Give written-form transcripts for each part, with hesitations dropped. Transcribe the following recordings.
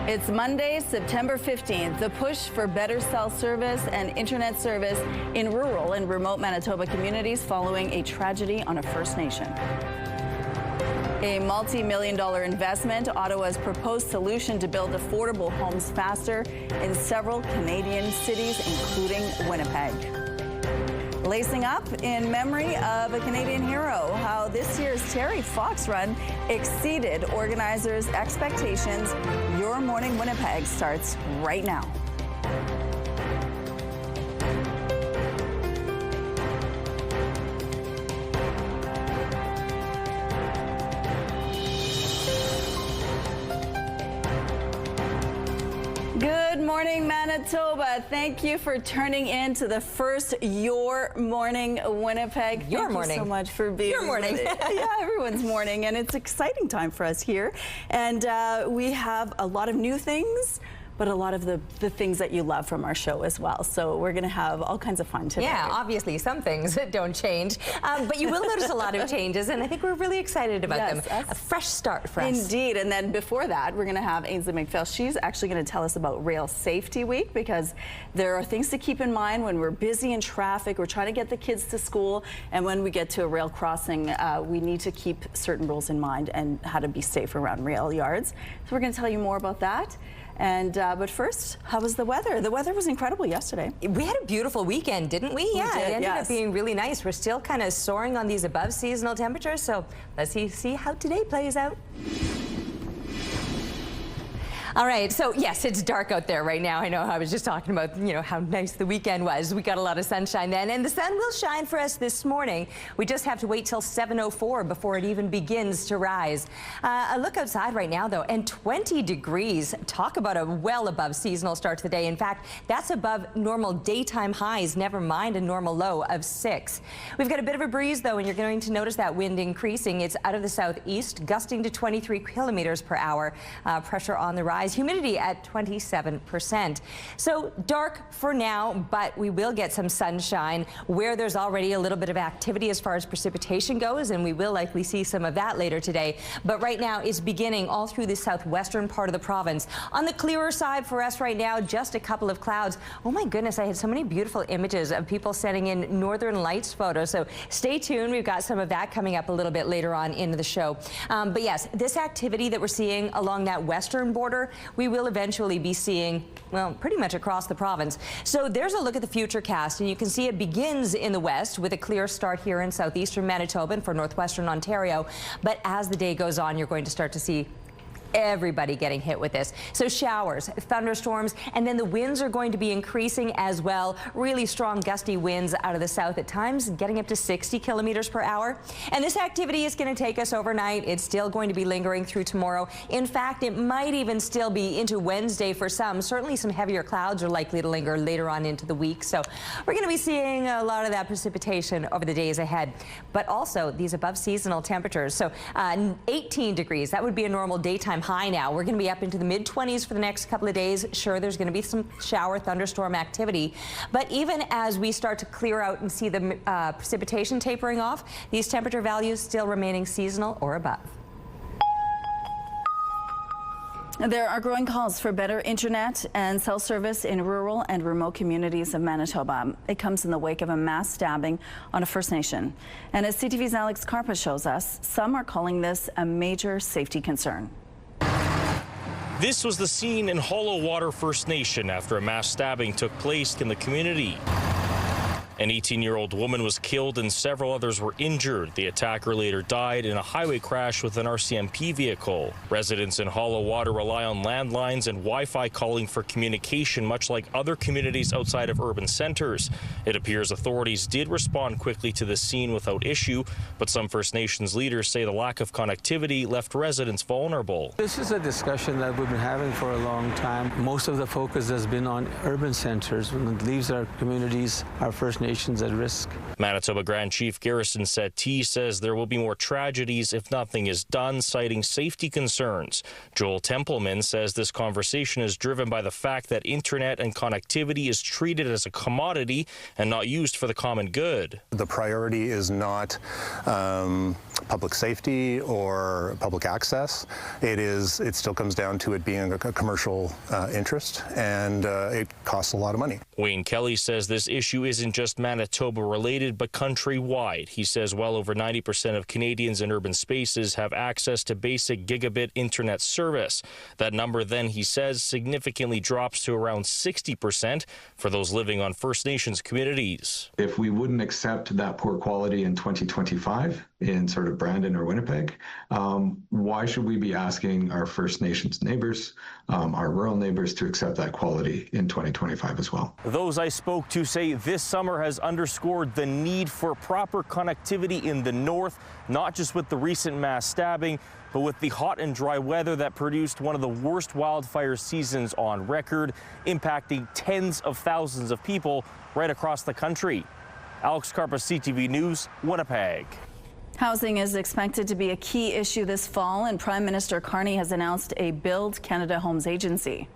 It's Monday, September 15th. The push for better cell service and internet service in rural and remote Manitoba communities following a tragedy on a First Nation. A multi-million-dollar investment, Ottawa's proposed solution to build affordable homes faster in several Canadian cities, including Winnipeg. Lacing up in memory of a Canadian hero, how this year's Terry Fox Run exceeded organizers' expectations. Your Morning Winnipeg starts right now. Good morning, Manitoba. Thank you for turning in to the first Your Morning Winnipeg. Your Thank morning. You so much for being Your morning. Yeah, everyone's morning, and it's an exciting time for us here. And we have a lot of new things, but a lot of the things that you love from our show as well. So we're going to have all kinds of fun today. Yeah, obviously some things don't change, but you will notice a lot of changes, and I think we're really excited about them. A fresh start for us. Indeed, and then before that, we're going to have Ainsley McPhail. She's actually going to tell us about Rail Safety Week, because there are things to keep in mind when we're busy in traffic, we're trying to get the kids to school, and when we get to a rail crossing, we need to keep certain rules in mind and how to be safe around rail yards. So we're going to tell you more about that. And but first, how was the weather? The weather was incredible yesterday. We had a beautiful weekend, didn't we? Yeah, did, it ended yes. up being really nice. We're still kind of soaring on these above seasonal temperatures, so let's see how today plays out. All right, so yes, it's dark out there right now. I know I was just talking about, you know, how nice the weekend was. We got a lot of sunshine then, and the sun will shine for us this morning. We just have to wait till 7:04 before it even begins to rise. A look outside right now, though, and 20 degrees. Talk about a well above seasonal start to the day. In fact, that's above normal daytime highs, never mind a normal low of 6. We've got a bit of a breeze, though, and you're going to notice that wind increasing. It's out of the southeast, gusting to 23 kilometers per hour. Pressure on the rise. Humidity at 27%. So dark for now, but we will get some sunshine where there's already a little bit of activity as far as precipitation goes, and we will likely see some of that later today. But right now it's beginning all through the southwestern part of the province. On the clearer side for us right now, just a couple of clouds. Oh my goodness, I had so many beautiful images of people sending in northern lights photos. So stay tuned. We've got some of that coming up a little bit later on into the show. But yes, this activity that we're seeing along that western border, we will eventually be seeing, well, pretty much across the province. So there's a look at the futurecast, and you can see it begins in the west with a clear start here in southeastern Manitoba and for northwestern Ontario. But as the day goes on, you're going to start to see everybody getting hit with this. So showers, thunderstorms, and then the winds are going to be increasing as well. Really strong gusty winds out of the south at times, getting up to 60 kilometers per hour. And this activity is going to take us overnight. It's still going to be lingering through tomorrow. In fact, it might even still be into Wednesday for some. Certainly some heavier clouds are likely to linger later on into the week. So we're going to be seeing a lot of that precipitation over the days ahead. But also these above seasonal temperatures. So 18 degrees, that would be a normal daytime high now. We're going to be up into the mid-20s for the next couple of days. Sure, there's going to be some shower thunderstorm activity, but even as we start to clear out and see the precipitation tapering off, these temperature values still remaining seasonal or above. There are growing calls for better internet and cell service in rural and remote communities of Manitoba. It comes in the wake of a mass stabbing on a First Nation. And as CTV's Alex Carpa shows us, some are calling this a major safety concern. This was the scene in Hollow Water First Nation after a mass stabbing took place in the community. An 18-year-old woman was killed and several others were injured. The attacker later died in a highway crash with an RCMP vehicle. Residents in Hollow Water rely on landlines and Wi-Fi calling for communication, much like other communities outside of urban centers. It appears authorities did respond quickly to the scene without issue, but some First Nations leaders say the lack of connectivity left residents vulnerable. This is a discussion that we've been having for a long time. Most of the focus has been on urban centers. When it leaves our communities, our First Nations Nations at risk. Manitoba Grand Chief Garrison Sept says there will be more tragedies if nothing is done, citing safety concerns. Joel Templeman says this conversation is driven by the fact that internet and connectivity is treated as a commodity and not used for the common good. The priority is not public safety or public access. It still comes down to it being a commercial interest, and it costs a lot of money. Wayne Kelly says this issue isn't just Manitoba related, but countrywide. He says well over 90% of Canadians in urban spaces have access to basic gigabit internet service. That number then, he says, significantly drops to around 60% for those living on First Nations communities. If we wouldn't accept that poor quality in 2025 in sort of Brandon or Winnipeg, why should we be asking our First Nations neighbors, our rural neighbors, to accept that quality in 2025 as well? Those I spoke to say this summer has underscored the need for proper connectivity in the north, not just with the recent mass stabbing, but with the hot and dry weather that produced one of the worst wildfire seasons on record, impacting tens of thousands of people right across the country. Alex Carpa, CTV News, Winnipeg. Housing is expected to be a key issue this fall, and Prime Minister Carney has announced a Build Canada Homes Agency.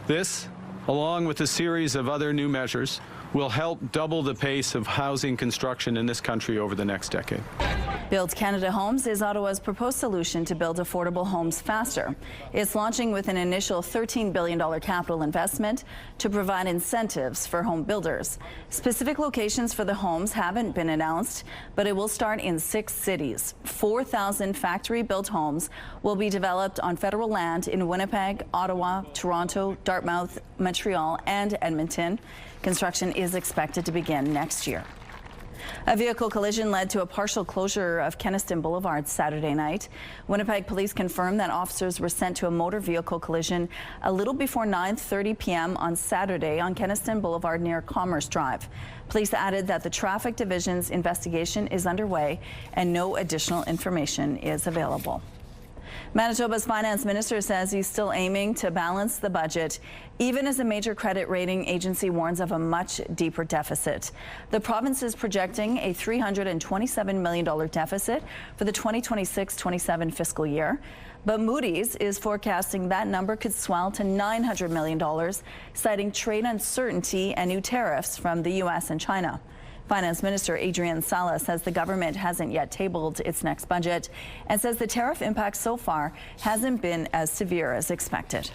This, along with a series of other new measures, will help double the pace of housing construction in this country over the next decade. Build Canada Homes is Ottawa's proposed solution to build affordable homes faster. It's launching with an initial $13 billion capital investment to provide incentives for home builders. Specific locations for the homes haven't been announced, but it will start in 6 cities. 4,000 factory-built homes will be developed on federal land in Winnipeg, Ottawa, Toronto, Dartmouth, Montreal, and Edmonton. Construction is expected to begin next year. A vehicle collision led to a partial closure of Kenaston Boulevard Saturday night. Winnipeg police confirmed that officers were sent to a motor vehicle collision a little before 9:30 p.m. on Saturday on Kenaston Boulevard near Commerce Drive. Police added that the traffic division's investigation is underway and no additional information is available. Manitoba's finance minister says he's still aiming to balance the budget, even as a major credit rating agency warns of a much deeper deficit. The province is projecting a $327 million deficit for the 2026-27 fiscal year, but Moody's is forecasting that number could swell to $900 million, citing trade uncertainty and new tariffs from the U.S. and China. Finance Minister Adrian Sala says the government hasn't yet tabled its next budget and says the tariff impact so far hasn't been as severe as expected.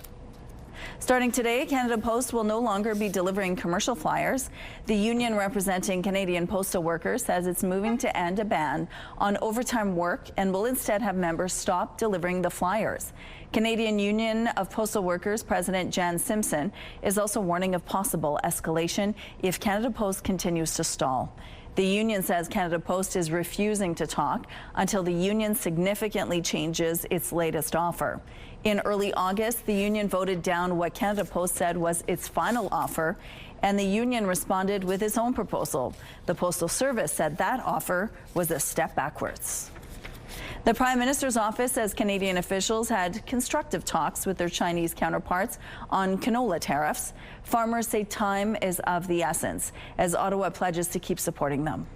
Starting today, Canada Post will no longer be delivering commercial flyers. The union representing Canadian postal workers says it's moving to end a ban on overtime work and will instead have members stop delivering the flyers. Canadian Union of Postal Workers President Jan Simpson is also warning of possible escalation if Canada Post continues to stall. The union says Canada Post is refusing to talk until the union significantly changes its latest offer. In early August, the union voted down what Canada Post said was its final offer, and the union responded with its own proposal. The Postal Service said that offer was a step backwards. The Prime Minister's office says Canadian officials had constructive talks with their Chinese counterparts on canola tariffs. Farmers say time is of the essence as Ottawa pledges to keep supporting them.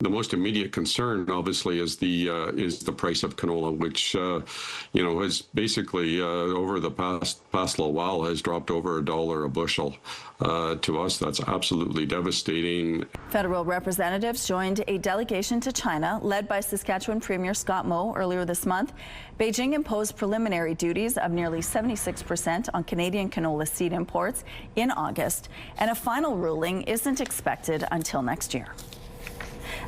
The most immediate concern, obviously, is the price of canola, which has basically over the past little while has dropped over $1 a bushel. To us, that's absolutely devastating. Federal representatives joined a delegation to China led by Saskatchewan Premier Scott Moe earlier this month. Beijing imposed preliminary duties of nearly 76% on Canadian canola seed imports in August, and a final ruling isn't expected until next year.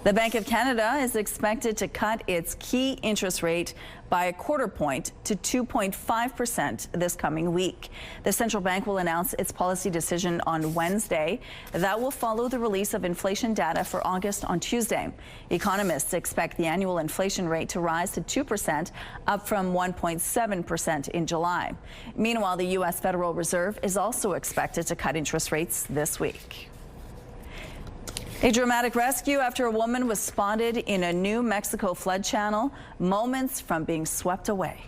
The Bank of Canada is expected to cut its key interest rate by 1/4 point to 2.5% this coming week. The central bank will announce its policy decision on Wednesday. That will follow the release of inflation data for August on Tuesday. Economists expect the annual inflation rate to rise to 2%, up from 1.7% in July. Meanwhile, the U.S. Federal Reserve is also expected to cut interest rates this week. A dramatic rescue after a woman was spotted in a New Mexico flood channel, moments from being swept away.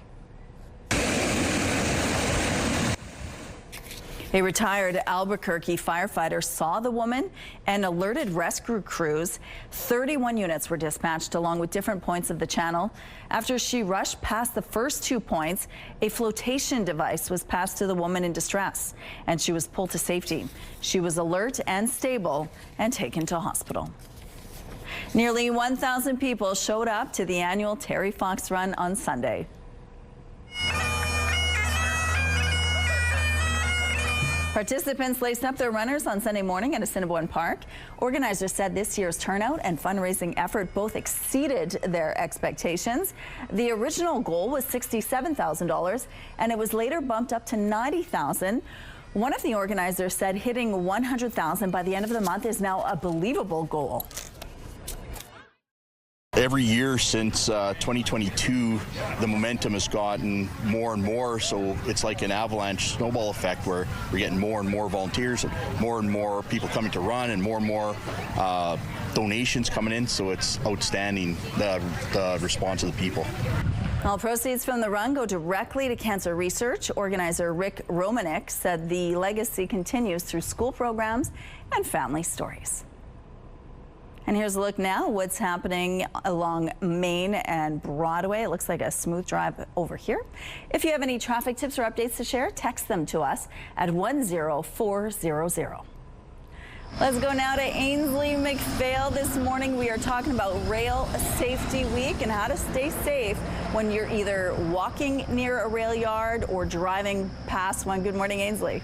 A retired Albuquerque firefighter saw the woman and alerted rescue crews. 31 units were dispatched along with different points of the channel. After she rushed past the first 2 points, a flotation device was passed to the woman in distress, and she was pulled to safety. She was alert and stable and taken to hospital. Nearly 1,000 people showed up to the annual Terry Fox Run on Sunday. Participants laced up their runners on Sunday morning at Assiniboine Park. Organizers said this year's turnout and fundraising effort both exceeded their expectations. The original goal was $67,000, and it was later bumped up to $90,000. One of the organizers said hitting $100,000 by the end of the month is now a believable goal. Every year since 2022, the momentum has gotten more and more, so it's like an avalanche snowball effect where we're getting more and more volunteers and more people coming to run and more donations coming in, so it's outstanding, the response of the people. All proceeds from the run go directly to cancer research. Organizer Rick Romanek said the legacy continues through school programs and family stories. And here's a look now what's happening along Main and Broadway. It looks like a smooth drive over here. If you have any traffic tips or updates to share, text them to us at 10400. Let's go now to Ainsley McPhail. This morning we are talking about Rail Safety Week and how to stay safe when you're either walking near a rail yard or driving past one. Good morning, Ainsley.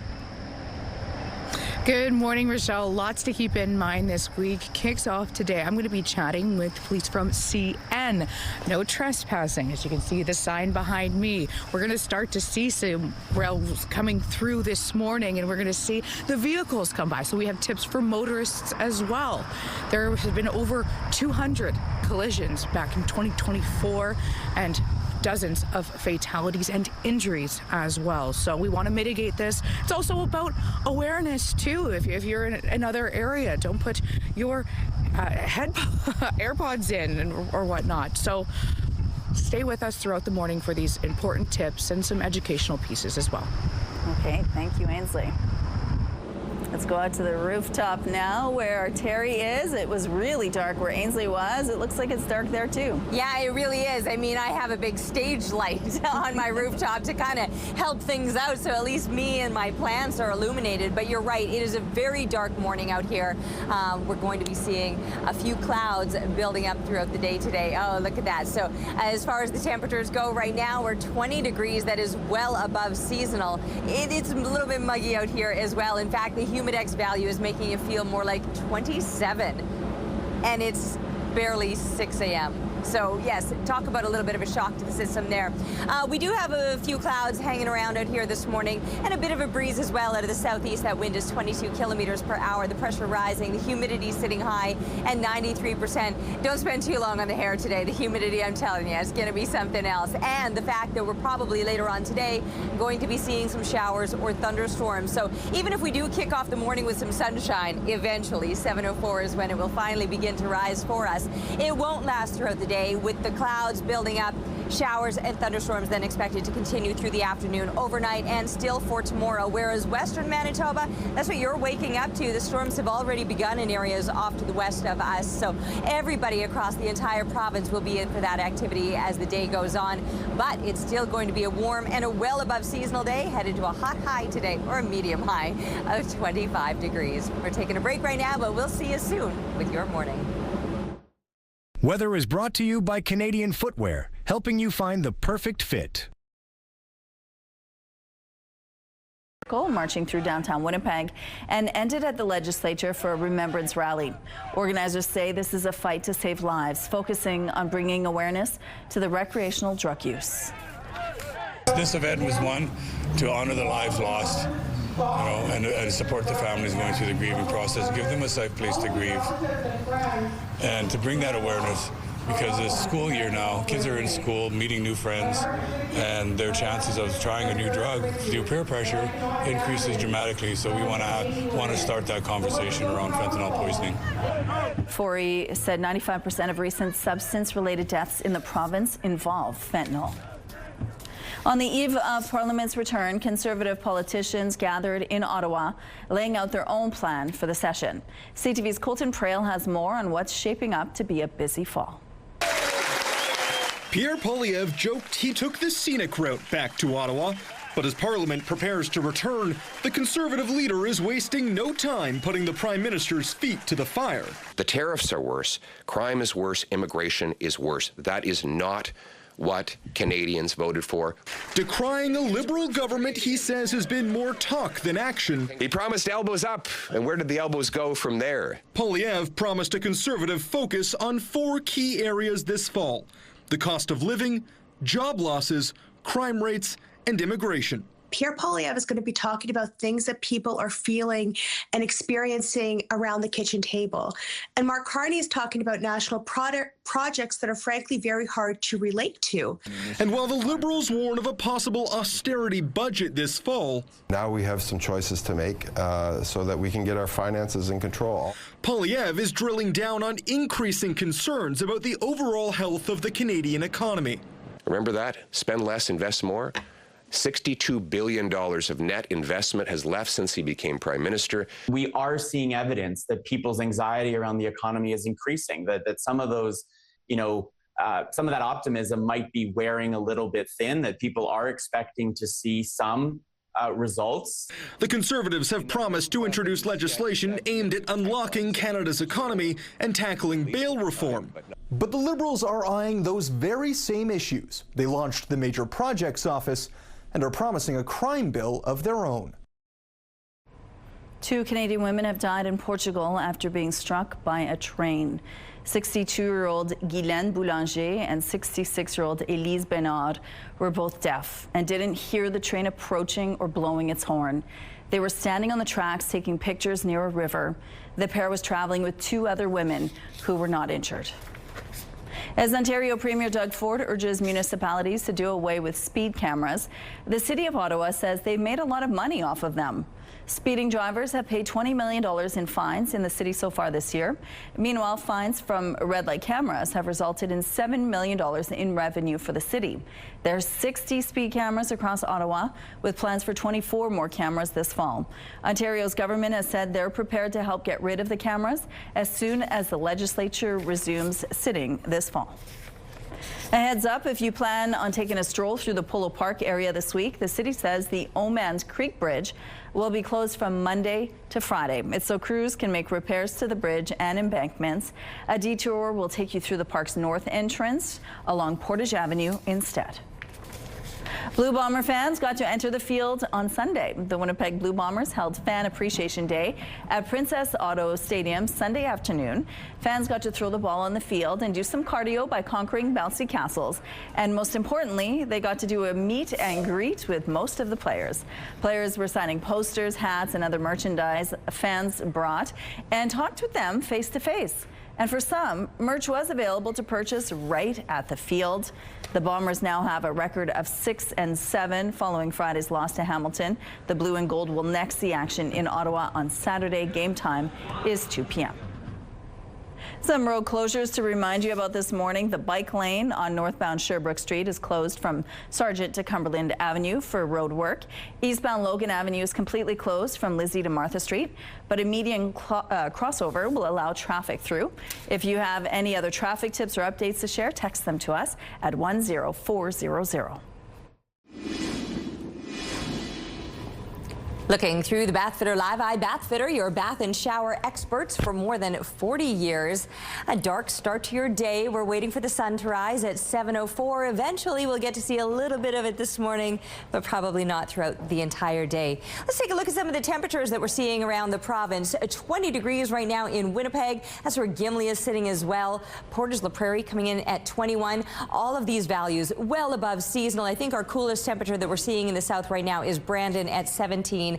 Good morning, Rochelle. Lots to keep in mind this week. Kicks off today. I'm going to be chatting with police from CN. No trespassing. As you can see the sign behind me. We're going to start to see some rails coming through this morning, and we're going to see the vehicles come by. So we have tips for motorists as well. There has been over 200 collisions back in 2024 and dozens of fatalities and injuries as well. So we want to mitigate this. It's also about awareness too. If you're in another area, don't put your AirPods in or whatnot. So stay with us throughout the morning for these important tips and some educational pieces as well. Okay, thank you, Ainsley. Let's go out to the rooftop now where Terry is. It was really dark where Ainsley was. It looks like it's dark there too. Yeah, it really is. I mean, I have a big stage light on my rooftop to kind of help things out, so at least me and my plants are illuminated. But you're right, it is a very dark morning out here. We're going to be seeing a few clouds building up throughout the day today. Oh, look at that. So as far as the temperatures go right now, we're 20 degrees. That is well above seasonal. It's a little bit muggy out here as well. In fact, the Humidex value is making it feel more like 27, and it's barely 6 a.m. So yes, talk about a little bit of a shock to the system there. We do have a few clouds hanging around out here this morning and a bit of a breeze as well out of the southeast. That wind is 22 kilometers per hour. The pressure rising, the humidity sitting high at 93%. Don't spend too long on the hair today. The humidity, I'm telling you, is going to be something else. And the fact that we're probably later on today going to be seeing some showers or thunderstorms. So even if we do kick off the morning with some sunshine, eventually 7:04 is when it will finally begin to rise for us. It won't last throughout the day, with the clouds building up. Showers and thunderstorms then expected to continue through the afternoon, overnight, and still for tomorrow. Whereas western Manitoba, that's what you're waking up to. The storms have already begun in areas off to the west of us. So everybody across the entire province will be in for that activity as the day goes on. But it's still going to be a warm and a well above seasonal day, headed to a hot high today, or a medium high of 25 degrees. We're taking a break right now, but we'll see you soon with your morning. Weather is brought to you by Canadian Footwear, helping you find the perfect fit. Marching through downtown Winnipeg and ended at the legislature for a remembrance rally. Organizers say this is a fight to save lives, focusing on bringing awareness to the recreational drug use. This event was one to honor the lives lost, and support the families going through the grieving process, give them a safe place to grieve, and to bring that awareness, because it's school year now. Kids are in school, meeting new friends, and their chances of trying a new drug through peer pressure increases dramatically. So we want to start that conversation around fentanyl poisoning. Forey said 95% of recent substance-related deaths in the province involve fentanyl. On the eve of Parliament's return, Conservative politicians gathered in Ottawa, laying out their own plan for the session. CTV's Colton Prail has more on what's shaping up to be a busy fall. Pierre Poilievre joked he took the scenic route back to Ottawa, but as Parliament prepares to return, the Conservative leader is wasting no time putting the Prime Minister's feet to the fire. The tariffs are worse, crime is worse, immigration is worse. That is not what Canadians voted for. Decrying a Liberal government he says has been more talk than action. He promised elbows up, and where did the elbows go from there? Poilievre promised a Conservative focus on 4 key areas this fall: the cost of living, job losses, crime rates, and immigration. Pierre Poilievre is going to be talking about things that people are feeling and experiencing around the kitchen table. And Mark Carney is talking about national projects that are frankly very hard to relate to. And while the Liberals warn of a possible austerity budget this fall, now we have some choices to make so that we can get our finances in control. Poilievre is drilling down on increasing concerns about the overall health of the Canadian economy. Remember that? Spend less, invest more. $62 billion of net investment has left since he became Prime Minister. We are seeing evidence that people's anxiety around the economy is increasing, that some of those, some of that optimism might be wearing a little bit thin, that people are expecting to see some results. The Conservatives have promised to introduce legislation aimed at unlocking Canada's economy and tackling bail reform. But the Liberals are eyeing those very same issues. They launched the Major Projects Office and are promising a crime bill of their own. 2 Canadian women have died in Portugal after being struck by a train. 62-year-old Guylaine Boulanger and 66-year-old Elise Bénard were both deaf and didn't hear the train approaching or blowing its horn. They were standing on the tracks taking pictures near a river. The pair was traveling with 2 other women who were not injured. As Ontario Premier Doug Ford urges municipalities to do away with speed cameras, the City of Ottawa says they've made a lot of money off of them. Speeding drivers have paid $20 million in fines in the city so far this year. Meanwhile, fines from red light cameras have resulted in $7 million in revenue for the city. There are 60 speed cameras across Ottawa, with plans for 24 more cameras this fall. Ontario's government has said they're prepared to help get rid of the cameras as soon as the legislature resumes sitting this fall. A heads up, if you plan on taking a stroll through the Polo Park area this week, the city says the Omans Creek Bridge will be closed from Monday to Friday. It's so crews can make repairs to the bridge and embankments. A detour will take you through the park's north entrance along Portage Avenue instead. Blue Bomber fans got to enter the field on Sunday. The Winnipeg Blue Bombers held Fan Appreciation Day at Princess Auto Stadium Sunday afternoon. Fans got to throw the ball on the field and do some cardio by conquering bouncy castles. And most importantly, they got to do a meet and greet with most of the players. Players were signing posters, hats, and other merchandise fans brought and talked with them face to face. And for some, merch was available to purchase right at the field. The Bombers now have a record of 6-7 following Friday's loss to Hamilton. The Blue and Gold will next see action in Ottawa on Saturday. Game time is 2 p.m. Some road closures to remind you about this morning. The bike lane on northbound Sherbrooke Street is closed from Sargent to Cumberland Avenue for road work. Eastbound Logan Avenue is completely closed from Lizzie to Martha Street, but a median crossover will allow traffic through. If you have any other traffic tips or updates to share, text them to us at 10400. Looking through the Bath Fitter Live Eye Bath Fitter, your bath and shower experts for more than 40 years. A dark start to your day. We're waiting for the sun to rise at 7:04. Eventually, we'll get to see a little bit of it this morning, but probably not throughout the entire day. Let's take a look at some of the temperatures that we're seeing around the province. 20 degrees right now in Winnipeg. That's where Gimli is sitting as well. Portage La Prairie coming in at 21. All of these values well above seasonal. I think our coolest temperature that we're seeing in the south right now is Brandon at 17.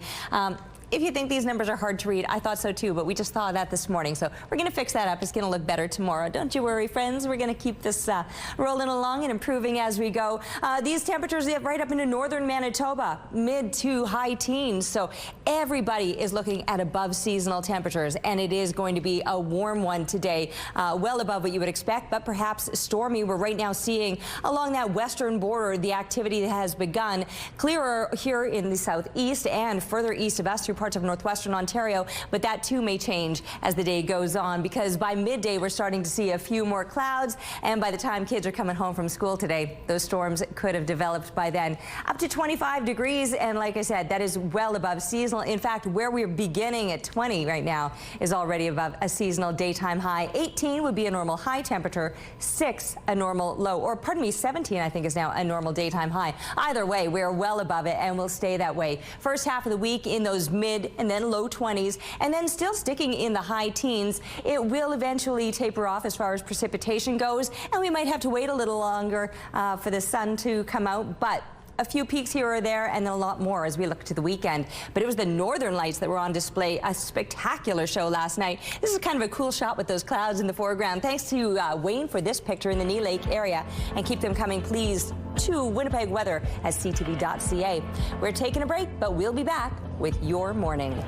if you think these numbers are hard to read, I thought so too, but we just saw that this morning. So we're going to fix that up. It's going to look better tomorrow. Don't you worry, friends. We're going to keep this rolling along and improving as we go. These temperatures get right up into northern Manitoba, mid to high teens. So everybody is looking at above seasonal temperatures, and it is going to be a warm one today, well above what you would expect, but perhaps stormy. We're right now seeing along that western border the activity that has begun. Clearer here in the southeast and further east of us through parts of northwestern Ontario, but that too may change as the day goes on, because by midday we're starting to see a few more clouds, and by the time kids are coming home from school today, those storms could have developed by then. Up to 25 degrees, and like I said, that is well above seasonal. In fact, where we're beginning at 20 right now is already above a seasonal daytime high. 18 would be a normal high temperature, 6 a normal low, or pardon me, 17 I think is now a normal daytime high. Either way, we're well above it and will stay that way. First half of the week in those mid and then low 20s, and then still sticking in the high teens. It will eventually taper off as far as precipitation goes, and we might have to wait a little longer for the sun to come out, but a few peaks here or there, and then a lot more as we look to the weekend. But it was the northern lights that were on display. A spectacular show last night. This is kind of a cool shot with those clouds in the foreground. Thanks to Wayne for this picture in the Knee Lake area, and keep them coming, please, to Winnipeg weather at CTV.ca. We're taking a break, but we'll be back with Your Morning.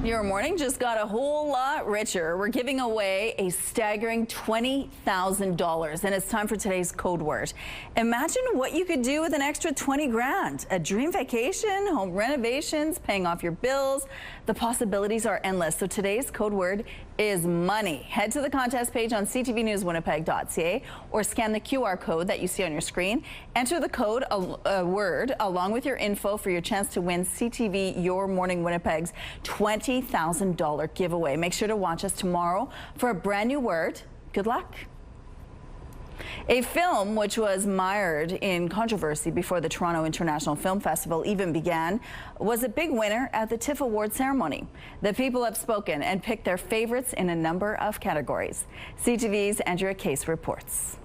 Your morning just got a whole lot richer. We're giving away a staggering $20,000, and it's time for today's code word. Imagine what you could do with an extra 20 grand. A dream vacation, home renovations, paying off your bills. The possibilities are endless. So today's code word is money. Head to the contest page on ctvnewswinnipeg.ca or scan the QR code that you see on your screen. Enter the code word along with your info for your chance to win CTV Your Morning Winnipeg's $20,000 giveaway. Make sure to watch us tomorrow for a brand new word. Good luck. A film which was mired in controversy before the Toronto International Film Festival even began was a big winner at the TIFF Award ceremony. The people have spoken and picked their favorites in a number of categories. CTV's Andrea Case reports.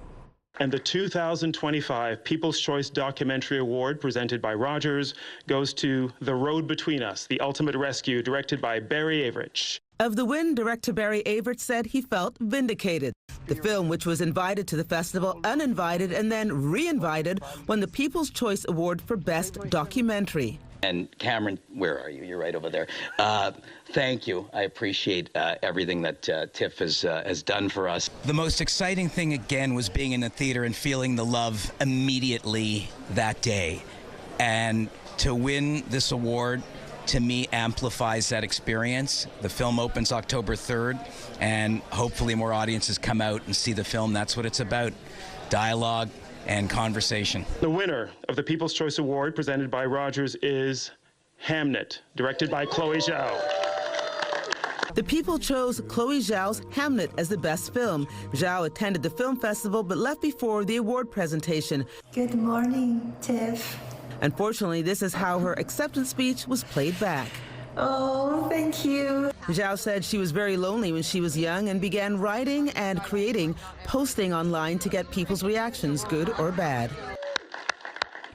And the 2025 People's Choice Documentary Award, presented by Rogers, goes to The Road Between Us, The Ultimate Rescue, directed by Barry Averich. Of the win, director Barry Averich said he felt vindicated. The film, which was invited to the festival, uninvited, and then re-invited, won the People's Choice Award for Best Documentary. And Cameron, where are you? You're right over there. Thank you. I appreciate everything that TIFF has done for us. The most exciting thing, again, was being in the theater and feeling the love immediately that day. And to win this award, to me, amplifies that experience. The film opens October 3rd, and hopefully more audiences come out and see the film. That's what it's about, dialogue and conversation. The winner of the People's Choice Award, presented by Rogers, is Hamnet, directed by Chloe Zhao. The people chose Chloe Zhao's Hamnet as the best film. Zhao attended the film festival but left before the award presentation. Good morning, Tiff. Unfortunately, this is how her acceptance speech was played back. Oh, thank you. Zhao said she was very lonely when she was young and began writing and creating, posting online to get people's reactions, good or bad.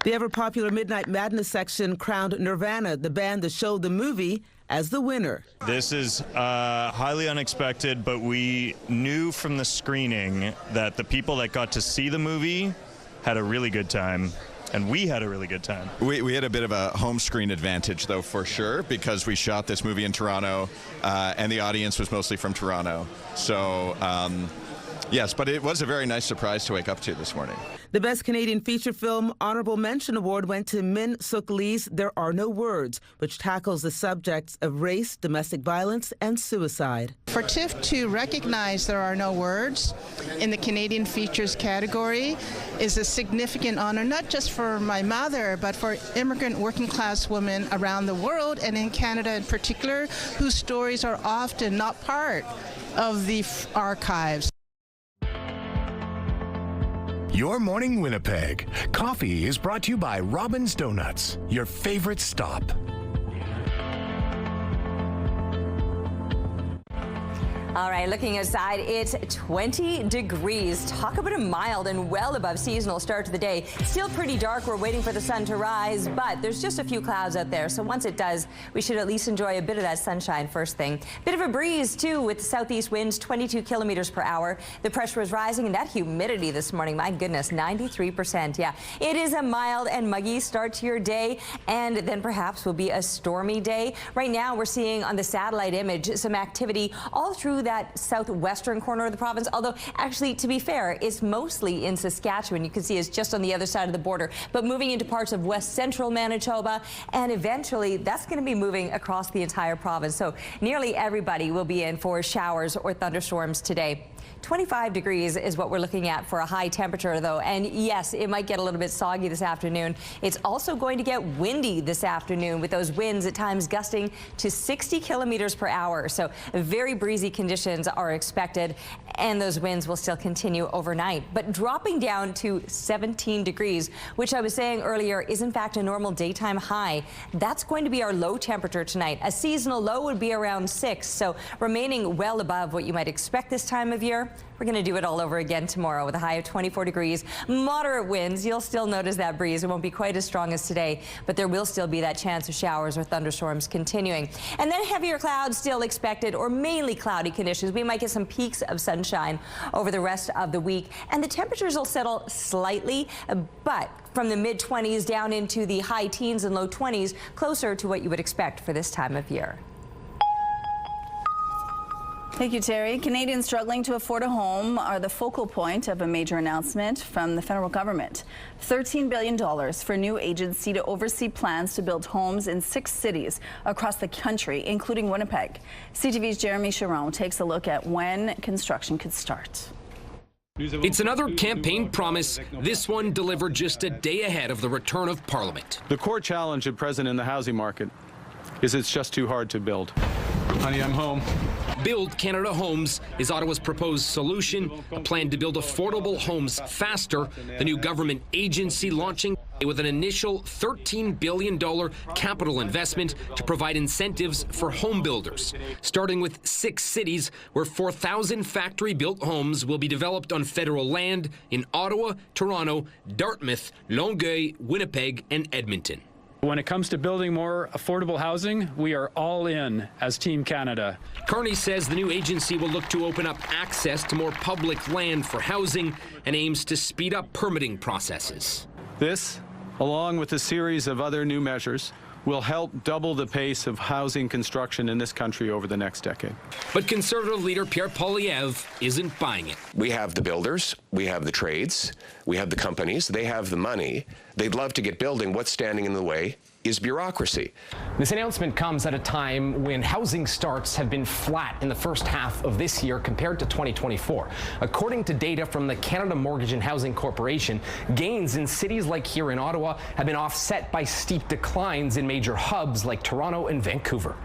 The ever-popular Midnight Madness section crowned Nirvana, the band that showed the movie, as the winner. This is highly unexpected, but we knew from the screening that the people that got to see the movie had a really good time. And we had a really good time. We had a bit of a home screen advantage, though, for sure, because we shot this movie in Toronto, and the audience was mostly from Toronto. So, yes, but it was a very nice surprise to wake up to this morning. The Best Canadian Feature Film Honorable Mention Award went to Min Suk Lee's There Are No Words, which tackles the subjects of race, domestic violence, and suicide. For TIFF to recognize There Are No Words in the Canadian Features category is a significant honor, not just for my mother, but for immigrant working class women around the world, and in Canada in particular, whose stories are often not part of the archives. Your Morning Winnipeg. Coffee is brought to you by Robin's Donuts, your favorite stop. All right, looking outside, it's 20 degrees. Talk about a mild and well above seasonal start to the day. Still pretty dark. We're waiting for the sun to rise, but there's just a few clouds out there. So once it does, we should at least enjoy a bit of that sunshine first thing. Bit of a breeze, too, with the southeast winds, 22 kilometers per hour. The pressure is rising, and that humidity this morning, my goodness, 93%. Yeah, it is a mild and muggy start to your day, and then perhaps will be a stormy day. Right now, we're seeing on the satellite image some activity all through that southwestern corner of the province, although actually, to be fair, it's mostly in Saskatchewan. You can see it's just on the other side of the border, but moving into parts of west central Manitoba, and eventually that's going to be moving across the entire province. So nearly everybody will be in for showers or thunderstorms today. 25 degrees is what we're looking at for a high temperature, though. And yes, it might get a little bit soggy this afternoon. It's also going to get windy this afternoon, with those winds at times gusting to 60 kilometers per hour. So very breezy conditions are expected, and those winds will still continue overnight. But dropping down to 17 degrees, which I was saying earlier is in fact a normal daytime high. That's going to be our low temperature tonight. A seasonal low would be around 6, so remaining well above what you might expect this time of year. We're going to do it all over again tomorrow with a high of 24 degrees. Moderate winds. You'll still notice that breeze. It won't be quite as strong as today, but there will still be that chance of showers or thunderstorms continuing. And then heavier clouds still expected, or mainly cloudy conditions. We might get some peaks of sunshine over the rest of the week, and the temperatures will settle slightly, but from the mid-20s down into the high teens and low 20s, closer to what you would expect for this time of year. Thank you, Terry. Canadians struggling to afford a home are the focal point of a major announcement from the federal government. $13 billion for a new agency to oversee plans to build homes in 6 cities across the country, including Winnipeg. CTV's Jeremy Chiron takes a look at when construction could start. It's another campaign promise, this one delivered just a day ahead of the return of Parliament. The core challenge at present in the housing market is it's just too hard to build. Honey, I'm home. Build Canada Homes is Ottawa's proposed solution, a plan to build affordable homes faster. The new government agency launching with an initial $13 billion capital investment to provide incentives for home builders, starting with 6 cities where 4,000 factory-built homes will be developed on federal land in Ottawa, Toronto, Dartmouth, Longueuil, Winnipeg, and Edmonton. When it comes to building more affordable housing, we are all in as Team Canada. Carney says the new agency will look to open up access to more public land for housing and aims to speed up permitting processes. This, along with a series of other new measures, will help double the pace of housing construction in this country over the next decade. But Conservative leader Pierre Poilievre isn't buying it. We have the builders, we have the trades, we have the companies, they have the money. They'd love to get building. What's standing in the way is bureaucracy. This announcement comes at a time when housing starts have been flat in the first half of this year compared to 2024. According to data from the Canada Mortgage and Housing Corporation, gains in cities like here in Ottawa have been offset by steep declines in major hubs like Toronto and Vancouver.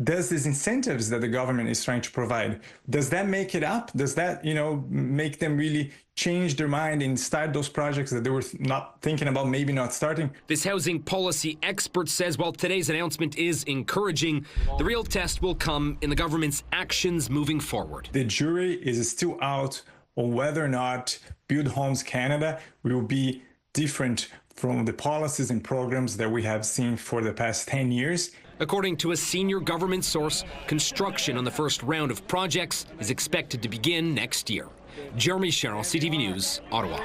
Does these incentives that the government is trying to provide, does that make it up? Does that, make them really change their mind and start those projects that they were not thinking about, maybe not starting? This housing policy expert says while today's announcement is encouraging, the real test will come in the government's actions moving forward. The jury is still out on whether or not Build Homes Canada will be different from the policies and programs that we have seen for the past 10 years. According to a senior government source, construction on the first round of projects is expected to begin next year. Jeremy Chiron, CTV News, Ottawa.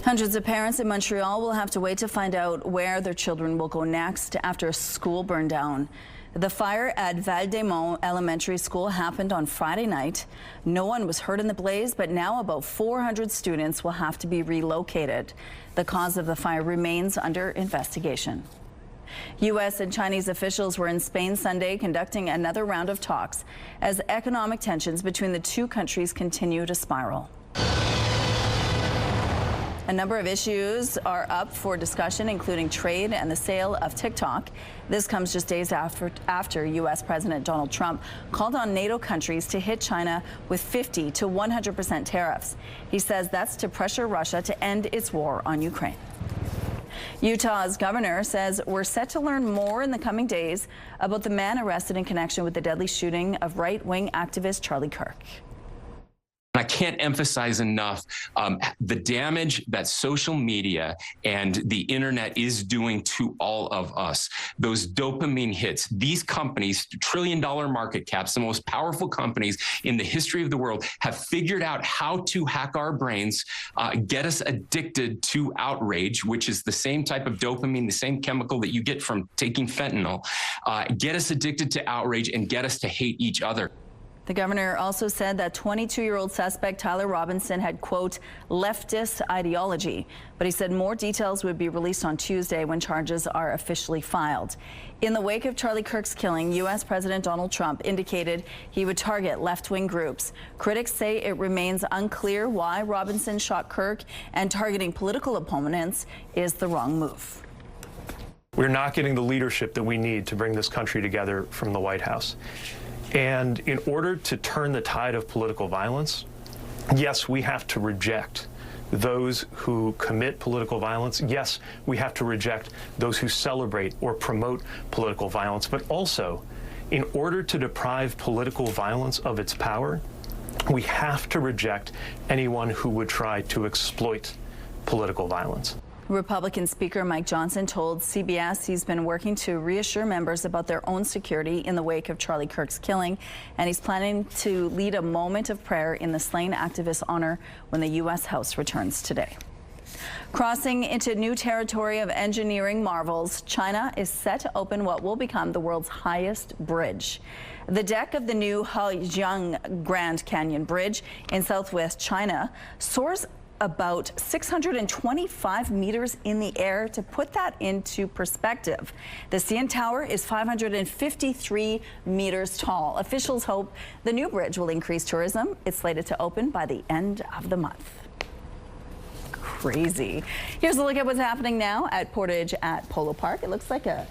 Hundreds of parents in Montreal will have to wait to find out where their children will go next after a school burned down. The fire at Val-des-Monts Elementary School happened on Friday night. No one was hurt in the blaze, but now about 400 students will have to be relocated. The cause of the fire remains under investigation. U.S. and Chinese officials were in Spain Sunday conducting another round of talks as economic tensions between the two countries continue to spiral. A number of issues are up for discussion, including trade and the sale of TikTok. This comes just days after U.S. President Donald Trump called on NATO countries to hit China with 50 to 100% tariffs. He says that's to pressure Russia to end its war on Ukraine. Utah's governor says we're set to learn more in the coming days about the man arrested in connection with the deadly shooting of right-wing activist Charlie Kirk. I can't emphasize enough the damage that social media and the internet is doing to all of us. Those dopamine hits, these companies, trillion-dollar market caps, the most powerful companies in the history of the world, have figured out how to hack our brains, get us addicted to outrage, which is the same type of dopamine, the same chemical that you get from taking fentanyl, get us addicted to outrage and get us to hate each other. The governor also said that 22-year-old suspect Tyler Robinson had, quote, leftist ideology, but he said more details would be released on Tuesday when charges are officially filed. In the wake of Charlie Kirk's killing, U.S. President Donald Trump indicated he would target left-wing groups. Critics say it remains unclear why Robinson shot Kirk, and targeting political opponents is the wrong move. We're not getting the leadership that we need to bring this country together from the White House. And in order to turn the tide of political violence, yes, we have to reject those who commit political violence. Yes, we have to reject those who celebrate or promote political violence. But also, in order to deprive political violence of its power, we have to reject anyone who would try to exploit political violence. Republican Speaker Mike Johnson told CBS he's been working to reassure members about their own security in the wake of Charlie Kirk's killing, and he's planning to lead a moment of prayer in the slain activist's honor when the U.S. House returns today. Crossing into new territory of engineering marvels, China is set to open what will become the world's highest bridge. The deck of the new Hejiang Grand Canyon Bridge in southwest China soars about 625 meters in the air. To put that into perspective, the CN Tower is 553 meters tall. Officials hope the new bridge will increase tourism. It's slated to open by the end of the month. Crazy. Here's a look at what's happening now at Portage at Polo Park. It looks like a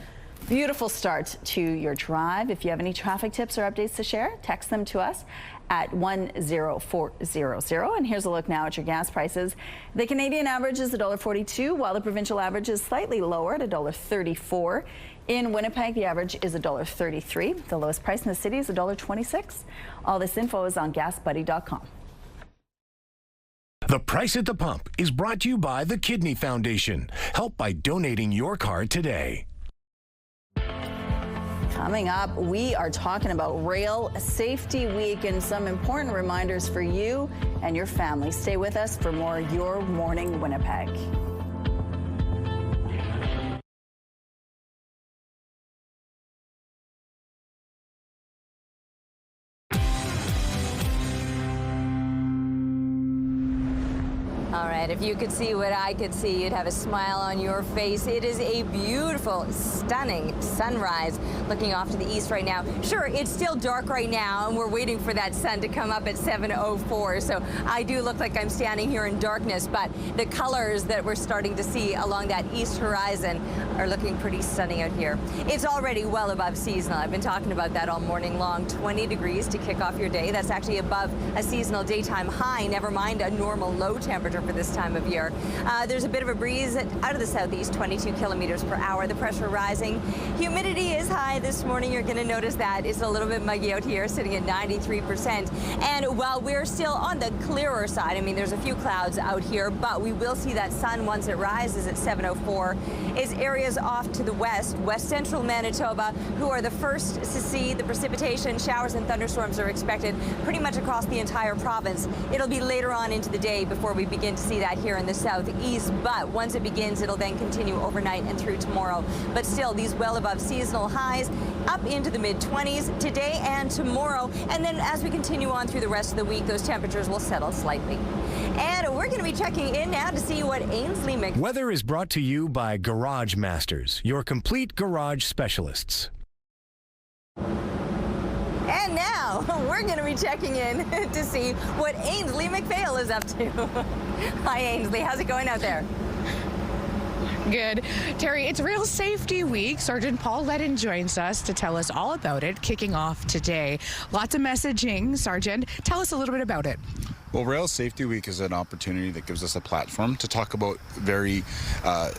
beautiful start to your drive. If you have any traffic tips or updates to share, text them to us at 10400. And here's a look now at your gas prices. The Canadian average is $1.42, while the provincial average is slightly lower at $1.34. In Winnipeg, the average is $1.33. The lowest price in the city is $1.26. All this info is on gasbuddy.com. The Price at the Pump is brought to you by the Kidney Foundation. Help by donating your card today. Coming up, we are talking about Rail Safety Week and some important reminders for you and your family. Stay with us for more Your Morning Winnipeg. All right, if you could see what I could see, you'd have a smile on your face. It is a beautiful, stunning sunrise looking off to the east right now. Sure, it's still dark right now, and we're waiting for that sun to come up at 7:04. So I do look like I'm standing here in darkness, but the colors that we're starting to see along that east horizon are looking pretty stunning out here. It's already well above seasonal. I've been talking about that all morning long. 20 degrees to kick off your day. That's actually above a seasonal daytime high, never mind a normal low temperature for this time of year. There's a bit of a breeze out of the southeast, 22 kilometers per hour. The pressure rising. Humidity is high this morning. You're going to notice that it's a little bit muggy out here, sitting at 93%. And while we're still on the clearer side, I mean, there's a few clouds out here, but we will see that sun once it rises at 7:04. Is areas off to the west, west central Manitoba, who are the first to see the precipitation. Showers and thunderstorms are expected pretty much across the entire province. It'll be later on into the day before we begin to see that here in the southeast, but once it begins, it'll then continue overnight and through tomorrow. But still, these well above seasonal highs up into the mid-20s today and tomorrow. And then as we continue on through the rest of the week, those temperatures will settle slightly. And we're going to be checking in now to see what Ainsley Weather is brought to you by Garage Masters, your complete garage specialists. And now we're going to be checking in to see what Ainsley McPhail is up to. Hi, Ainsley. How's it going out there? Good. Terry, it's Rail Safety Week. Sergeant Paul Ledden joins us to tell us all about it, kicking off today. Lots of messaging, Sergeant. Tell us a little bit about it. Well, Rail Safety Week is an opportunity that gives us a platform to talk about very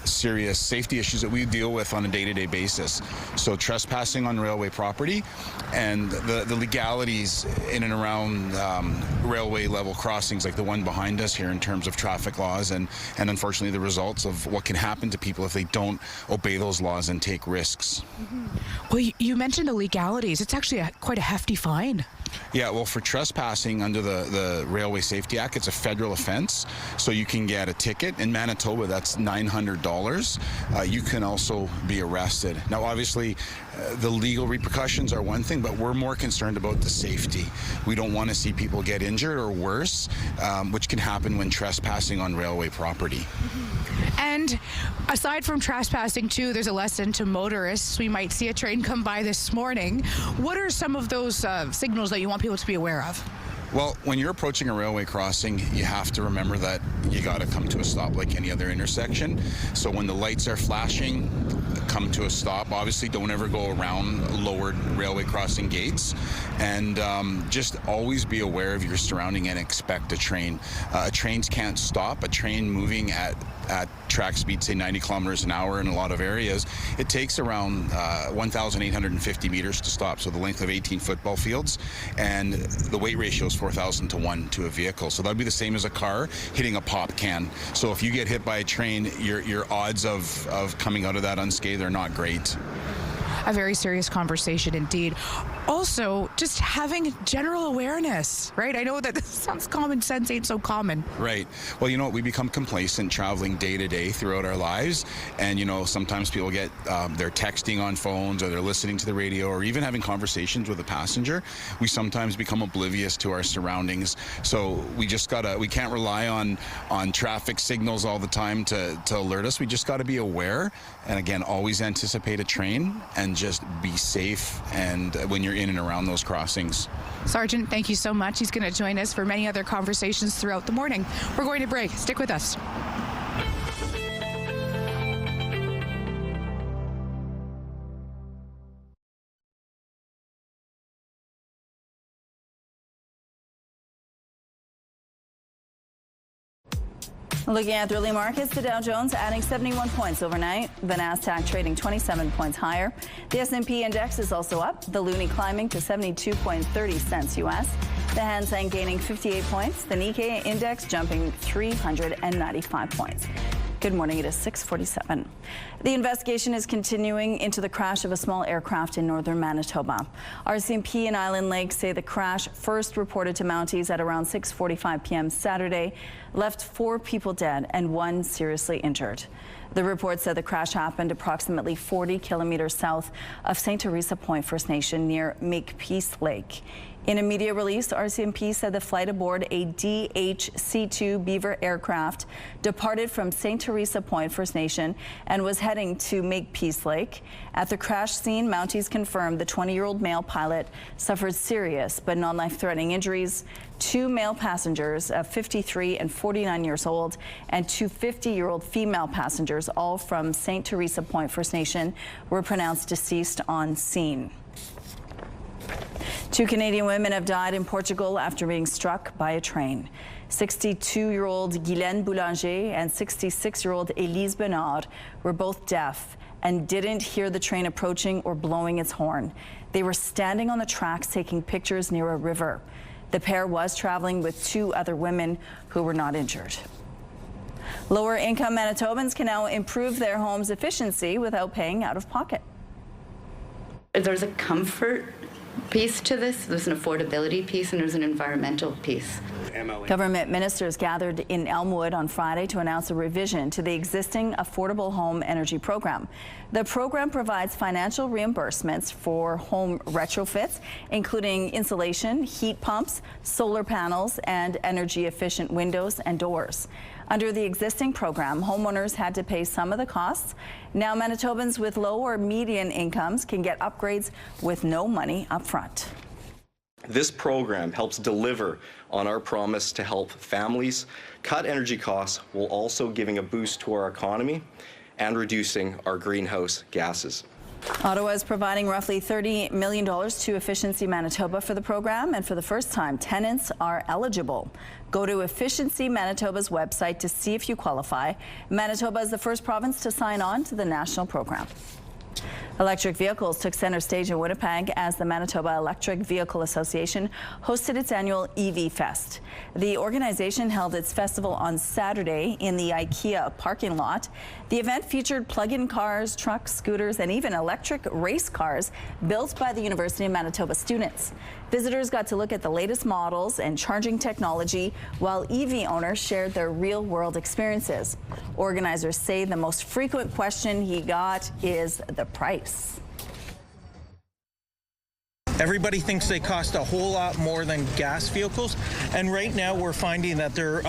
serious safety issues that we deal with on a day-to-day basis. So trespassing on railway property and the legalities in and around railway level crossings like the one behind us here in terms of traffic laws and unfortunately the results of what can happen to people if they don't obey those laws and take risks. Well, you mentioned the legalities. It's actually quite a hefty fine. Yeah, well, for trespassing under the Railway Safety Act, it's a federal offense, so you can get a ticket. In Manitoba, that's $900. You can also be arrested. Now, obviously, the legal repercussions are one thing, but we're more concerned about the safety. We don't want to see people get injured or worse, which can happen when trespassing on railway property. And aside from trespassing, too, there's a lesson to motorists. We might see a train come by this morning. What are some of those signals that you want people to be aware of? Well, when you're approaching a railway crossing, you have to remember that you got to come to a stop like any other intersection. So when the lights are flashing, come to a stop. Obviously, don't ever go around lowered railway crossing gates. And just always be aware of your surrounding and expect a train. Trains can't stop. A train moving at track speed, say 90 kilometers an hour in a lot of areas, it takes around 1,850 meters to stop, so the length of 18 football fields, and the weight ratio is 4,000 to 1 to a vehicle. So that would be the same as a car hitting a pop can. So if you get hit by a train, your odds of coming out of that unscathed are not great. A very serious conversation indeed. Also, just having general awareness, right? I know that this sounds common sense, ain't so common. Right. Well, you know, we become complacent traveling day to day throughout our lives. And, you know, sometimes people get, they're texting on phones or they're listening to the radio or even having conversations with a passenger. We sometimes become oblivious to our surroundings. So we just we can't rely on traffic signals all the time to alert us. We just got to be aware. And again, always anticipate a train and just be safe and when you're in and around those crossings. Sergeant, thank you so much. He's going to join us for many other conversations throughout the morning. We're going to break. Stick with us. Looking at the early markets, the Dow Jones adding 71 points overnight. The Nasdaq trading 27 points higher. The S&P index is also up. The loonie climbing to 72.30 cents U.S. The Hang Seng gaining 58 points. The Nikkei index jumping 395 points. Good morning. It is 6:47. The investigation is continuing into the crash of a small aircraft in northern Manitoba. RCMP and Island Lake say the crash, first reported to Mounties at around 6:45 p.m. Saturday, left 4 people dead and 1 seriously injured. The report said the crash happened approximately 40 kilometers south of St. Teresa Point First Nation near Makepeace Lake. In a media release, RCMP said the flight aboard a DHC-2 Beaver aircraft departed from St. Teresa Point First Nation and was heading to Makepeace Lake. At the crash scene, Mounties confirmed the 20-year-old male pilot suffered serious but non-life-threatening injuries. 2 male passengers of 53 and 49 years old and 2 50-year-old female passengers, all from St. Teresa Point First Nation, were pronounced deceased on scene. 2 Canadian women have died in Portugal after being struck by a train. 62-year-old Guylaine Boulanger and 66-year-old Elise Bernard were both deaf and didn't hear the train approaching or blowing its horn. They were standing on the tracks taking pictures near a river. The pair was traveling with 2 other women who were not injured. Lower-income Manitobans can now improve their home's efficiency without paying out of pocket. There's a comfort piece to this, there's an affordability piece, and there's an environmental piece. Government ministers gathered in Elmwood on Friday to announce a revision to the existing Affordable Home Energy Program. The program provides financial reimbursements for home retrofits, including insulation, heat pumps, solar panels, and energy-efficient windows and doors. Under the existing program, homeowners had to pay some of the costs. Now Manitobans with low or median incomes can get upgrades with no money up front. This program helps deliver on our promise to help families cut energy costs while also giving a boost to our economy and reducing our greenhouse gases. Ottawa is providing roughly $30 million to Efficiency Manitoba for the program, and for the first time, tenants are eligible. Go to Efficiency Manitoba's website to see if you qualify. Manitoba is the first province to sign on to the national program. Electric vehicles took center stage in Winnipeg as the Manitoba Electric Vehicle Association hosted its annual EV Fest. The organization held its festival on Saturday in the IKEA parking lot. The event featured plug-in cars, trucks, scooters, and even electric race cars built by the University of Manitoba students. Visitors got to look at the latest models and charging technology, while EV owners shared their real-world experiences. Organizers say the most frequent question he got is the price. Everybody thinks they cost a whole lot more than gas vehicles, and right now we're finding that they're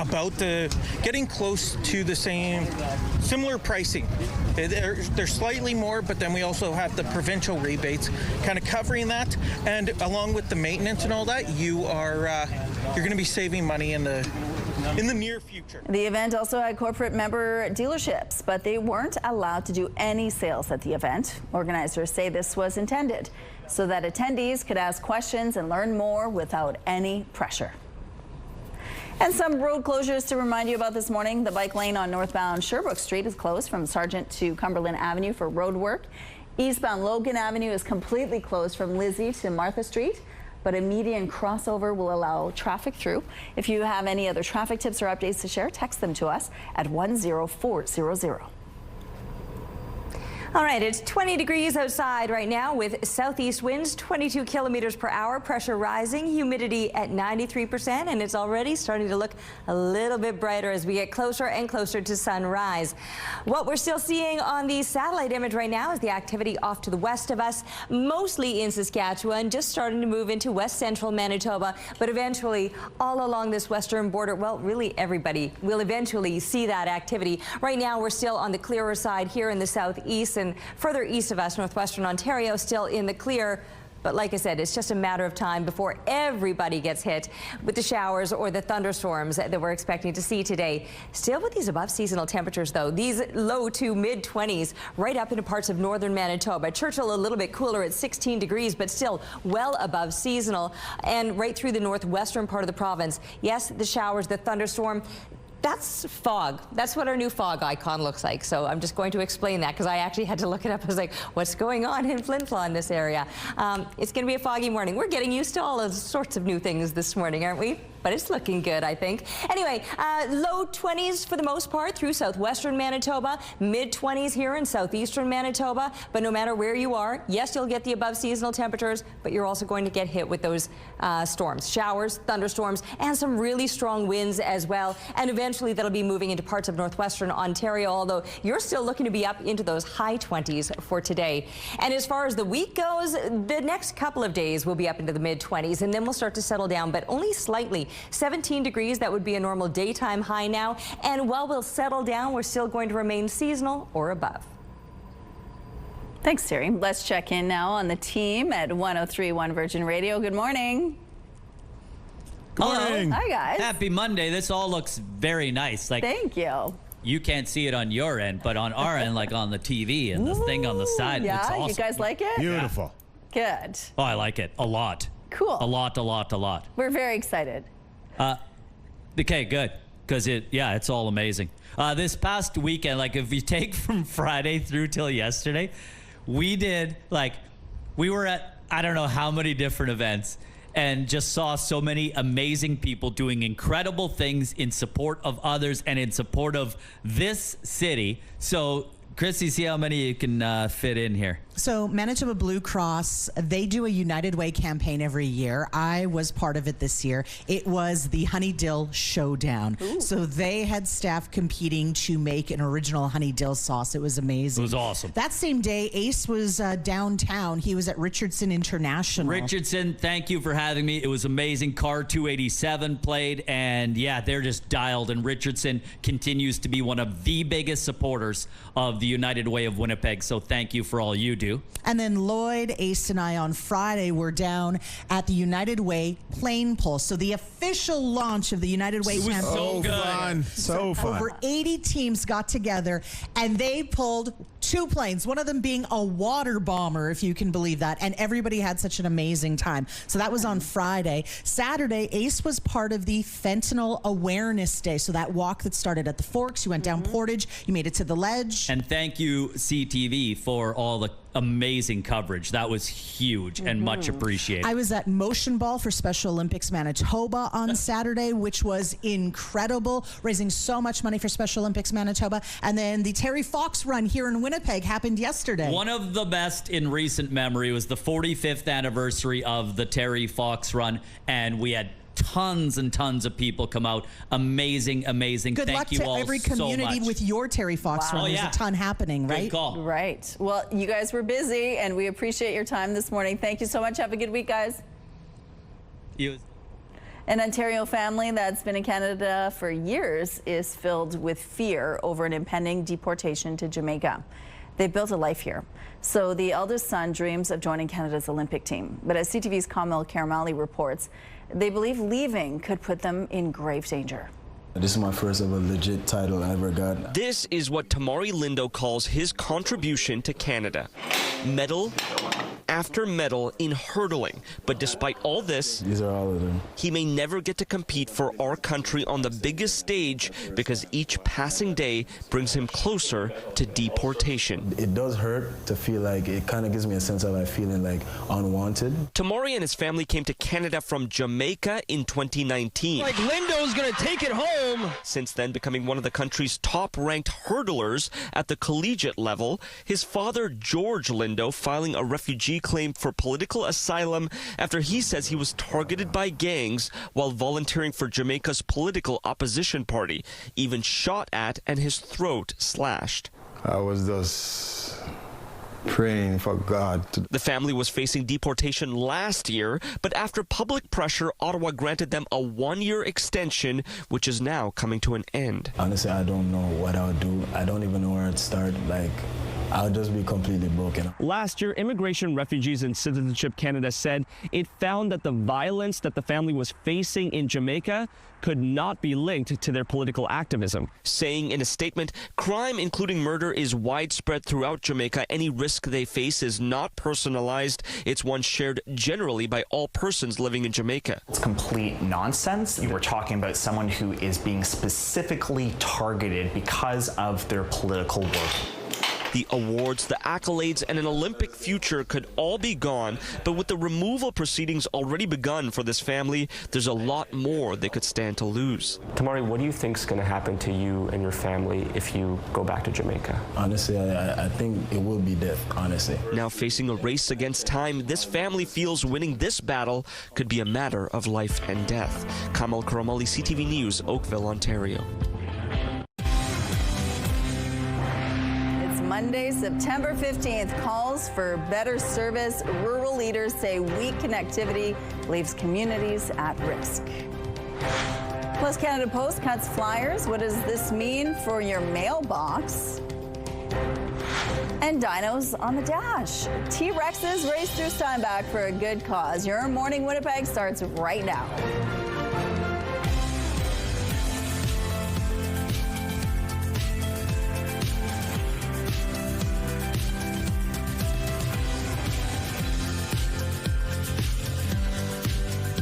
getting close to the similar pricing. They're slightly more, but then we also have the provincial rebates kind of covering that, and along with the maintenance and all that, you're going to be saving money in the near future. The event also had corporate member dealerships, but they weren't allowed to do any sales at the event. Organizers say this was intended so that attendees could ask questions and learn more without any pressure. And some road closures to remind you about this morning. The bike lane on northbound Sherbrooke Street is closed from Sargent to Cumberland Avenue for road work. Eastbound Logan Avenue is completely closed from Lizzie to Martha Street, but a median crossover will allow traffic through. If you have any other traffic tips or updates to share, text them to us at 10400. All right, it's 20 degrees outside right now with southeast winds 22 kilometers per hour, pressure rising, humidity at 93%, and it's already starting to look a little bit brighter as we get closer and closer to sunrise. What we're still seeing on the satellite image right now is the activity off to the west of us, mostly in Saskatchewan, just starting to move into west central Manitoba, but eventually all along this western border, well, really everybody will eventually see that activity. Right now, we're still on the clearer side here in the southeast, and further east of us, northwestern Ontario, still in the clear. But like I said, it's just a matter of time before everybody gets hit with the showers or the thunderstorms that we're expecting to see today. Still with these above seasonal temperatures, though, these low to mid 20s right up into parts of northern Manitoba. Churchill a little bit cooler at 16 degrees, but still well above seasonal. And right through the northwestern part of the province, yes, the showers, the thunderstorm. That's fog. That's what our new fog icon looks like. So I'm just going to explain that because I actually had to look it up. I was like, what's going on in Flin Flon in this area? It's going to be a foggy morning. We're getting used to all sorts of new things this morning, aren't we? But it's looking good, I think. Anyway, low 20s for the most part through southwestern Manitoba, mid 20s here in southeastern Manitoba. But no matter where you are, yes, you'll get the above seasonal temperatures, but you're also going to get hit with those storms, showers, thunderstorms, and some really strong winds as well. And eventually that'll be moving into parts of northwestern Ontario, although you're still looking to be up into those high 20s for today. And as far as the week goes, the next couple of days will be up into the mid 20s, and then we'll start to settle down, but only slightly. 17 degrees, that would be a normal daytime high now. And while we'll settle down, we're still going to remain seasonal or above. Thanks, Terry. Let's check in now on the team at 103.1 Virgin Radio. Good morning. Good morning. Hi, guys. Happy Monday. This all looks very nice. Like, thank you. You can't see it on your end, but on our end, like on the TV and the thing on the side, yeah, it's awesome. You guys like it? Beautiful. Good. Oh, I like it a lot. Cool. A lot. We're very excited. Okay, good. Because it's all amazing. This past weekend, like if you take from Friday through till yesterday, we were at, I don't know how many different events and just saw so many amazing people doing incredible things in support of others and in support of this city. So, Chrissy, see how many you can fit in here. So Manitoba Blue Cross, they do a United Way campaign every year. I was part of it this year. It was the Honey Dill Showdown. Ooh. So they had staff competing to make an original honey dill sauce. It was amazing. It was awesome. That same day, Ace was downtown. He was at Richardson International. Richardson, thank you for having me. It was amazing. Car 287 played, and yeah, they're just dialed. And Richardson continues to be one of the biggest supporters of the United Way of Winnipeg. So thank you for all you do. And then Lloyd, Ace, and I on Friday were down at the United Way Plane Pulse. So the official launch of the United Way campaign. So good. So fun. Over 80 teams got together and they pulled 2 planes, one of them being a water bomber, if you can believe that. And everybody had such an amazing time. So that was on Friday. Saturday, Ace was part of the Fentanyl Awareness Day. So that walk that started at the Forks, you went down Portage, you made it to the Ledge. And thank you, CTV, for all the amazing coverage. That was huge and much appreciated. I was at Motion Ball for Special Olympics Manitoba on Saturday, which was incredible, raising so much money for Special Olympics Manitoba. And then the Terry Fox run here in Winnipeg happened yesterday. One of the best in recent memory was the 45th anniversary of the Terry Fox run, and we had tons and tons of people come out. Amazing. Good luck to every community with your Terry Fox run. There's a ton happening, right? Good call. Right. Well, you guys were busy, and we appreciate your time this morning. Thank you so much. Have a good week, guys. An Ontario family that's been in Canada for years is filled with fear over an impending deportation to Jamaica. They've built a life here. So the eldest son dreams of joining Canada's Olympic team. But as CTV's Kamil Karamali reports, they believe leaving could put them in grave danger. This is my first ever legit title I ever got. This is what Tamari Lindo calls his contribution to Canada. Medal after medal in hurtling. But despite all this, these are all of them. He may never get to compete for our country on the biggest stage because each passing day brings him closer to deportation. It does hurt to feel like, it kind of gives me a sense of like feeling like unwanted. Tamari and his family came to Canada from Jamaica in 2019. Like Lindo's gonna take it home. Since then, becoming one of the country's top-ranked hurdlers at the collegiate level, his father, George Lindo, filing a refugee claim for political asylum after he says he was targeted by gangs while volunteering for Jamaica's political opposition party, even shot at and his throat slashed. I was just praying for God. The family was facing deportation last year, but after public pressure, Ottawa granted them a 1-year extension, which is now coming to an end. Honestly, I don't know what I'll do. I don't even know where to start. Like, I'll just be completely broken. Last year, Immigration, Refugees and Citizenship Canada said it found that the violence that the family was facing in Jamaica could not be linked to their political activism. Saying in a statement, crime, including murder, is widespread throughout Jamaica. Any risk they face is not personalized. It's one shared generally by all persons living in Jamaica. It's complete nonsense. We're talking about someone who is being specifically targeted because of their political work. The awards, the accolades, and an Olympic future could all be gone, but with the removal proceedings already begun for this family, there's a lot more they could stand to lose. Tamari, what do you think is going to happen to you and your family if you go back to Jamaica? Honestly, I think it will be death, honestly. Now facing a race against time, this family feels winning this battle could be a matter of life and death. Kamil Karamali, CTV News, Oakville, Ontario. Monday, September 15th, calls for better service. Rural leaders say weak connectivity leaves communities at risk. Plus, Canada Post cuts flyers. What does this mean for your mailbox? And Dinos on the dash. T-Rexes race through Steinbach for a good cause. Your Morning Winnipeg starts right now.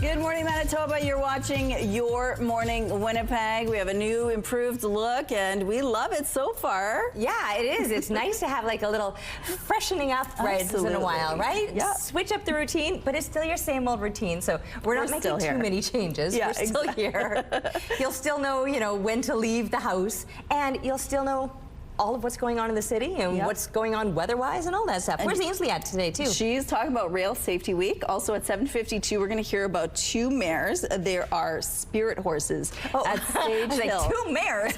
Good morning, Manitoba. You're watching Your Morning Winnipeg. We have a new, improved look, and we love it so far. Yeah, it is. It's nice to have like a little freshening up once in a while, right? Yeah. Switch up the routine, but it's still your same old routine. So we're not making too many changes. Yeah, we're still here. You'll still know, when to leave the house, and you'll still know all of what's going on in the city and what's going on weather-wise and all that stuff. Where's Ainsley at today, too? She's talking about Rail Safety Week. Also at 7:52, we're going to hear about 2 mares. There are spirit horses at Stage Hill. Like 2 mares?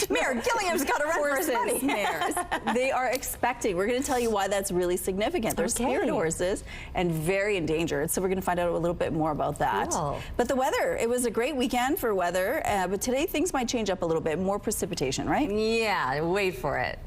Mayor Gillingham's got to run for his money. Mares. They are expecting. We're going to tell you why that's really significant. They're spirit horses and very endangered. So we're going to find out a little bit more about that. Cool. But the weather, it was a great weekend for weather. But today things might change up a little bit. More precipitation, right? Yeah. Wait for it.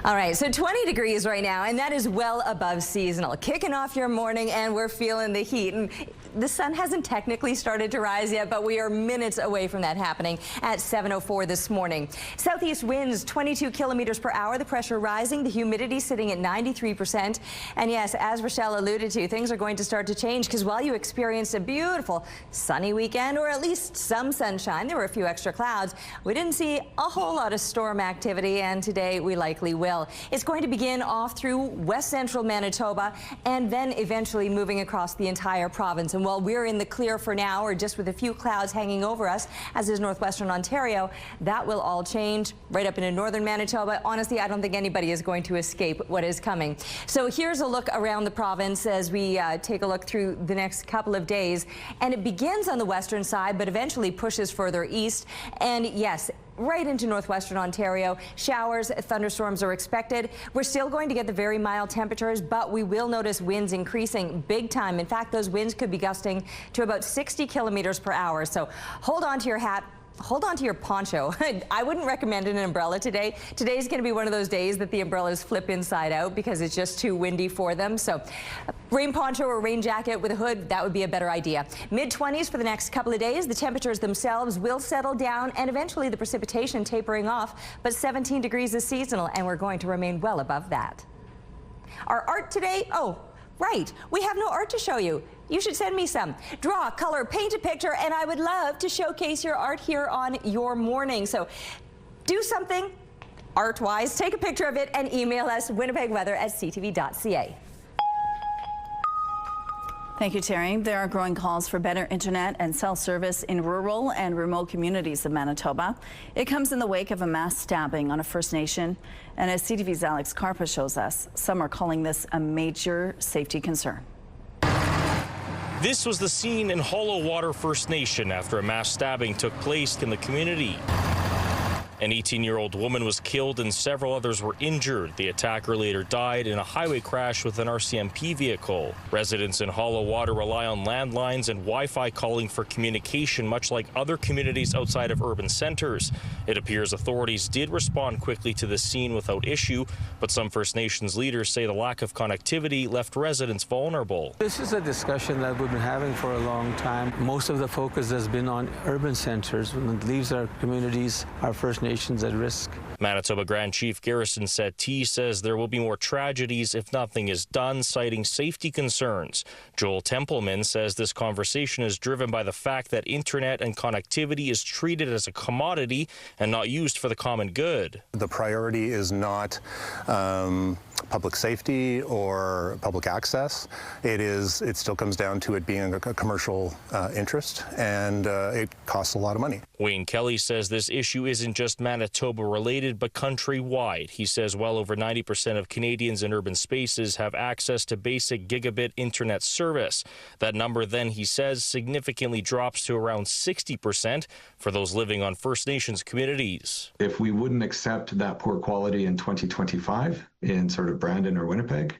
All right, so 20 degrees right now, and that is well above seasonal. Kicking off your morning, and we're feeling the heat. And the sun hasn't technically started to rise yet, but we are minutes away from that happening at 7:04 this morning. Southeast winds 22 kilometers per hour, the pressure rising, the humidity sitting at 93%. And yes, as Rochelle alluded to, things are going to start to change because while you experienced a beautiful sunny weekend, or at least some sunshine, there were a few extra clouds. We didn't see a whole lot of storm activity, and today we likely will. It's going to begin off through west central Manitoba and then eventually moving across the entire province. And while we're in the clear for now, or just with a few clouds hanging over us, as is northwestern Ontario, that will all change right up into northern Manitoba. Honestly, I don't think anybody is going to escape what is coming. So here's a look around the province as we take a look through the next couple of days. And it begins on the western side, but eventually pushes further east. And yes, right into northwestern Ontario. Showers, thunderstorms are expected. We're still going to get the very mild temperatures, but we will notice winds increasing big time. In fact, those winds could be gusting to about 60 kilometers per hour. So hold on to your hat. Hold on to your poncho. I wouldn't recommend an umbrella today. Today's going to be one of those days that the umbrellas flip inside out because it's just too windy for them. So rain poncho or rain jacket with a hood, that would be a better idea. Mid-20s for the next couple of days. The temperatures themselves will settle down and eventually the precipitation tapering off. But 17 degrees is seasonal and we're going to remain well above that. Our art today, oh, right, we have no art to show you. You should send me some. Draw, color, paint a picture, and I would love to showcase your art here on Your Morning. So do something art-wise, take a picture of it, and email us winnipegweather@ctv.ca. Thank you, Terry. There are growing calls for better internet and cell service in rural and remote communities of Manitoba. It comes in the wake of a mass stabbing on a First Nation. And as CTV's Alex Carpa shows us, some are calling this a major safety concern. This was the scene in Hollow Water First Nation after a mass stabbing took place in the community. An 18-year-old woman was killed and several others were injured. The attacker later died in a highway crash with an RCMP vehicle. Residents in Hollow Water rely on landlines and Wi-Fi calling for communication, much like other communities outside of urban centers. It appears authorities did respond quickly to the scene without issue, but some First Nations leaders say the lack of connectivity left residents vulnerable. This is a discussion that we've been having for a long time. Most of the focus has been on urban centers. When it leaves our communities, our First Nations at risk. Manitoba Grand Chief Garrison Sept says there will be more tragedies if nothing is done, citing safety concerns. Joel Templeman says this conversation is driven by the fact that internet and connectivity is treated as a commodity and not used for the common good. The priority is not public safety or public access. It still comes down to it being a commercial interest, and it costs a lot of money. Wayne Kelly says this issue isn't just Manitoba related, but countrywide. He says well over 90% of Canadians in urban spaces have access to basic gigabit internet service. That number then, he says, significantly drops to around 60% for those living on First Nations communities. If we wouldn't accept that poor quality in 2025 in sort of Brandon or Winnipeg,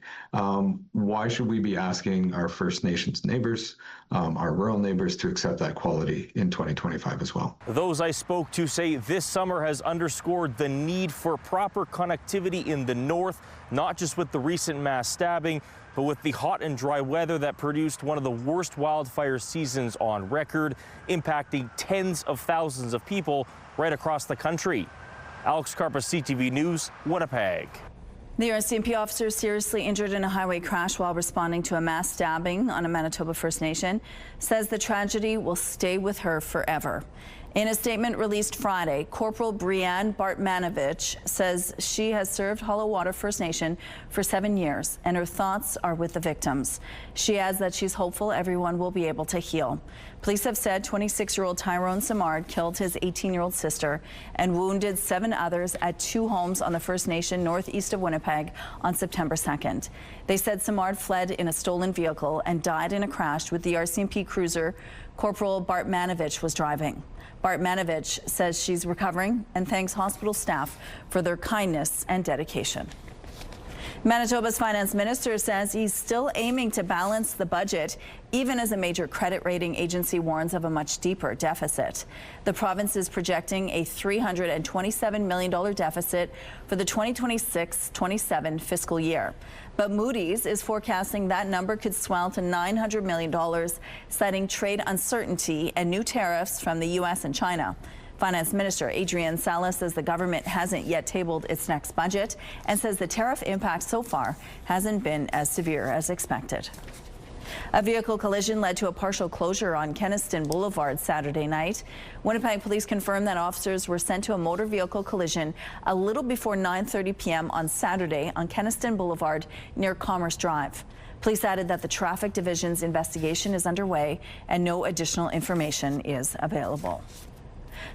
why should we be asking our First Nations neighbors, our rural neighbors, to accept that quality in 2025 as well? Those I spoke to say this summer has underscored the need for proper connectivity in the north, not just with the recent mass stabbing, but with the hot and dry weather that produced one of the worst wildfire seasons on record, impacting tens of thousands of people right across the country. Alex Carpa, CTV News, Winnipeg. The RCMP officer seriously injured in a highway crash while responding to a mass stabbing on a Manitoba First Nation says the tragedy will stay with her forever. In a statement released Friday, Corporal Brianne Bartmanovich says she has served Hollow Water First Nation for 7 years and her thoughts are with the victims. She adds that she's hopeful everyone will be able to heal. Police have said 26-year-old Tyrone Simard killed his 18-year-old sister and wounded 7 others at 2 homes on the First Nation northeast of Winnipeg on September 2nd. They said Simard fled in a stolen vehicle and died in a crash with the RCMP cruiser Corporal Bartmanovich was driving. Bartmanovich says she's recovering and thanks hospital staff for their kindness and dedication. Manitoba's finance minister says he's still aiming to balance the budget, even as a major credit rating agency warns of a much deeper deficit. The province is projecting a $327 million deficit for the 2026-27 fiscal year. But Moody's is forecasting that number could swell to $900 million, citing trade uncertainty and new tariffs from the U.S. and China. Finance Minister Adrian Salas says the government hasn't yet tabled its next budget and says the tariff impact so far hasn't been as severe as expected. A vehicle collision led to a partial closure on Keniston Boulevard Saturday night. Winnipeg police confirmed that officers were sent to a motor vehicle collision a little before 9:30 p.m. on Saturday on Keniston Boulevard near Commerce Drive. Police added that the traffic division's investigation is underway and no additional information is available.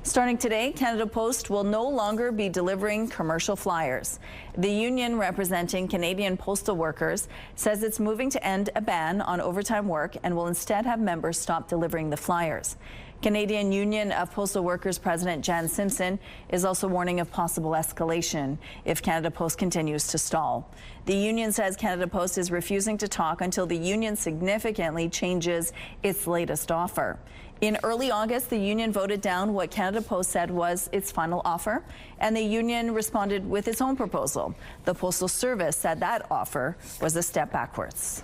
Starting today, Canada Post will no longer be delivering commercial flyers. The union representing Canadian postal workers says it's moving to end a ban on overtime work and will instead have members stop delivering the flyers. Canadian Union of Postal Workers President Jan Simpson is also warning of possible escalation if Canada Post continues to stall. The union says Canada Post is refusing to talk until the union significantly changes its latest offer. In early August, the union voted down what Canada Post said was its final offer, and the union responded with its own proposal. The Postal Service said that offer was a step backwards.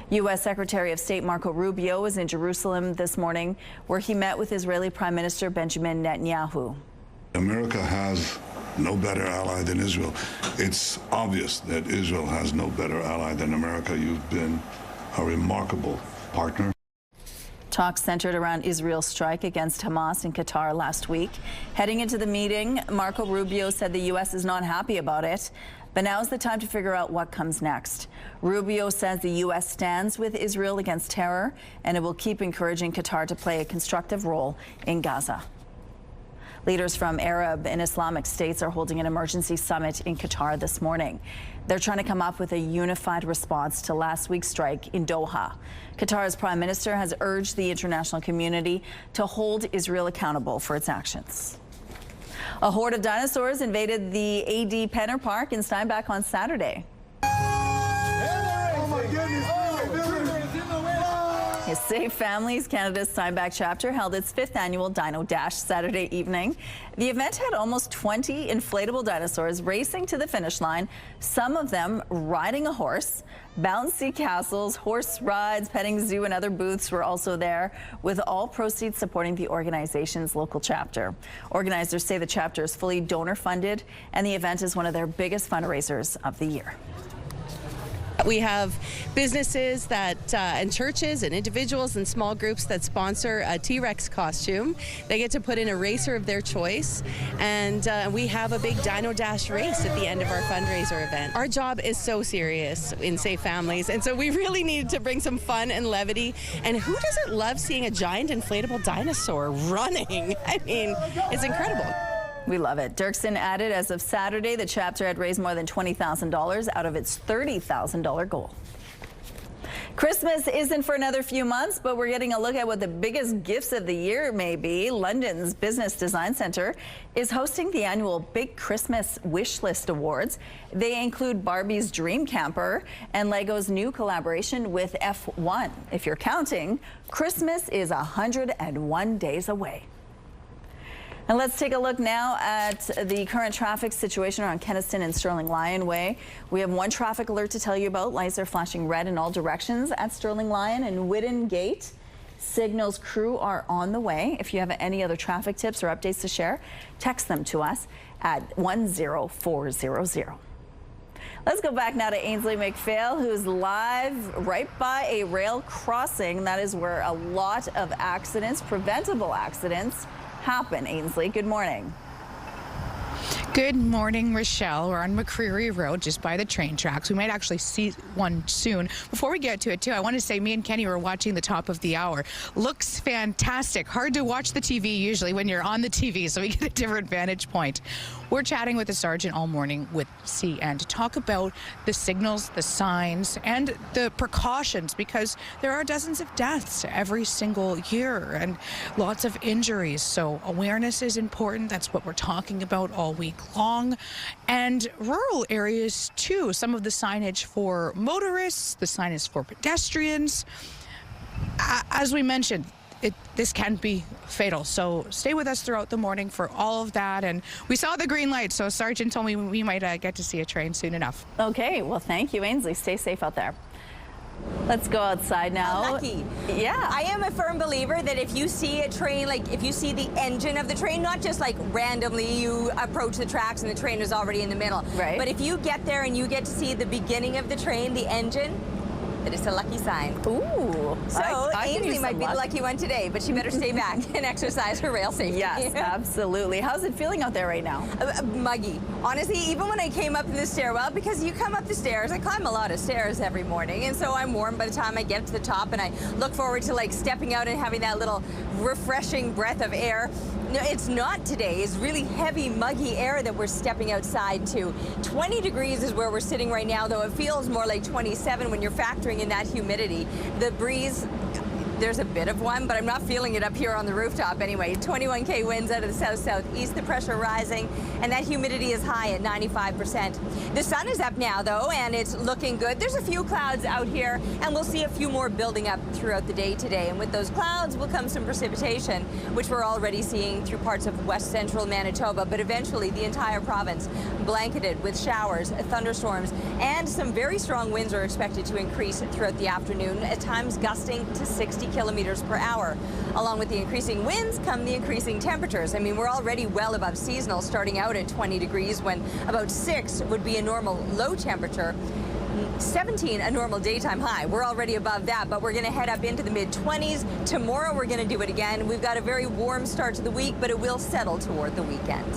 U.S. Secretary of State Marco Rubio is in Jerusalem this morning, where he met with Israeli Prime Minister Benjamin Netanyahu. America has no better ally than Israel. It's obvious that Israel has no better ally than America. You've been a remarkable partner. Talks centered around Israel's strike against Hamas in Qatar last week. Heading into the meeting, Marco Rubio said the U.S. is not happy about it, but now is the time to figure out what comes next. Rubio says the U.S. stands with Israel against terror, and it will keep encouraging Qatar to play a constructive role in Gaza. Leaders from Arab and Islamic states are holding an emergency summit in Qatar this morning. They're trying to come up with a unified response to last week's strike in Doha. Qatar's prime minister has urged the international community to hold Israel accountable for its actions. A horde of dinosaurs invaded the AD Penner Park in Steinbach on Saturday. Save Families Canada's Steinbach chapter held its 5th annual Dino Dash Saturday evening. The event had almost 20 inflatable dinosaurs racing to the finish line, some of them riding a horse. Bouncy castles, horse rides, petting zoo, and other booths were also there, with all proceeds supporting the organization's local chapter. Organizers say the chapter is fully donor funded, and the event is one of their biggest fundraisers of the year. We have businesses that and churches and individuals and small groups that sponsor a T-Rex costume. They get to put in a racer of their choice, and we have a big Dino Dash race at the end of our fundraiser event. Our job is so serious in Save Families, and so we really needed to bring some fun and levity. And who doesn't love seeing a giant inflatable dinosaur running? I mean, it's incredible. We love it. Dirksen added, as of Saturday, the chapter had raised more than $20,000 out of its $30,000 goal. Christmas isn't for another few months, but we're getting a look at what the biggest gifts of the year may be. London's Business Design Centre is hosting the annual Big Christmas Wish List Awards. They include Barbie's Dream Camper and Lego's new collaboration with F1. If you're counting, Christmas is 101 days away. And let's take a look now at the current traffic situation around Keniston and Sterling Lion Way. We have one traffic alert to tell you about. Lights are flashing red in all directions at Sterling Lion and Whidden Gate. Signals crew are on the way. If you have any other traffic tips or updates to share, text them to us at 10400. Let's go back now to Ainsley McPhail, who's live right by a rail crossing. That is where a lot of accidents, preventable accidents, happen. Ainsley, good morning. Good morning, Rochelle. We're on McCreary Road, just by the train tracks. We might actually see one soon. Before we get to it, too, I want to say me and Kenny were watching the top of the hour. Looks fantastic. Hard to watch the TV usually when you're on the TV, so we get a different vantage point. We're chatting with the sergeant all morning with CN to talk about the signals, the signs, and the precautions, because there are dozens of deaths every single year and lots of injuries. So awareness is important. That's what we're talking about all week long, and rural areas too. Some of the signage for motorists, the signage for pedestrians. As we mentioned, this can be fatal. So stay with us throughout the morning for all of that. And we saw the green light, so Sergeant told me we might get to see a train soon enough. Okay, well, thank you, Ainsley. Stay safe out there. Let's go outside now. How lucky. Yeah. I am a firm believer that if you see a train, like if you see the engine of the train, not just like randomly you approach the tracks and the train is already in the middle. Right. But if you get there and you get to see the beginning of the train, the engine, that it's a lucky sign. Ooh. So I Ainsley might be the lucky one today, but she better stay back and exercise her rail safety. Yes, absolutely. How's it feeling out there right now? Muggy. Honestly, even when I came up in the stairwell, because you come up the stairs, I climb a lot of stairs every morning, and so I'm warm by the time I get to the top, and I look forward to like stepping out and having that little refreshing breath of air. No, it's not today. It's really heavy, muggy air that we're stepping outside to. 20 degrees is where we're sitting right now, though it feels more like 27 when you're factoring in that humidity. The breeze, there's a bit of one, but I'm not feeling it up here on the rooftop anyway. 21K winds out of the south-southeast, the pressure rising, and that humidity is high at 95%. The sun is up now, though, and it's looking good. There's a few clouds out here, and we'll see a few more building up throughout the day today. And with those clouds will come some precipitation, which we're already seeing through parts of west central Manitoba, but eventually the entire province blanketed with showers, thunderstorms, and some very strong winds are expected to increase throughout the afternoon, at times gusting to 60 kilometers per hour. Along with the increasing winds come the increasing temperatures. I mean, we're already well above seasonal, starting out at 20 degrees when about 6 would be a normal low temperature. 17 a normal daytime high. We're already above that, but we're going to head up into the mid-20s. Tomorrow we're going to do it again. We've got a very warm start to the week, but it will settle toward the weekend.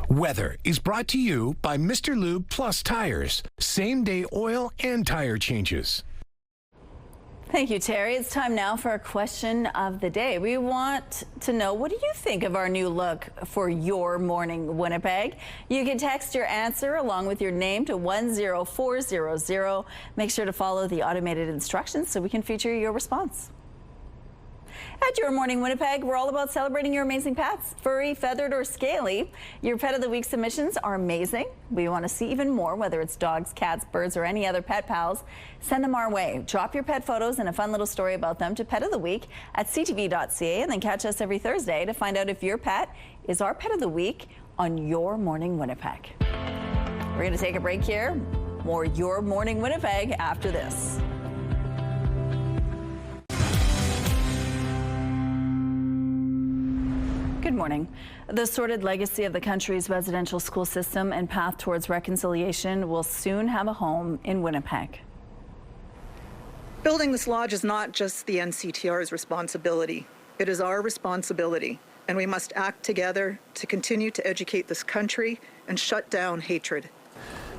Weather is brought to you by Mr. Lube Plus Tires. Same-day oil and tire changes. Thank you, Terry. It's time now for our question of the day. We want to know, what do you think of our new look for Your Morning Winnipeg? You can text your answer along with your name to 10400. Make sure to follow the automated instructions so we can feature your response. At Your Morning Winnipeg, we're all about celebrating your amazing pets, furry, feathered, or scaly. Your Pet of the Week submissions are amazing. We want to see even more, whether it's dogs, cats, birds, or any other pet pals. Send them our way. Drop your pet photos and a fun little story about them to Pet of the Week at ctv.ca, and then catch us every Thursday to find out if your pet is our Pet of the Week on Your Morning Winnipeg. We're going to take a break here. More Your Morning Winnipeg after this. Good morning. The sordid legacy of the country's residential school system and path towards reconciliation will soon have a home in Winnipeg. Building this lodge is not just the NCTR's responsibility. It is our responsibility, and we must act together to continue to educate this country and shut down hatred.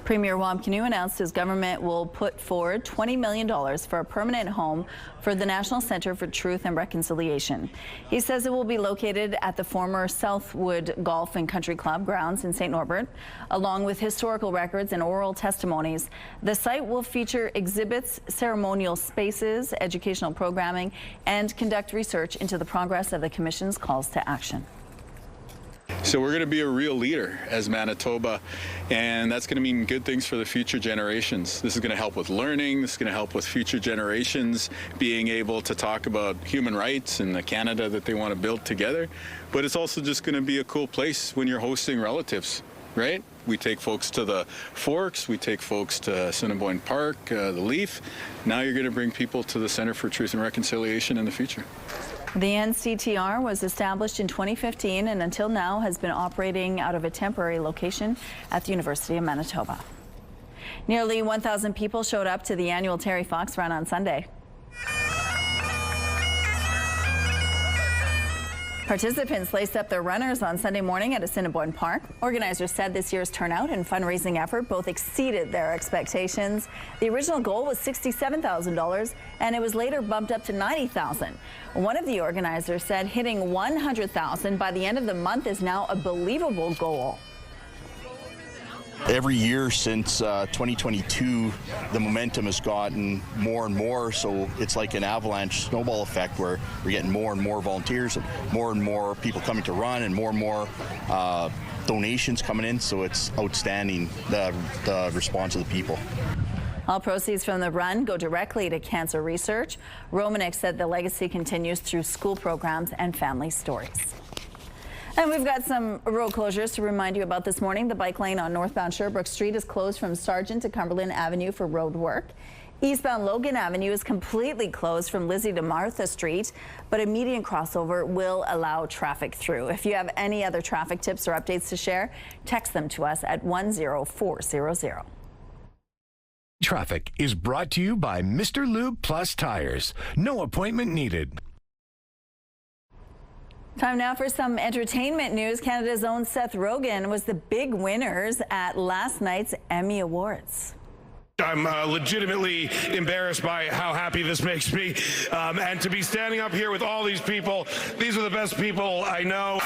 Premier Wamkanu announced his government will put forward $20 million for a permanent home for the National Centre for Truth and Reconciliation. He says it will be located at the former Southwood Golf and Country Club grounds in St. Norbert. Along with historical records and oral testimonies, the site will feature exhibits, ceremonial spaces, educational programming, and conduct research into the progress of the Commission's calls to action. So we're going to be a real leader as Manitoba, and that's going to mean good things for the future generations. This is going to help with learning. This is going to help with future generations being able to talk about human rights and the Canada that they want to build together. But it's also just going to be a cool place when you're hosting relatives, right? We take folks to the Forks, we take folks to Assiniboine Park, the Leaf. Now you're going to bring people to the Centre for Truth and Reconciliation in the future. The NCTR was established in 2015 and until now has been operating out of a temporary location at the University of Manitoba. Nearly 1,000 people showed up to the annual Terry Fox Run on Sunday. Participants laced up their runners on Sunday morning at Assiniboine Park. Organizers said this year's turnout and fundraising effort both exceeded their expectations. The original goal was $67,000, and it was later bumped up to $90,000. One of the organizers said hitting $100,000 by the end of the month is now a believable goal. Every year since 2022, the momentum has gotten more and more, so it's like an avalanche snowball effect where we're getting more and more volunteers and more people coming to run and more donations coming in, so it's outstanding, the response of the people. All proceeds from the run go directly to cancer research. Romanek said the legacy continues through school programs and family stories. And we've got some road closures to remind you about this morning. The bike lane on northbound Sherbrooke Street is closed from Sargent to Cumberland Avenue for road work. Eastbound Logan Avenue is completely closed from Lizzie to Martha Street, but a median crossover will allow traffic through. If you have any other traffic tips or updates to share, text them to us at 10400. Traffic is brought to you by Mr. Lube Plus Tires. No appointment needed. Time now for some entertainment news. Canada's own Seth Rogen was the big winners at last night's Emmy Awards. I'm legitimately embarrassed by how happy this makes me, and to be standing up here with all these people. These are the best people I know.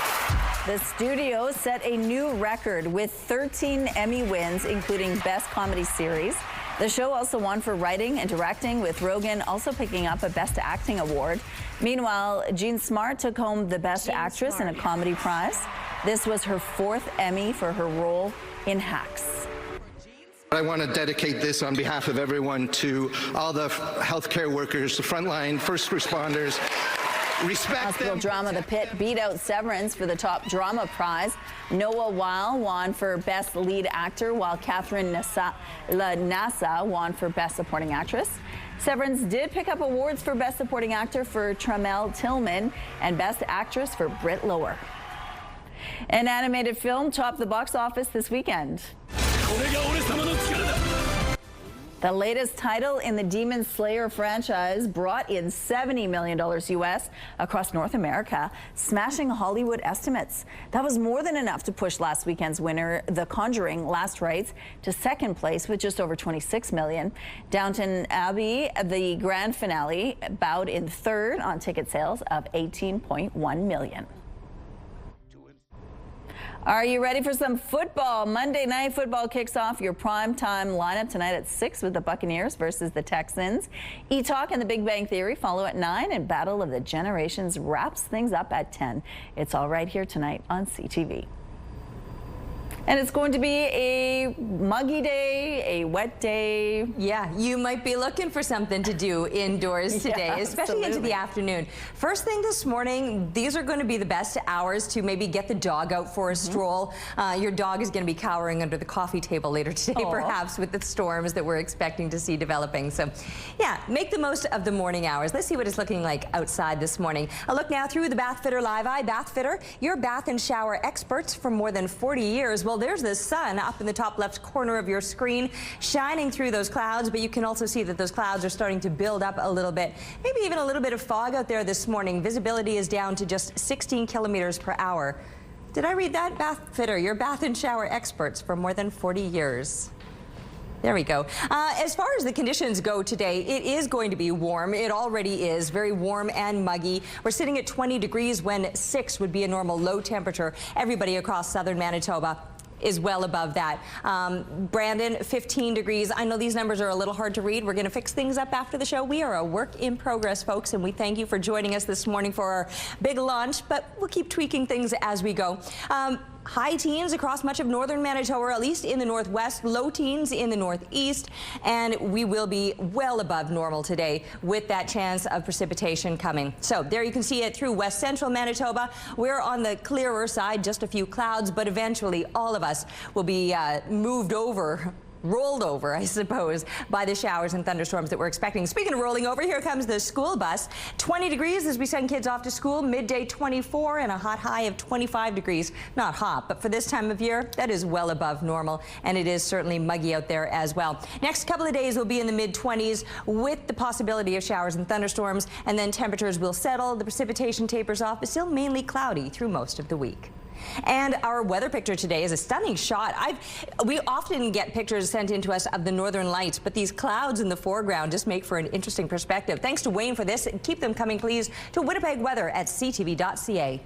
The studio set a new record with 13 Emmy wins, including Best Comedy Series. The show also won for writing and directing, with Rogen also picking up a Best Acting award. Meanwhile, Jean Smart took home the Best Actress in a Comedy Prize. This was her 4th Emmy for her role in Hacks. I want to dedicate this on behalf of everyone to all the healthcare workers, the frontline first responders. Respect Hospital them. drama The Pit beat out Severance for the top drama prize. Noah Weil won for Best Lead Actor, while Catherine Nasa won for Best Supporting Actress. Severance did pick up awards for Best Supporting Actor for Tramell Tillman and Best Actress for Britt Lower. An animated film topped the box office this weekend. The latest title in the Demon Slayer franchise brought in $70 million US across North America, smashing Hollywood estimates. That was more than enough to push last weekend's winner, The Conjuring: Last Rites, to second place with just over $26 million. Downton Abbey, the grand finale, bowed in third on ticket sales of $18.1 million. Are you ready for some football? Monday Night Football kicks off your primetime lineup tonight at 6 with the Buccaneers versus the Texans. E-Talk and The Big Bang Theory follow at 9, and Battle of the Generations wraps things up at 10. It's all right here tonight on CTV. And it's going to be a muggy day, a wet day. Yeah, you might be looking for something to do indoors today, especially into the afternoon. First thing this morning, these are going to be the best hours to maybe get the dog out for a stroll. Your dog is going to be cowering under the coffee table later today, perhaps with the storms that we're expecting to see developing. So, yeah, make the most of the morning hours. Let's see what it's looking like outside this morning. A look now through the Bath Fitter Live Eye. Bath Fitter, your bath and shower experts for more than 40 years. Well, there's the sun up in the top left corner of your screen, shining through those clouds, but you can also see that those clouds are starting to build up a little bit. Maybe even a little bit of fog out there this morning. Visibility is down to just 16 kilometers per hour. Did I read that? Bath Fitter, your bath and shower experts for more than 40 years. There we go. As far as the conditions go today, it is going to be warm. It already is very warm and muggy. We're sitting at 20 degrees when 6 would be a normal low temperature. Everybody across southern Manitoba is well above that. Brandon, 15 degrees. I know these numbers are a little hard to read. We're going to fix things up after the show. We are a work in progress, folks, and we thank you for joining us this morning for our big launch, but we'll keep tweaking things as we go. High teens across much of northern Manitoba, or at least in the northwest, low teens in the northeast, and we will be well above normal today with that chance of precipitation coming. So there you can see it through west central Manitoba. We're on the clearer side, just a few clouds, but eventually all of us will be rolled over, I suppose, by the showers and thunderstorms that we're expecting. Speaking of rolling over, here comes the school bus. 20 degrees as we send kids off to school, midday 24 and a hot high of 25 degrees. Not hot, but for this time of year, that is well above normal, and it is certainly muggy out there as well. Next couple of days will be in the mid-20s with the possibility of showers and thunderstorms, and then temperatures will settle, the precipitation tapers off, but still mainly cloudy through most of the week. And our weather picture today is a stunning shot. We often get pictures sent in to us of the northern lights, but these clouds in the foreground just make for an interesting perspective. Thanks to Wayne for this. Keep them coming, please, to Winnipeg weather at ctv.ca.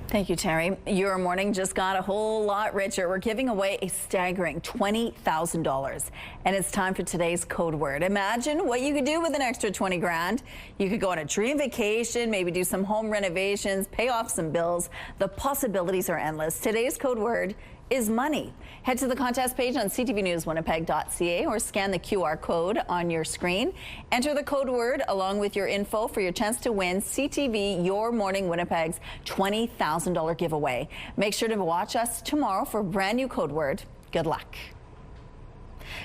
Thank you, Terry. Your morning just got a whole lot richer. We're giving away a staggering $20,000. And it's time for today's code word. Imagine what you could do with an extra 20 grand. You could go on a dream vacation, maybe do some home renovations, pay off some bills. The possibilities are endless. Today's code word is money. Head to the contest page on ctvnewswinnipeg.ca or scan the QR code on your screen. Enter the code word along with your info for your chance to win CTV Your Morning Winnipeg's $20,000 giveaway. Make sure to watch us tomorrow for a brand new code word. Good luck.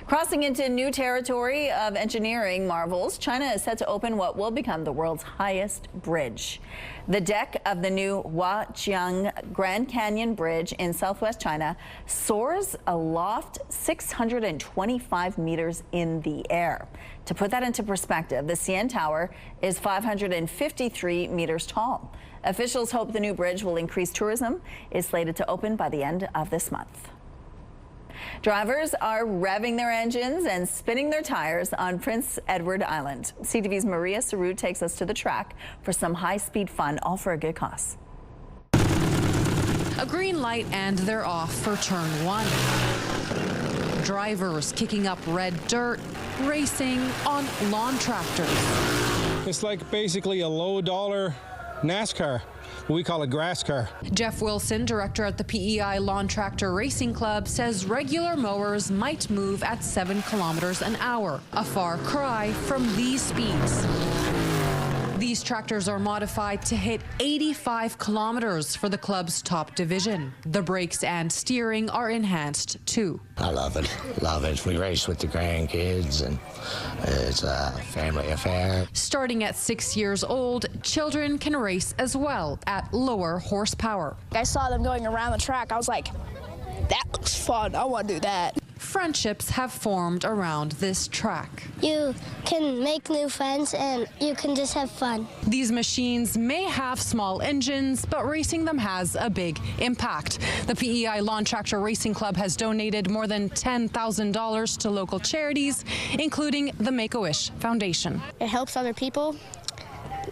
Crossing into new territory of engineering marvels, China is set to open what will become the world's highest bridge. The deck of the new Huaqiang Grand Canyon Bridge in southwest China soars aloft 625 meters in the air. To put that into perspective, the CN Tower is 553 meters tall. Officials hope the new bridge will increase tourism. It's slated to open by the end of this month. Drivers are revving their engines and spinning their tires on Prince Edward Island. CTV's Maria Sarut takes us to the track for some high-speed fun, all for a good cause. A green light and they're off for turn one. Drivers kicking up red dirt, racing on lawn tractors. It's like basically a low-dollar NASCAR. We call it grass car. Jeff Wilson, director at the PEI Lawn Tractor Racing Club, says regular mowers might move at 7 kilometers an hour, a far cry from these speeds. These tractors are modified to hit 85 kilometers for the club's top division. The brakes and steering are enhanced too. I love it. Love it. We race with the grandkids and it's a family affair. Starting at 6 years old, children can race as well at lower horsepower. I saw them going around the track. I was like, that looks fun. I want to do that. Friendships have formed around this track. You can make new friends and you can just have fun. These machines may have small engines, but racing them has a big impact. The PEI Lawn Tractor Racing Club has donated more than $10,000 to local charities, including the Make-A-Wish Foundation. It helps other people,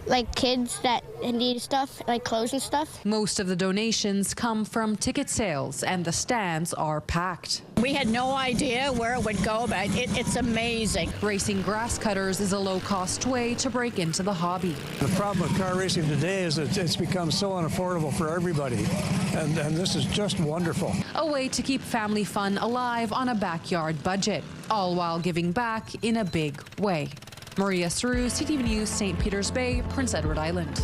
like kids that need stuff, like clothes and stuff. Most of the donations come from ticket sales, and the stands are packed. We had no idea where it would go, but it's amazing. Racing grass cutters is a low-cost way to break into the hobby. The problem with car racing today is that it's become so unaffordable for everybody, and this is just wonderful. A way to keep family fun alive on a backyard budget, all while giving back in a big way. Maria Saru, CTV News, St. Peters Bay, Prince Edward Island.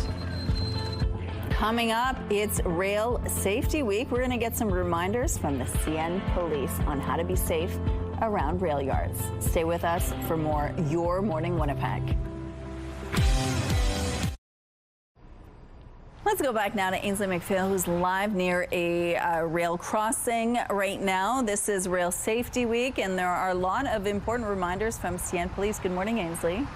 Coming up, it's Rail Safety Week. We're going to get some reminders from the CN Police on how to be safe around rail yards. Stay with us for more Your Morning Winnipeg. Let's go back now to Ainsley McPhail, who's live near a rail crossing right now. This is Rail Safety Week, and there are a lot of important reminders from CN Police. Good morning, Ainsley.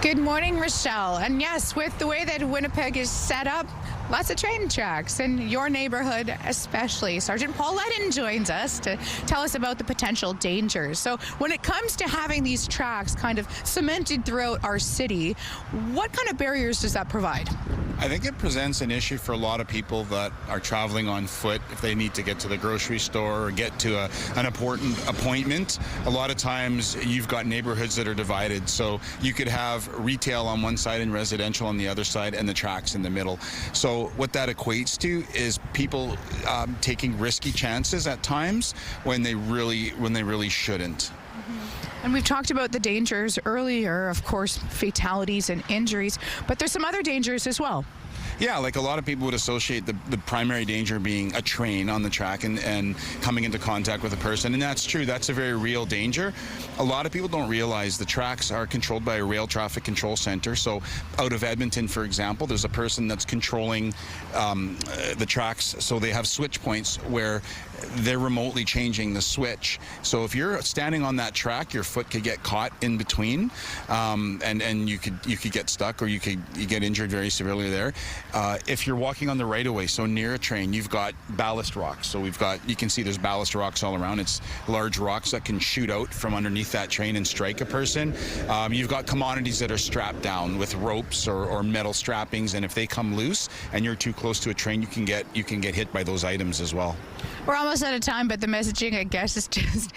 Good morning, Rochelle. And yes, with the way that Winnipeg is set up, lots of train tracks in your neighborhood especially. Sergeant Paul Ledden joins us to tell us about the potential dangers. So when it comes to having these tracks kind of cemented throughout our city, what kind of barriers does that provide? I think it presents an issue for a lot of people that are traveling on foot if they need to get to the grocery store or get to an important appointment. A lot of times you've got neighborhoods that are divided, so you could have retail on one side and residential on the other side and the tracks in the middle. So what that equates to is people taking risky chances at times when they really shouldn't. And we've talked about the dangers earlier, of course, fatalities and injuries, but there's some other dangers as well. Yeah, like a lot of people would associate the primary danger being a train on the track and coming into contact with a person, and that's true. That's a very real danger. A lot of people don't realize the tracks are controlled by a rail traffic control center. So out of Edmonton, for example, there's a person that's controlling the tracks, so they have switch points where they're remotely changing the switch. So if you're standing on that track, your foot could get caught in between, and you could get stuck, or you get injured very severely there. If you're walking on the right-of-way, so near a train, you've got ballast rocks. So you can see there's ballast rocks all around. It's large rocks that can shoot out from underneath that train and strike a person. You've got commodities that are strapped down with ropes or metal strappings, and if they come loose and you're too close to a train, you can get hit by those items as well. We're almost out of time, but the messaging, I guess, is just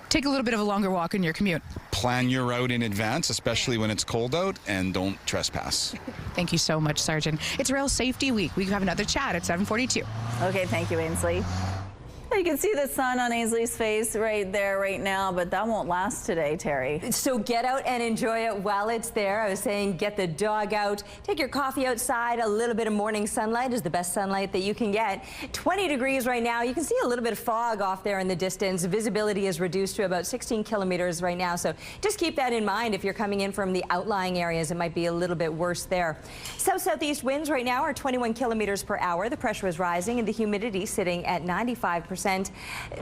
take a little bit of a longer walk in your commute. Plan your route in advance, especially when it's cold out, and don't trespass. Thank you so much, Sergeant. It's Rail Safety Week. We have another chat at 7:42. Okay, thank you, Ainsley. You can see the sun on Ainsley's face right there right now, but that won't last today, Terry. So get out and enjoy it while it's there. I was saying get the dog out, take your coffee outside. A little bit of morning sunlight is the best sunlight that you can get. 20 degrees right now. You can see a little bit of fog off there in the distance. Visibility is reduced to about 16 kilometers right now, so just keep that in mind. If you're coming in from the outlying areas, it might be a little bit worse there. South-southeast winds right now are 21 kilometers per hour. The pressure is rising and the humidity sitting at 95%.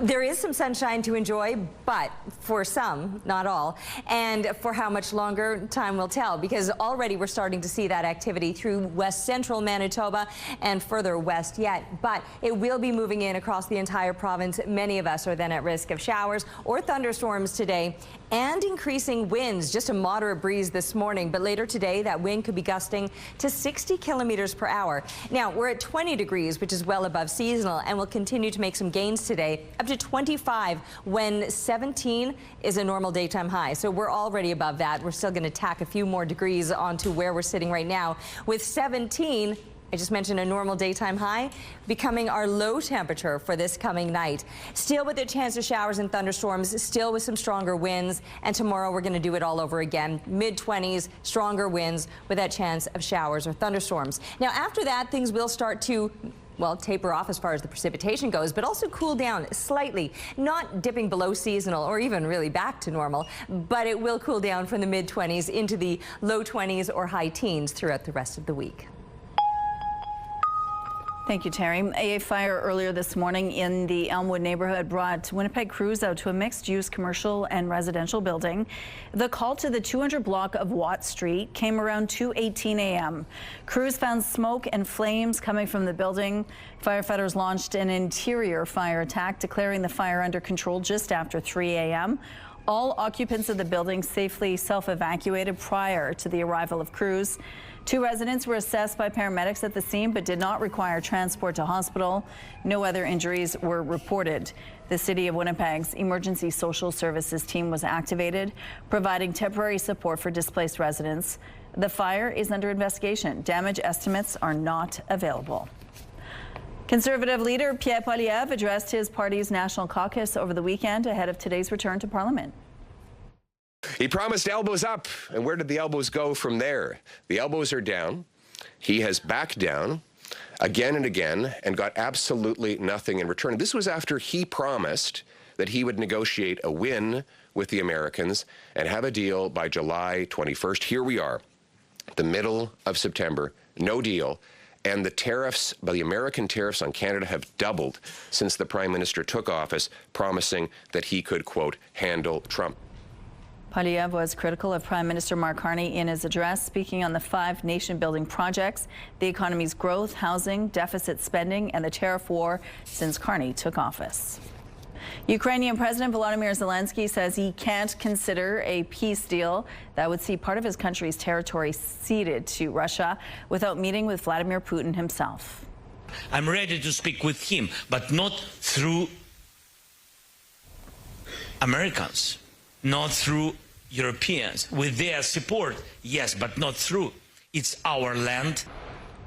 There is some sunshine to enjoy, but for some, not all. And for how much longer, time will tell, because already we're starting to see that activity through west central Manitoba and further west yet. But it will be moving in across the entire province. Many of us are then at risk of showers or thunderstorms today, and increasing winds. Just a moderate breeze this morning, but later today that wind could be gusting to 60 kilometers per hour. Now we're at 20 degrees, which is well above seasonal, and we'll continue to make some gains today, up to 25 when 17 is a normal daytime high. So we're already above that. We're still going to tack a few more degrees onto where we're sitting right now with 17. I just mentioned a normal daytime high becoming our low temperature for this coming night. Still with a chance of showers and thunderstorms, still with some stronger winds, and tomorrow we're going to do it all over again. Mid-20s, stronger winds with that chance of showers or thunderstorms. Now after that, things will start to, well, taper off as far as the precipitation goes, but also cool down slightly. Not dipping below seasonal or even really back to normal, but it will cool down from the mid-20s into the low 20s or high teens throughout the rest of the week. Thank you, Terry. A fire earlier this morning in the Elmwood neighborhood brought Winnipeg crews out to a mixed-use commercial and residential building. The call to the 200 block of Watt Street came around 2:18 a.m. Crews found smoke and flames coming from the building. Firefighters launched an interior fire attack, declaring the fire under control just after 3 a.m. All occupants of the building safely self-evacuated prior to the arrival of crews. 2 residents were assessed by paramedics at the scene but did not require transport to hospital. No other injuries were reported. The City of Winnipeg's Emergency Social Services team was activated, providing temporary support for displaced residents. The fire is under investigation. Damage estimates are not available. Conservative leader Pierre Poilievre addressed his party's national caucus over the weekend ahead of today's return to Parliament. He promised elbows up, and where did the elbows go from there? The elbows are down. He has backed down again and again and got absolutely nothing in return. This was after he promised that he would negotiate a win with the Americans and have a deal by July 21st. Here we are, the middle of September, no deal. And the tariffs, the American tariffs on Canada have doubled since the Prime Minister took office, promising that he could, quote, handle Trump. Poilievre was critical of Prime Minister Mark Carney in his address, speaking on the 5 nation-building projects, the economy's growth, housing, deficit spending, and the tariff war since Carney took office. Ukrainian President Volodymyr Zelensky says he can't consider a peace deal that would see part of his country's territory ceded to Russia without meeting with Vladimir Putin himself. I'm ready to speak with him, but not through Americans, not through Europeans. With their support, yes, but not through. It's our land.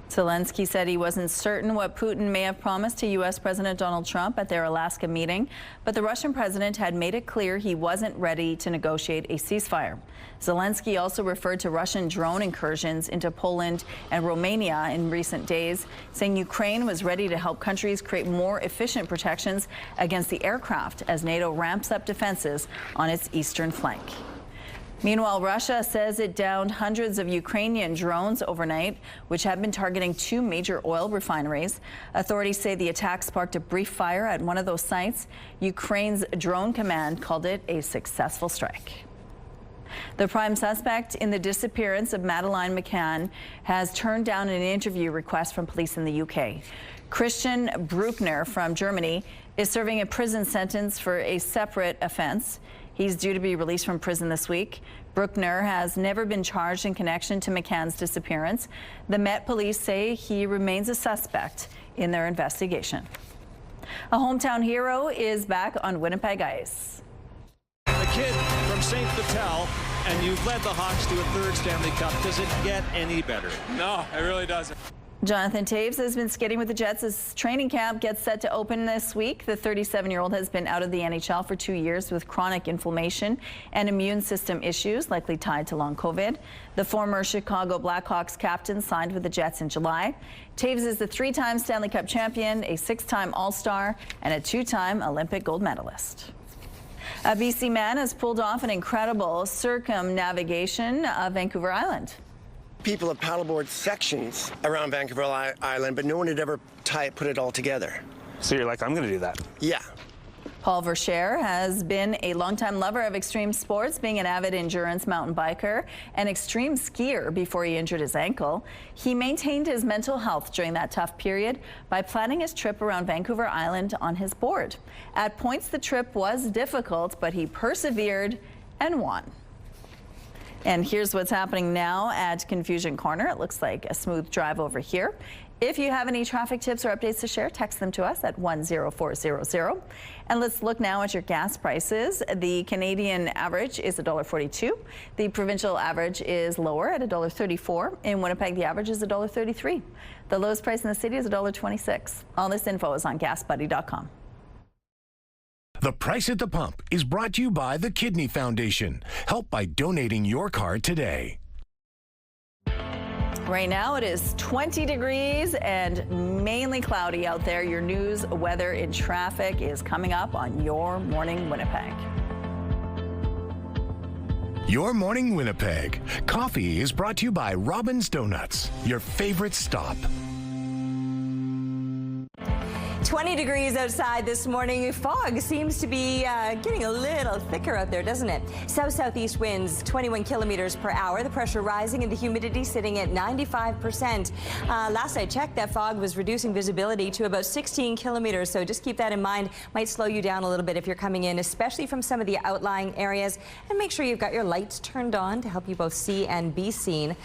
Zelensky said he wasn't certain what Putin may have promised to U.S. President Donald Trump at their Alaska meeting, but the Russian president had made it clear he wasn't ready to negotiate a ceasefire. Zelensky also referred to Russian drone incursions into Poland and Romania in recent days, saying Ukraine was ready to help countries create more efficient protections against the aircraft as NATO ramps up defenses on its eastern flank. Meanwhile, Russia says it downed hundreds of Ukrainian drones overnight, which had been targeting 2 major oil refineries. Authorities say the attack sparked a brief fire at one of those sites. Ukraine's drone command called it a successful strike. The prime suspect in the disappearance of Madeleine McCann has turned down an interview request from police in the UK. Christian Bruckner from Germany is serving a prison sentence for a separate offense. He's due to be released from prison this week. Bruckner has never been charged in connection to McCann's disappearance. The Met police say he remains a suspect in their investigation. A hometown hero is back on Winnipeg ice. The kid from St. Vital, and you've led the Hawks to a third Stanley Cup. Does it get any better? No, it really doesn't. Jonathan Toews has been skating with the Jets as training camp gets set to open this week. The 37-year-old has been out of the NHL for 2 years with chronic inflammation and immune system issues, likely tied to long COVID. The former Chicago Blackhawks captain signed with the Jets in July. Toews is the 3-time Stanley Cup champion, a 6-time All-Star, and a 2-time Olympic gold medalist. A BC man has pulled off an incredible circumnavigation of Vancouver Island. People have paddleboard sections around Vancouver Island, but no one had ever put it all together. So you're like, I'm going to do that? Yeah. Paul Vercher has been a longtime lover of extreme sports, being an avid endurance mountain biker and extreme skier before he injured his ankle. He maintained his mental health during that tough period by planning his trip around Vancouver Island on his board. At points, the trip was difficult, but he persevered and won. And here's what's happening now at Confusion Corner. It looks like a smooth drive over here. If you have any traffic tips or updates to share, text them to us at 10400. And let's look now at your gas prices. The Canadian average is $1.42. The provincial average is lower at $1.34. In Winnipeg, the average is $1.33. The lowest price in the city is $1.26. All this info is on gasbuddy.com. The Price at the Pump is brought to you by the Kidney Foundation. Help by donating your card today. Right now it is 20 degrees and mainly cloudy out there. Your news, weather, and traffic is coming up on Your Morning Winnipeg. Your Morning Winnipeg. Coffee is brought to you by Robin's Donuts, your favorite stop. 20 degrees outside this morning. Fog seems to be getting a little thicker out there, doesn't it? South-southeast winds, 21 kilometers per hour. The pressure rising and the humidity sitting at 95%. Last I checked, that fog was reducing visibility to about 16 kilometers. So just keep that in mind. Might slow you down a little bit if you're coming in, especially from some of the outlying areas. And make sure you've got your lights turned on to help you both see and be seen.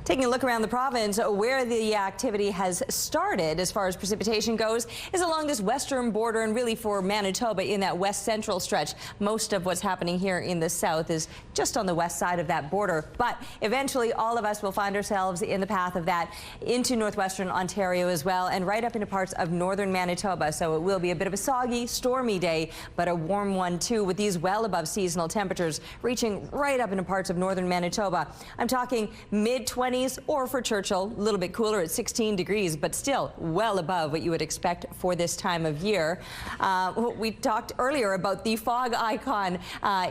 Taking a look around the province, where the activity has started as far as precipitation goes is along this western border and really for Manitoba in that west central stretch. Most of what's happening here in the south is just on the west side of that border. But eventually all of us will find ourselves in the path of that into northwestern Ontario as well and right up into parts of northern Manitoba. So it will be a bit of a soggy, stormy day, but a warm one too, with these well above seasonal temperatures reaching right up into parts of northern Manitoba. I'm talking mid-20s. Or for Churchill, a little bit cooler at 16 degrees, but still well above what you would expect for this time of year. We talked earlier about the fog icon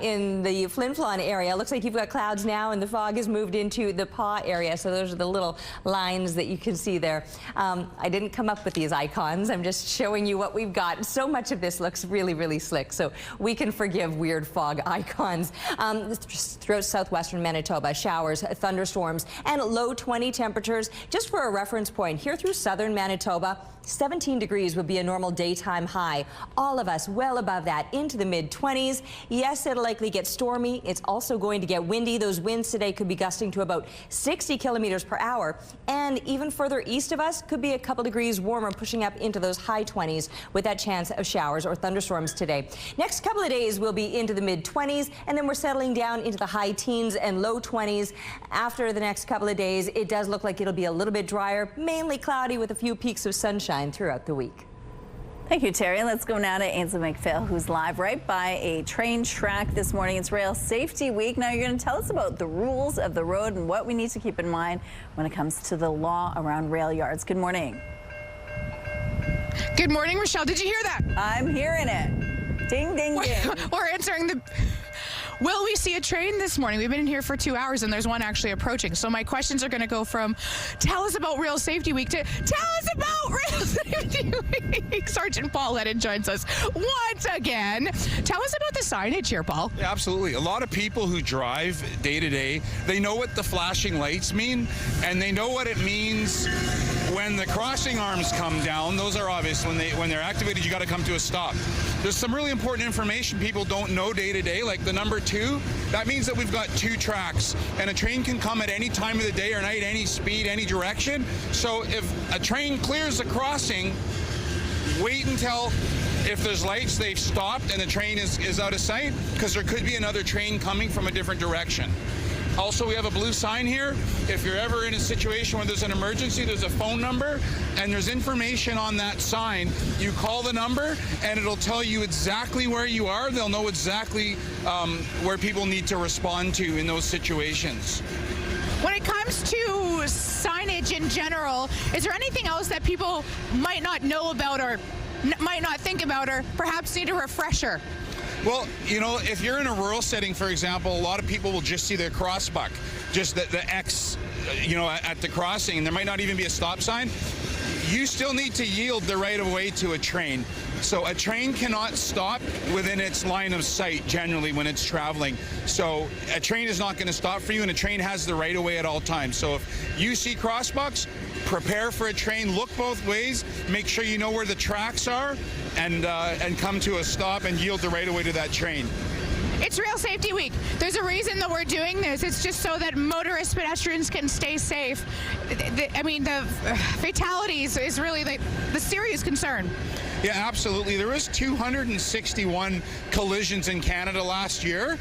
in the Flin Flon area. Looks like you've got clouds now and the fog has moved into the Paw area. So those are the little lines that you can see there. I didn't come up with these icons. I'm just showing you what we've got. So much of this looks really, really slick. So we can forgive weird fog icons. Throughout southwestern Manitoba, showers, thunderstorms, and low 20 temperatures. Just for a reference point, here through southern Manitoba, 17 degrees would be a normal daytime high. All of us well above that into the mid-20s. Yes, it'll likely get stormy. It's also going to get windy. Those winds today could be gusting to about 60 kilometers per hour. And even further east of us could be a couple degrees warmer, pushing up into those high 20s with that chance of showers or thunderstorms today. Next couple of days we'll be into the mid-20s, and then we're settling down into the high teens and low 20s. After the next couple of days, it does look like it'll be a little bit drier, mainly cloudy with a few peaks of sunshine throughout the week. Thank you, Terry. Let's go now to Ainsley McPhail, who's live right by a train track this morning. It's Rail Safety Week. Now you're going to tell us about the rules of the road and what we need to keep in mind when it comes to the law around rail yards. Good morning. Good morning, Rochelle. Did you hear that? I'm hearing it. Ding, ding, ding. We're answering the... Will we see a train this morning? We've been in here for 2 hours and there's one actually approaching. So my questions are going to go from tell us about Rail Safety Week to tell us about Rail Safety Week. week. Sergeant Paul Eden joins us once again. Tell us about the signage here, Paul. Yeah, absolutely. A lot of people who drive day to day, they know what the flashing lights mean, and they know what it means when the crossing arms come down. Those are obvious. When they're activated, you got to come to a stop. There's some really important information people don't know day to day, like the number 2. That means that we've got 2 tracks, and a train can come at any time of the day or night, any speed, any direction. So if a train clears the crossing, wait until, if there's lights, they've stopped and the train is out of sight, because there could be another train coming from a different direction. Also, we have a blue sign here. If you're ever in a situation where there's an emergency, there's a phone number, and there's information on that sign. You call the number, and it'll tell you exactly where you are. They'll know exactly where people need to respond to in those situations. When it comes to signage in general, is there anything else that people might not know about or might not think about or perhaps need a refresher? Well, you know, if you're in a rural setting, for example, a lot of people will just see their crossbuck, just the X, you know, at the crossing, and there might not even be a stop sign. You still need to yield the right of way to a train. So a train cannot stop within its line of sight generally when it's traveling. So a train is not going to stop for you, and a train has the right of way at all times. So if you see crossbucks, prepare for a train, look both ways, make sure you know where the tracks are, and come to a stop and yield the right of way to that train. It's Rail Safety Week. There's a reason that we're doing this. It's just so that motorists, pedestrians can stay safe. The fatalities is really the serious concern. Yeah, absolutely. There was 261 collisions in Canada last year,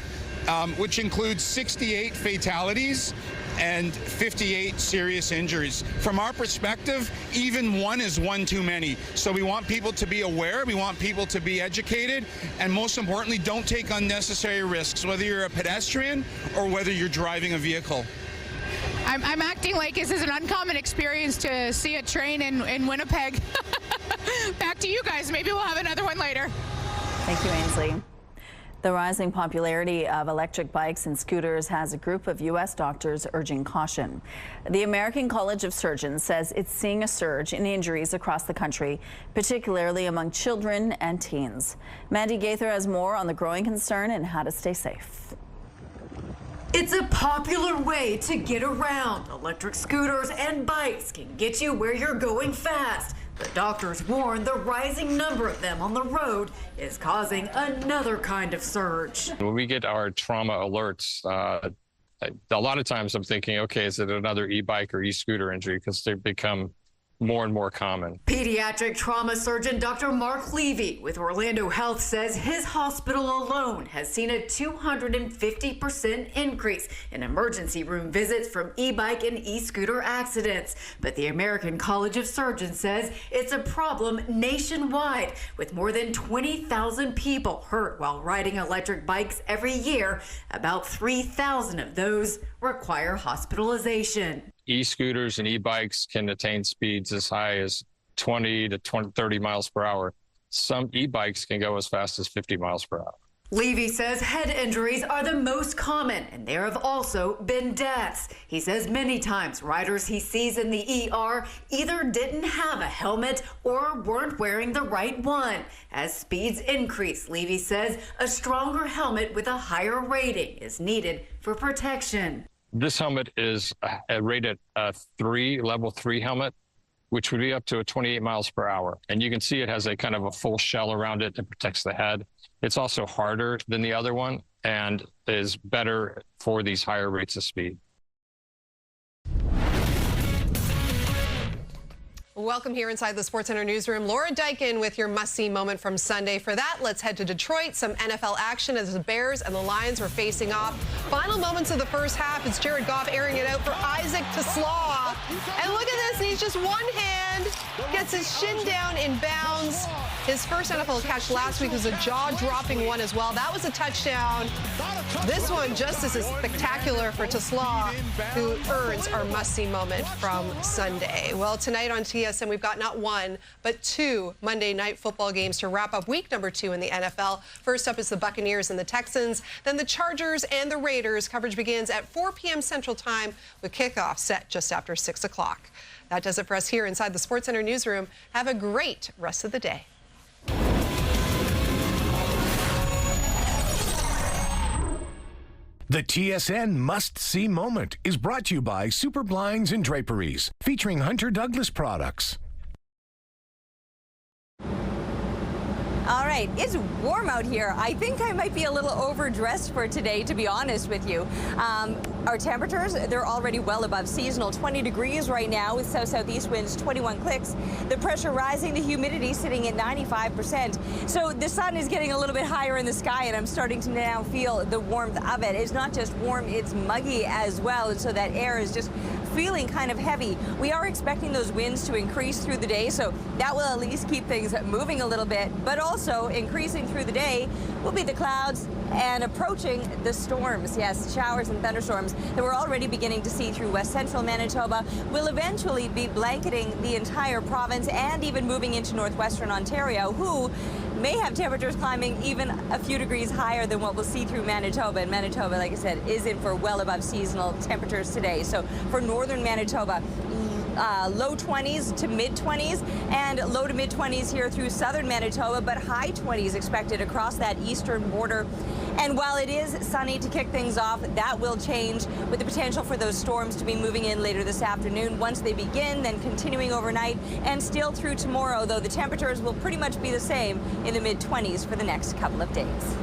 which includes 68 fatalities and 58 serious injuries. From our perspective, even one is one too many. So we want people to be aware, we want people to be educated, and most importantly, don't take unnecessary risks, whether you're a pedestrian or whether you're driving a vehicle. I'm acting like this is an uncommon experience to see a train in Winnipeg. Back to you guys. Maybe we'll have another one later. Thank you, Ainsley. The rising popularity of electric bikes and scooters has a group of U.S. doctors urging caution. The American College of Surgeons says it's seeing a surge in injuries across the country, particularly among children and teens. Mandy Gaither has more on the growing concern and how to stay safe. It's a popular way to get around. Electric scooters and bikes can get you where you're going fast. But doctors warn the rising number of them on the road is causing another kind of surge. When we get our trauma alerts, a lot of times I'm thinking, okay, is it another e-bike or e-scooter injury? Because they become more and more common. Pediatric trauma surgeon Dr. Mark Levy with Orlando Health says his hospital alone has seen a 250% increase in emergency room visits from e-bike and e-scooter accidents. But the American College of Surgeons says it's a problem nationwide, with more than 20,000 people hurt while riding electric bikes every year. About 3,000 of those require hospitalization. E-scooters and e-bikes can attain speeds as high as 20 to 30 miles per hour. Some e-bikes can go as fast as 50 miles per hour. Levy says head injuries are the most common, and there have also been deaths. He says many times riders he sees in the ER either didn't have a helmet or weren't wearing the right one. As speeds increase, Levy says a stronger helmet with a higher rating is needed for protection. This helmet is rated a level 3 helmet, which would be up to 28 miles per hour. And you can see it has a kind of a full shell around it that protects the head. It's also harder than the other one and is better for these higher rates of speed. Welcome here inside the SportsCenter newsroom. Laura Dykin with your must-see moment from Sunday. For that, let's head to Detroit. Some NFL action as the Bears and the Lions were facing off. Final moments of the first half. It's Jared Goff airing it out for Isaac Toslaw. And look at this. He's just one hand, gets his shin down in bounds. His first NFL catch last week was a jaw-dropping one as well. That was a touchdown. This one just as spectacular for Toslaw, who earns our must-see moment from Sunday. Well, tonight on TSN, we've got not one, but two Monday night football games to wrap up week number 2 in the NFL. First up is the Buccaneers and the Texans, then the Chargers and the Raiders. Coverage begins at 4 p.m. Central Time with kickoff set just after 6 o'clock. That does it for us here inside the SportsCenter newsroom. Have a great rest of the day. The TSN must-see moment is brought to you by Super Blinds and Draperies, featuring Hunter Douglas products. All right, it's warm out here. I think I might be a little overdressed for today, to be honest with you. Our temperatures, they're already well above seasonal. 20 degrees right now with south-southeast winds, 21 clicks. The pressure rising, the humidity sitting at 95%. So the sun is getting a little bit higher in the sky, and I'm starting to now feel the warmth of it. It's not just warm, it's muggy as well, and so that air is just feeling kind of heavy. We are expecting those winds to increase through the day, so that will at least keep things moving a little bit, but also increasing through the day will be the clouds and approaching the storms. Yes, showers and thunderstorms that we're already beginning to see through west central Manitoba will eventually be blanketing the entire province and even moving into northwestern Ontario, who may have temperatures climbing even a few degrees higher than what we'll see through Manitoba. And Manitoba, like I said, is in for well above seasonal temperatures today. So for northern Manitoba, low 20s to mid 20s and low to mid 20s here through southern Manitoba, but high 20s expected across that eastern border. And while it is sunny to kick things off, that will change with the potential for those storms to be moving in later this afternoon. Once they begin, then continuing overnight and still through tomorrow, though the temperatures will pretty much be the same in the mid 20s for the next couple of days.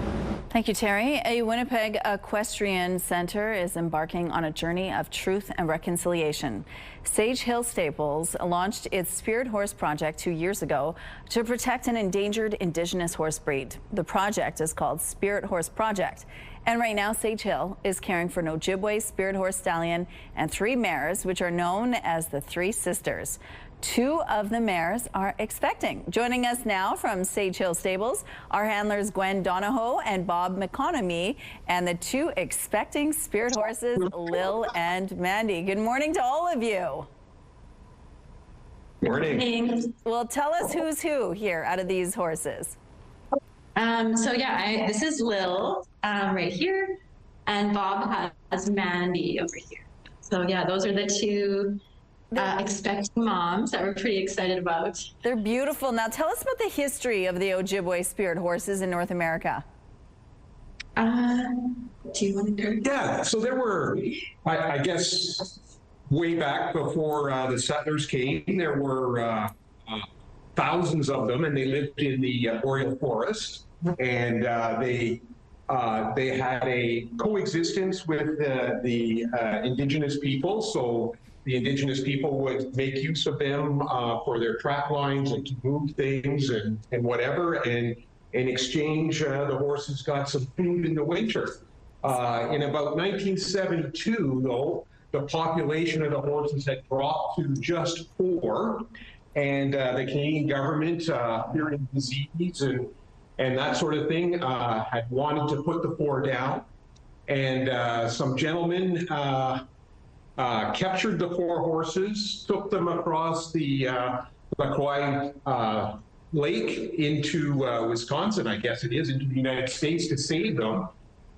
Thank you, Terry. A Winnipeg Equestrian Center is embarking on a journey of truth and reconciliation. Sage Hill Stables launched its Spirit Horse Project 2 years ago to protect an endangered Indigenous horse breed. The project is called Spirit Horse Project. And right now, Sage Hill is caring for an Ojibwe Spirit Horse Stallion and 3 mares, which are known as the Three Sisters. 2 of the mares are expecting. Joining us now from Sage Hill Stables are handlers Gwen Donahoe and Bob McConomy, and the 2 expecting spirit horses, Lil and Mandy. Good morning to all of you. Morning. Well, tell us who's who here out of these horses. This is Lil right here, and Bob has Mandy over here. So yeah, those are the 2 expecting moms that we're pretty excited about. They're beautiful. Now tell us about the history of the Ojibwe spirit horses in North America. Do you want to go? Yeah, so there were, I guess, way back before the settlers came, there were thousands of them, and they lived in the boreal forest, and they had a coexistence with the Indigenous people. So the Indigenous people would make use of them for their trap lines and to move things and whatever. And in exchange, the horses got some food in the winter. In about 1972, though, the population of the horses had dropped to just 4. And the Canadian government, fearing disease and that sort of thing, had wanted to put the 4 down. And some gentlemen captured the 4 horses, took them across the LaCroix Lake into Wisconsin, I guess it is, into the United States to save them.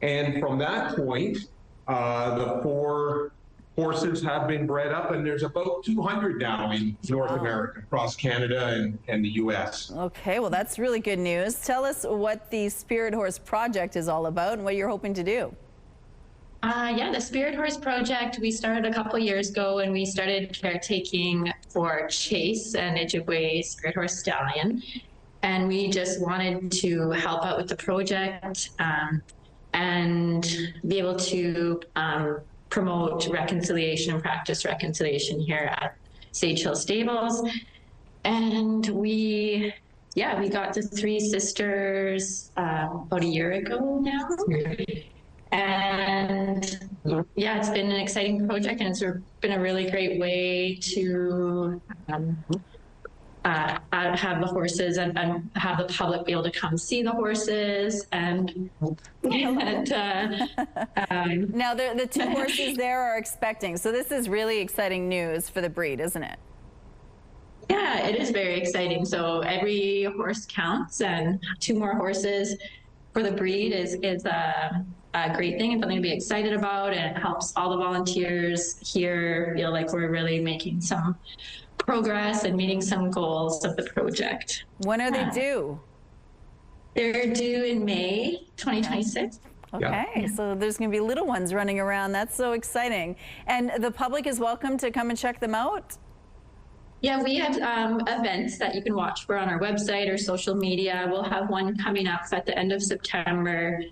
And from that point, the 4 horses have been bred up, and there's about 200 now in North America, across Canada and the U.S. Okay, well, that's really good news. Tell us what the Spirit Horse Project is all about and what you're hoping to do. The Spirit Horse Project, we started a couple years ago, and we started caretaking for Chase, an Ojibwe Spirit Horse Stallion. And we just wanted to help out with the project and be able to promote reconciliation and practice reconciliation here at Sage Hill Stables. And we got the 3 sisters about a year ago now. And yeah, it's been an exciting project, and it's been a really great way to have the horses and have the public be able to come see the horses. And now the 2 horses there are expecting. So this is really exciting news for the breed, isn't it? Yeah, it is very exciting. So every horse counts, and 2 more horses for the breed is a great thing and something to be excited about, and it helps all the volunteers here feel like we're really making some progress and meeting some goals of the project. When are they due? They're due in May 2026. Okay, so there's going to be little ones running around. That's so exciting. And the public is welcome to come and check them out? Yeah, we have events that you can watch for on our website or social media. We'll have one coming up at the end of September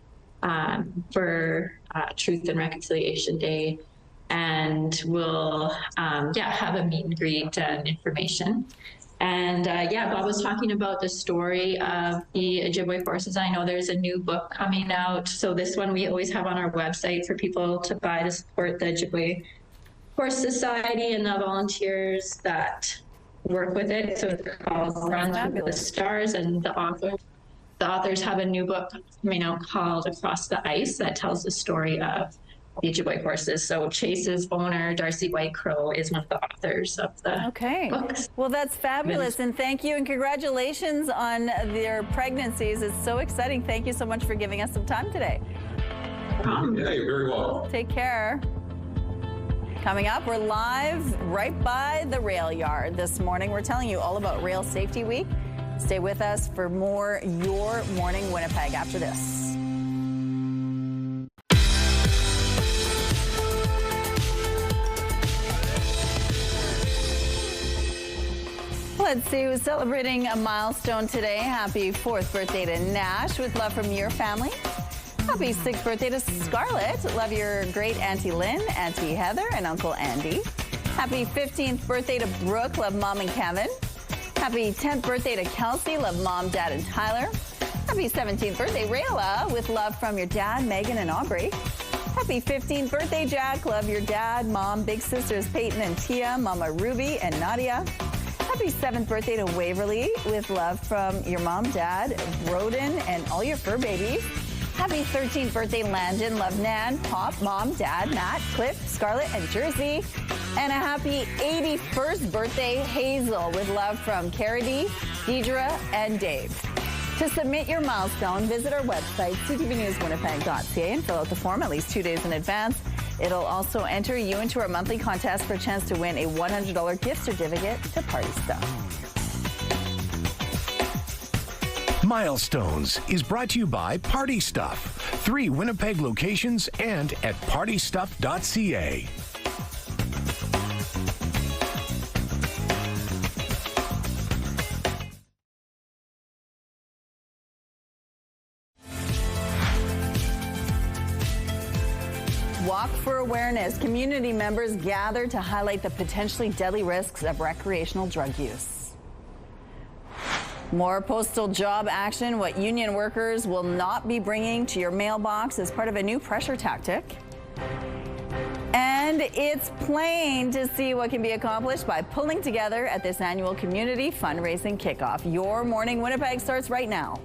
for Truth and Reconciliation Day. And we'll have a meet and greet and information. And Bob was talking about the story of the Ojibwe horses. I know there's a new book coming out. So this one we always have on our website for people to buy to support the Ojibwe Horse Society and the volunteers that work with it. So it's called Run with the Stars, and the authors have a new book coming out called Across the Ice that tells the story of the Ojibwe horses. So Chase's owner, Darcy White Crow, is one of the authors of the books. Well, that's fabulous, and thank you, and congratulations on their pregnancies. It's so exciting. Thank you so much for giving us some time today. Yeah, you're very welcome. Take care. Coming up, we're live right by the rail yard this morning. We're telling you all about Rail Safety Week. Stay with us for more Your Morning Winnipeg after this. Let's see who's celebrating a milestone today. Happy 4th birthday to Nash, with love from your family. Happy 6th birthday to Scarlett. Love your great Auntie Lynn, Auntie Heather, and Uncle Andy. Happy 15th birthday to Brooke. Love Mom and Kevin. Happy 10th birthday to Kelsey. Love Mom, Dad, and Tyler. Happy 17th birthday, Rayla, with love from your dad, Megan, and Aubrey. Happy 15th birthday, Jack. Love your dad, Mom, big sisters Peyton and Tia, Mama Ruby, and Nadia. Happy 7th birthday to Waverly, with love from your mom, dad, Roden, and all your fur babies. Happy 13th birthday, Landon. Love Nan, Pop, Mom, Dad, Matt, Cliff, Scarlett, and Jersey. And a happy 81st birthday, Hazel, with love from Carity, Deidre, and Dave. To submit your milestone, visit our website, ctvnewswinnipeg.ca, and fill out the form at least 2 days in advance. It'll also enter you into our monthly contest for a chance to win a $100 gift certificate to Party Stuff. Milestones is brought to you by Party Stuff. 3 Winnipeg locations and at partystuff.ca. Walk for Awareness. Community members gathered to highlight the potentially deadly risks of recreational drug use. More postal job action, what union workers will not be bringing to your mailbox as part of a new pressure tactic. And it's plain to see what can be accomplished by pulling together at this annual community fundraising kickoff. Your Morning Winnipeg starts right now.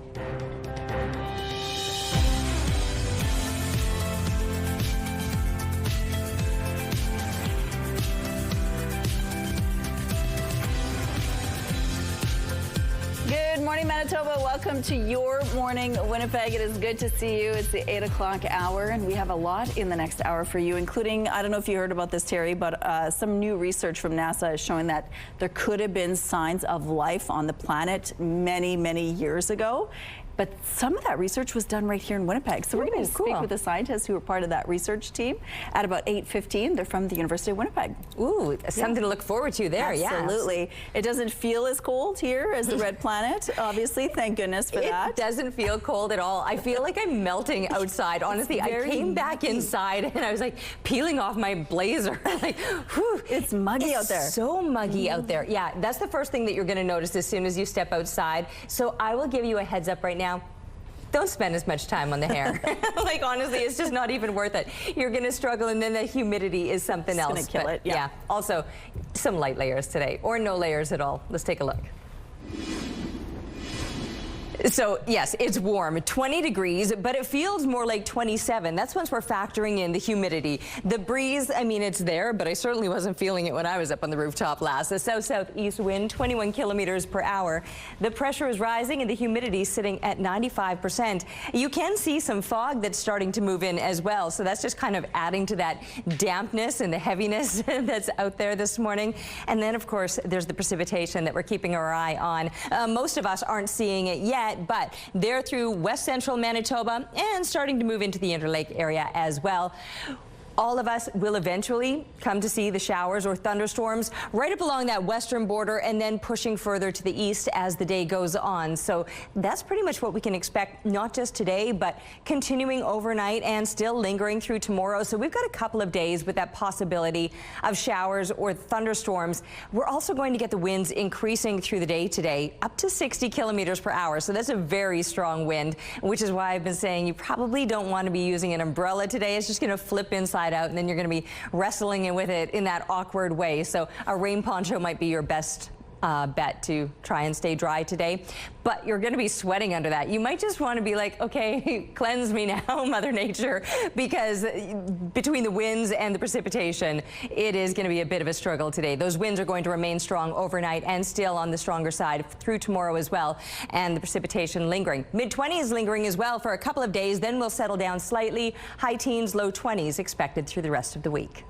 Good morning, Manitoba. Welcome to Your Morning Winnipeg. It is good to see you. It's the 8 o'clock hour, and we have a lot in the next hour for you, including, I don't know if you heard about this, Terry, but some new research from NASA is showing that there could have been signs of life on the planet many, many years ago. But some of that research was done right here in Winnipeg. So we're going to speak with the scientists who are part of that research team at about 8:15. They're from the University of Winnipeg. Ooh, something to look forward to there, Absolutely. Yeah. It doesn't feel as cold here as the Red Planet, obviously. Thank goodness for that. It doesn't feel cold at all. I feel like I'm melting outside. Honestly, I came back inside and I was like peeling off my blazer. Like, whew. It's muggy out there. So muggy out there. Yeah, that's the first thing that you're going to notice as soon as you step outside. So I will give you a heads up right now. Don't spend as much time on the hair. Like, honestly, it's just not even worth it. You're going to struggle, and then the humidity is something else. It's going to kill it, yeah. Also, some light layers today, or no layers at all. Let's take a look. So, yes, it's warm, 20 degrees, but it feels more like 27. That's once we're factoring in the humidity. The breeze, I mean, it's there, but I certainly wasn't feeling it when I was up on the rooftop last. The south-southeast wind, 21 kilometers per hour. The pressure is rising and the humidity sitting at 95%. You can see some fog that's starting to move in as well, so that's just kind of adding to that dampness and the heaviness that's out there this morning. And then, of course, there's the precipitation that we're keeping our eye on. Most of us aren't seeing it yet, yet, but they're through west central Manitoba and starting to move into the Interlake area as well. All of us will eventually come to see the showers or thunderstorms right up along that western border and then pushing further to the east as the day goes on. So that's pretty much what we can expect, not just today, but continuing overnight and still lingering through tomorrow. So we've got a couple of days with that possibility of showers or thunderstorms. We're also going to get the winds increasing through the day today, up to 60 kilometers per hour. So that's a very strong wind, which is why I've been saying you probably don't want to be using an umbrella today. It's just going to flip inside out, and then you're going to be wrestling with it in that awkward way. So a rain poncho might be your best bet to try and stay dry today, but you're going to be sweating under that. You might just want to be like, okay, cleanse me now, Mother Nature, because between the winds and the precipitation, it is going to be a bit of a struggle today. Those winds are going to remain strong overnight and still on the stronger side through tomorrow as well, and the precipitation lingering. Mid-20s lingering as well for a couple of days, then we'll settle down slightly. High teens, low 20s expected through the rest of the week.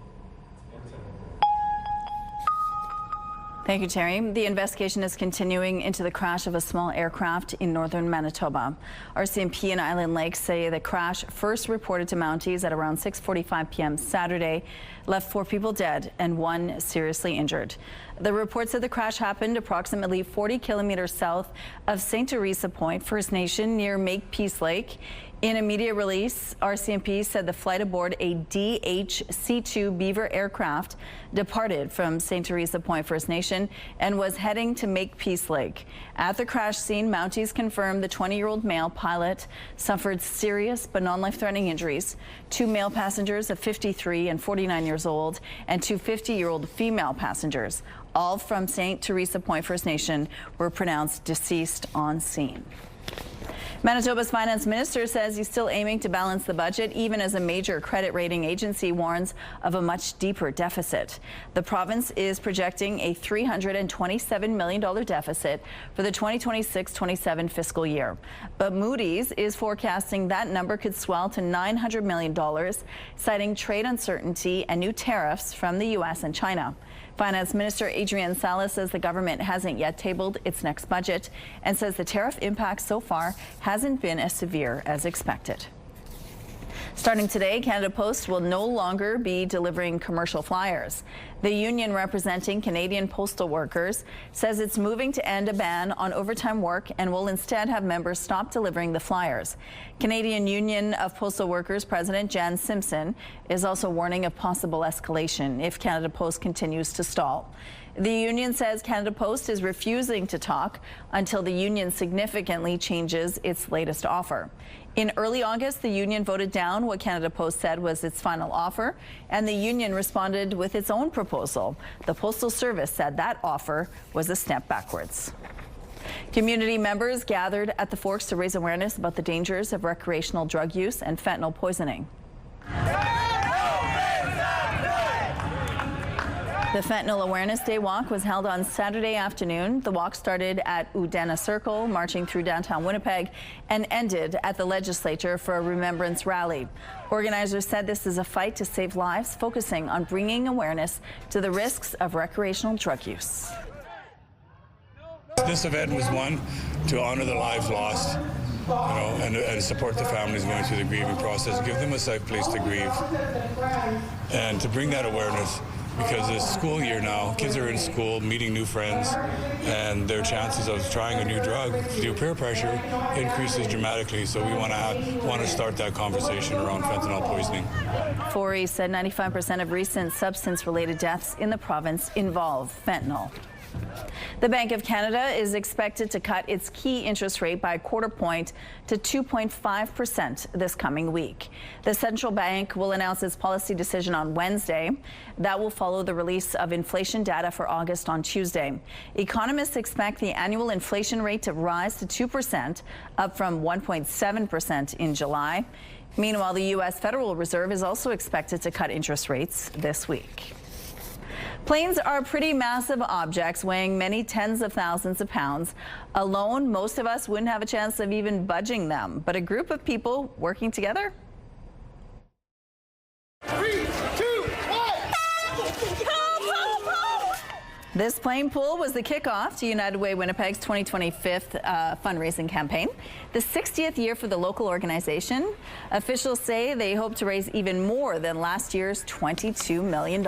Thank you, Terry. The investigation is continuing into the crash of a small aircraft in northern Manitoba. RCMP and Island Lakes say the crash, first reported to Mounties at around 6:45 p.m. Saturday, left 4 people dead and 1 seriously injured. The report said the crash happened approximately 40 kilometers south of St. Teresa Point First Nation near Makepeace Lake. In a media release, RCMP said the flight aboard a DH-C2 Beaver aircraft departed from St. Teresa Point First Nation and was heading to Makepeace Lake. At the crash scene, Mounties confirmed the 20-year-old male pilot suffered serious but non-life-threatening injuries. 2 male passengers of 53 and 49 years old and 2 50-year-old female passengers, all from St. Teresa Point First Nation, were pronounced deceased on scene. Manitoba's finance minister says he's still aiming to balance the budget, even as a major credit rating agency warns of a much deeper deficit. The province is projecting a $327 million deficit for the 2026-27 fiscal year. But Moody's is forecasting that number could swell to $900 million, citing trade uncertainty and new tariffs from the U.S. and China. Finance Minister Adrian Salas says the government hasn't yet tabled its next budget and says the tariff impact so far hasn't been as severe as expected. Starting today, Canada Post will no longer be delivering commercial flyers. The union representing Canadian postal workers says it's moving to end a ban on overtime work and will instead have members stop delivering the flyers. Canadian Union of Postal Workers President Jan Simpson is also warning of possible escalation if Canada Post continues to stall. The union says Canada Post is refusing to talk until the union significantly changes its latest offer. In early August, the union voted down what Canada Post said was its final offer, and the union responded with its own proposal. The Postal Service said that offer was a step backwards. Community members gathered at the Forks to raise awareness about the dangers of recreational drug use and fentanyl poisoning. The Fentanyl Awareness Day walk was held on Saturday afternoon. The walk started at Udana Circle, marching through downtown Winnipeg, and ended at the legislature for a remembrance rally. Organizers said this is a fight to save lives, focusing on bringing awareness to the risks of recreational drug use. This event was one to honor the lives lost, and support the families going through the grieving process, give them a safe place to grieve, and to bring that awareness. Because it's school year now, kids are in school, meeting new friends, and their chances of trying a new drug through peer pressure increases dramatically. So we want to start that conversation around fentanyl poisoning. Forey said 95% of recent substance-related deaths in the province involve fentanyl. The Bank of Canada is expected to cut its key interest rate by a quarter point to 2.5% this coming week. The central bank will announce its policy decision on Wednesday. That will follow the release of inflation data for August on Tuesday. Economists expect the annual inflation rate to rise to 2%, up from 1.7% in July. Meanwhile, the U.S. Federal Reserve is also expected to cut interest rates this week. Planes are pretty massive objects weighing many tens of thousands of pounds. Alone, most of us wouldn't have a chance of even budging them, but a group of people working together? 3, 2, 1! This playing pool was the kickoff to United Way Winnipeg's 2025 fundraising campaign, the 60th year for the local organization. Officials say they hope to raise even more than last year's $22 million.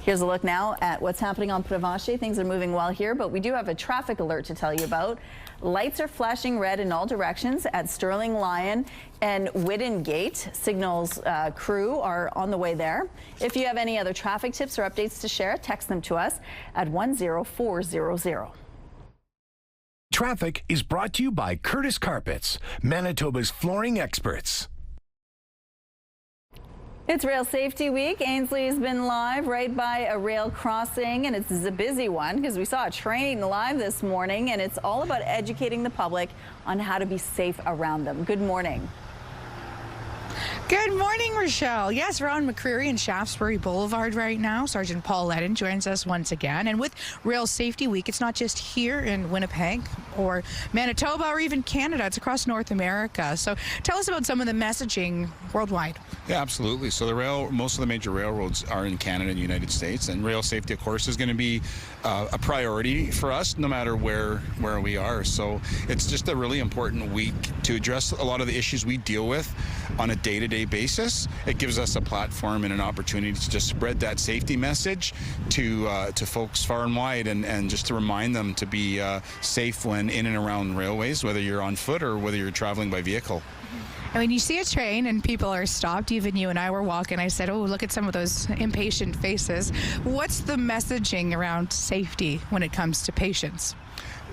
Here's a look now at what's happening on Provincial. Things are moving well here, but we do have a traffic alert to tell you about. Lights are flashing red in all directions at Sterling Lyon and Whidden Gate. Signals crew are on the way there. If you have any other traffic tips or updates to share, text them to us at 10400. Traffic is brought to you by Curtis Carpets, Manitoba's flooring experts. It's Rail Safety Week. Ainsley's been live right by a rail crossing, and it's a busy one because we saw a train live this morning, and it's all about educating the public on how to be safe around them. Good morning. Good morning, Rochelle. Yes, we're on McCreary and Shaftesbury Boulevard right now. Sergeant Paul Ledden joins us once again. And with Rail Safety Week, it's not just here in Winnipeg or Manitoba or even Canada. It's across North America. So tell us about some of the messaging worldwide. Yeah, absolutely. So most of the major railroads are in Canada and the United States, and rail safety, of course, is going to be a priority for us no matter where we are. So it's just a really important week to address a lot of the issues we deal with on a day-to-day basis. It gives us a platform and an opportunity to just spread that safety message to folks far and wide, and just to remind them to be safe when in and around railways, whether you're on foot or whether you're traveling by vehicle. And when you see a train and people are stopped, even you and I were walking, I said, oh, look at some of those impatient faces. What's the messaging around safety when it comes to patients?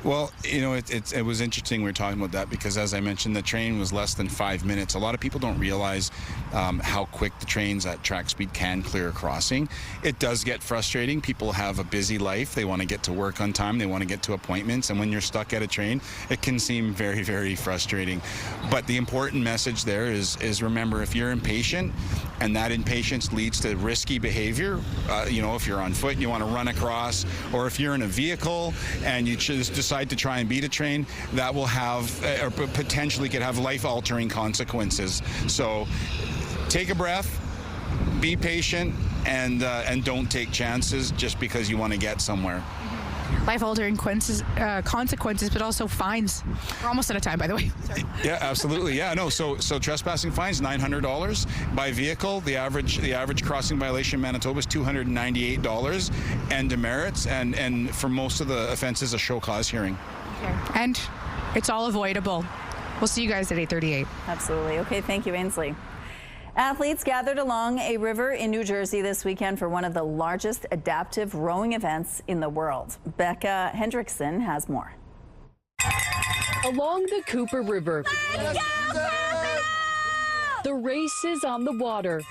Well, you know, it was interesting we were talking about that because, as I mentioned, the train was less than 5 minutes. A lot of people don't realize how quick the trains at track speed can clear a crossing. It does get frustrating. People have a busy life. They want to get to work on time. They want to get to appointments. And when you're stuck at a train, it can seem very, very frustrating. But the important message there is remember, if you're impatient and that impatience leads to risky behavior, you know, if you're on foot and you want to run across, or if you're in a vehicle and you just decide to try and beat a train, that will have, or potentially could have life-altering consequences. So take a breath, be patient, and don't take chances just because you want to get somewhere. Life-altering consequences, but also fines. We're almost out of time, by the way. Sorry. Yeah, absolutely. Yeah, no. So trespassing fines $900 by vehicle. The average crossing violation in Manitoba is $298, and demerits, and for most of the offenses, a show cause hearing. Okay. And it's all avoidable. We'll see you guys at 8:38. Absolutely. Okay. Thank you, Ainsley. Athletes gathered along a river in New Jersey this weekend for one of the largest adaptive rowing events in the world. Becca Hendrickson has more. Along the Cooper River, the race is on the water.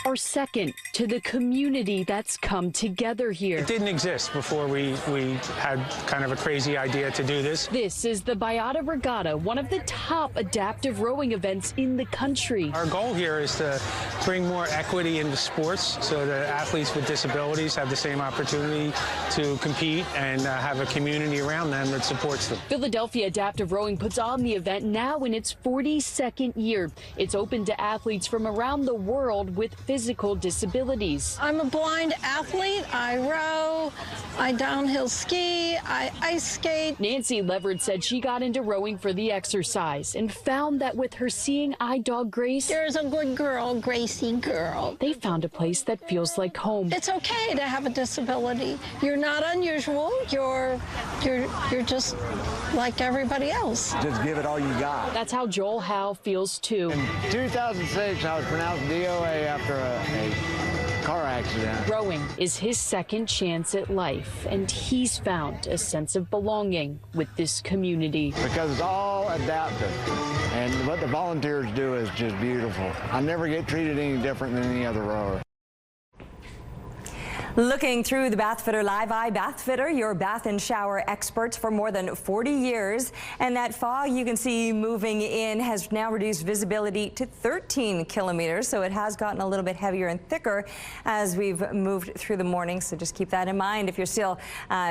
Our second to the community that's come together here. It didn't exist before we had kind of a crazy idea to do this. This is the Biata Regatta, one of the top adaptive rowing events in the country. Our goal here is to bring more equity into sports so that athletes with disabilities have the same opportunity to compete and have a community around them that supports them. Philadelphia Adaptive Rowing puts on the event now in its 42nd year. It's open to athletes from around the world with physical disabilities. I'm a blind athlete. I row, I downhill ski, I ice skate. Nancy Leverett said she got into rowing for the exercise and found that with her seeing eye dog Grace, there's a good girl, Gracie girl. They found a place that feels like home. It's okay to have a disability. You're not unusual. You're just like everybody else. Just give it all you got. That's how Joel Howe feels too. In 2006, I was pronounced DOA after a car accident. Rowing is his second chance at life, and he's found a sense of belonging with this community. Because it's all adaptive, and what the volunteers do is just beautiful. I never get treated any different than any other rower. Looking through the Bathfitter Live Eye, Bathfitter, your bath and shower experts for more than 40 years. And that fog you can see moving in has now reduced visibility to 13 kilometers. So it has gotten a little bit heavier and thicker as we've moved through the morning. So just keep that in mind. If you're still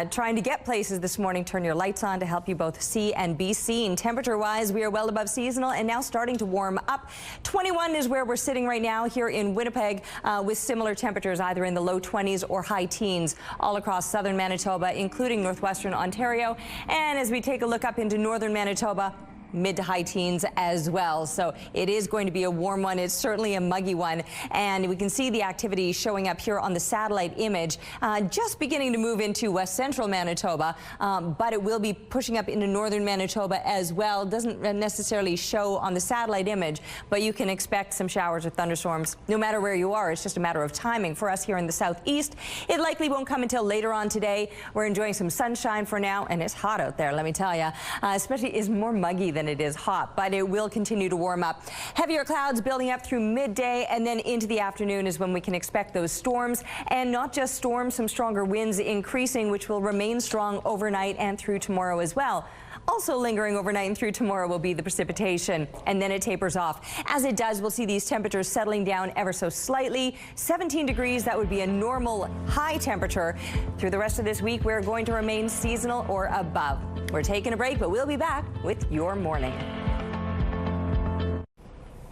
trying to get places this morning, turn your lights on to help you both see and be seen. Temperature-wise, we are well above seasonal and now starting to warm up. 21 is where we're sitting right now here in Winnipeg with similar temperatures either in the low 20s or or high teens all across southern Manitoba, including northwestern Ontario. And as we take a look up into northern Manitoba, mid to high teens as well. So it is going to be a warm one. It's certainly a muggy one. And we can see the activity showing up here on the satellite image, just beginning to move into west central Manitoba, but it will be pushing up into northern Manitoba as well. Doesn't necessarily show on the satellite image, but you can expect some showers or thunderstorms no matter where you are. It's just a matter of timing. For us here in the southeast, it likely won't come until later on today. We're enjoying some sunshine for now, and it's hot out there, let me tell you. Especially is more muggy than it is hot, but it will continue to warm up. Heavier clouds building up through midday, and then into the afternoon is when we can expect those storms, and not just storms, some stronger winds increasing, which will remain strong overnight and through tomorrow as well. Also lingering overnight and through tomorrow will be the precipitation, and then it tapers off. As it does, we'll see these temperatures settling down ever so slightly. 17 degrees, that would be a normal high temperature. Through the rest of this week, we're going to remain seasonal or above. We're taking a break, but we'll be back with your morning.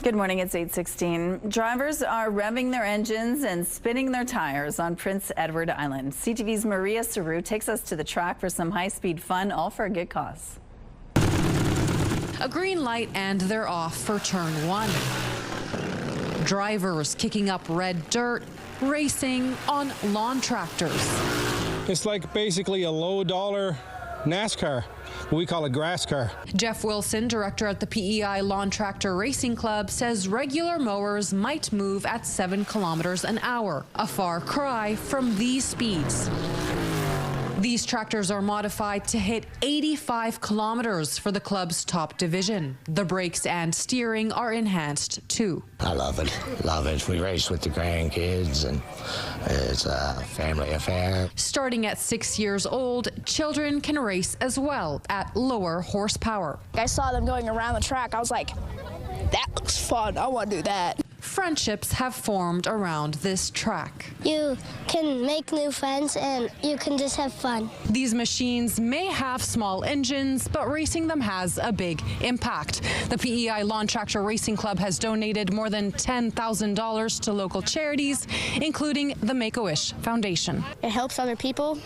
Good morning, it's 8:16. Drivers are revving their engines and spinning their tires on Prince Edward Island. CTV's Maria Saru takes us to the track for some high-speed fun, all for a good cause. A green light and they're off for turn one. Drivers kicking up red dirt, racing on lawn tractors. It's like basically a low-dollar NASCAR. We call it grass car. Jeff Wilson, director at the PEI Lawn Tractor Racing Club, says regular mowers might move at 7 kilometers an hour, a far cry from these speeds. These tractors are modified to hit 85 kilometers for the club's top division. The brakes and steering are enhanced too. I love it. Love it. We race with the grandkids and it's a family affair. Starting at 6 years old, children can race as well at lower horsepower. I saw them going around the track. I was like, that looks fun. I want to do that. Friendships have formed around this track. You can make new friends and you can just have fun. These machines may have small engines, but racing them has a big impact. The PEI Lawn Tractor Racing Club has donated more than $10,000 to local charities, including the Make-A-Wish Foundation. It helps other people,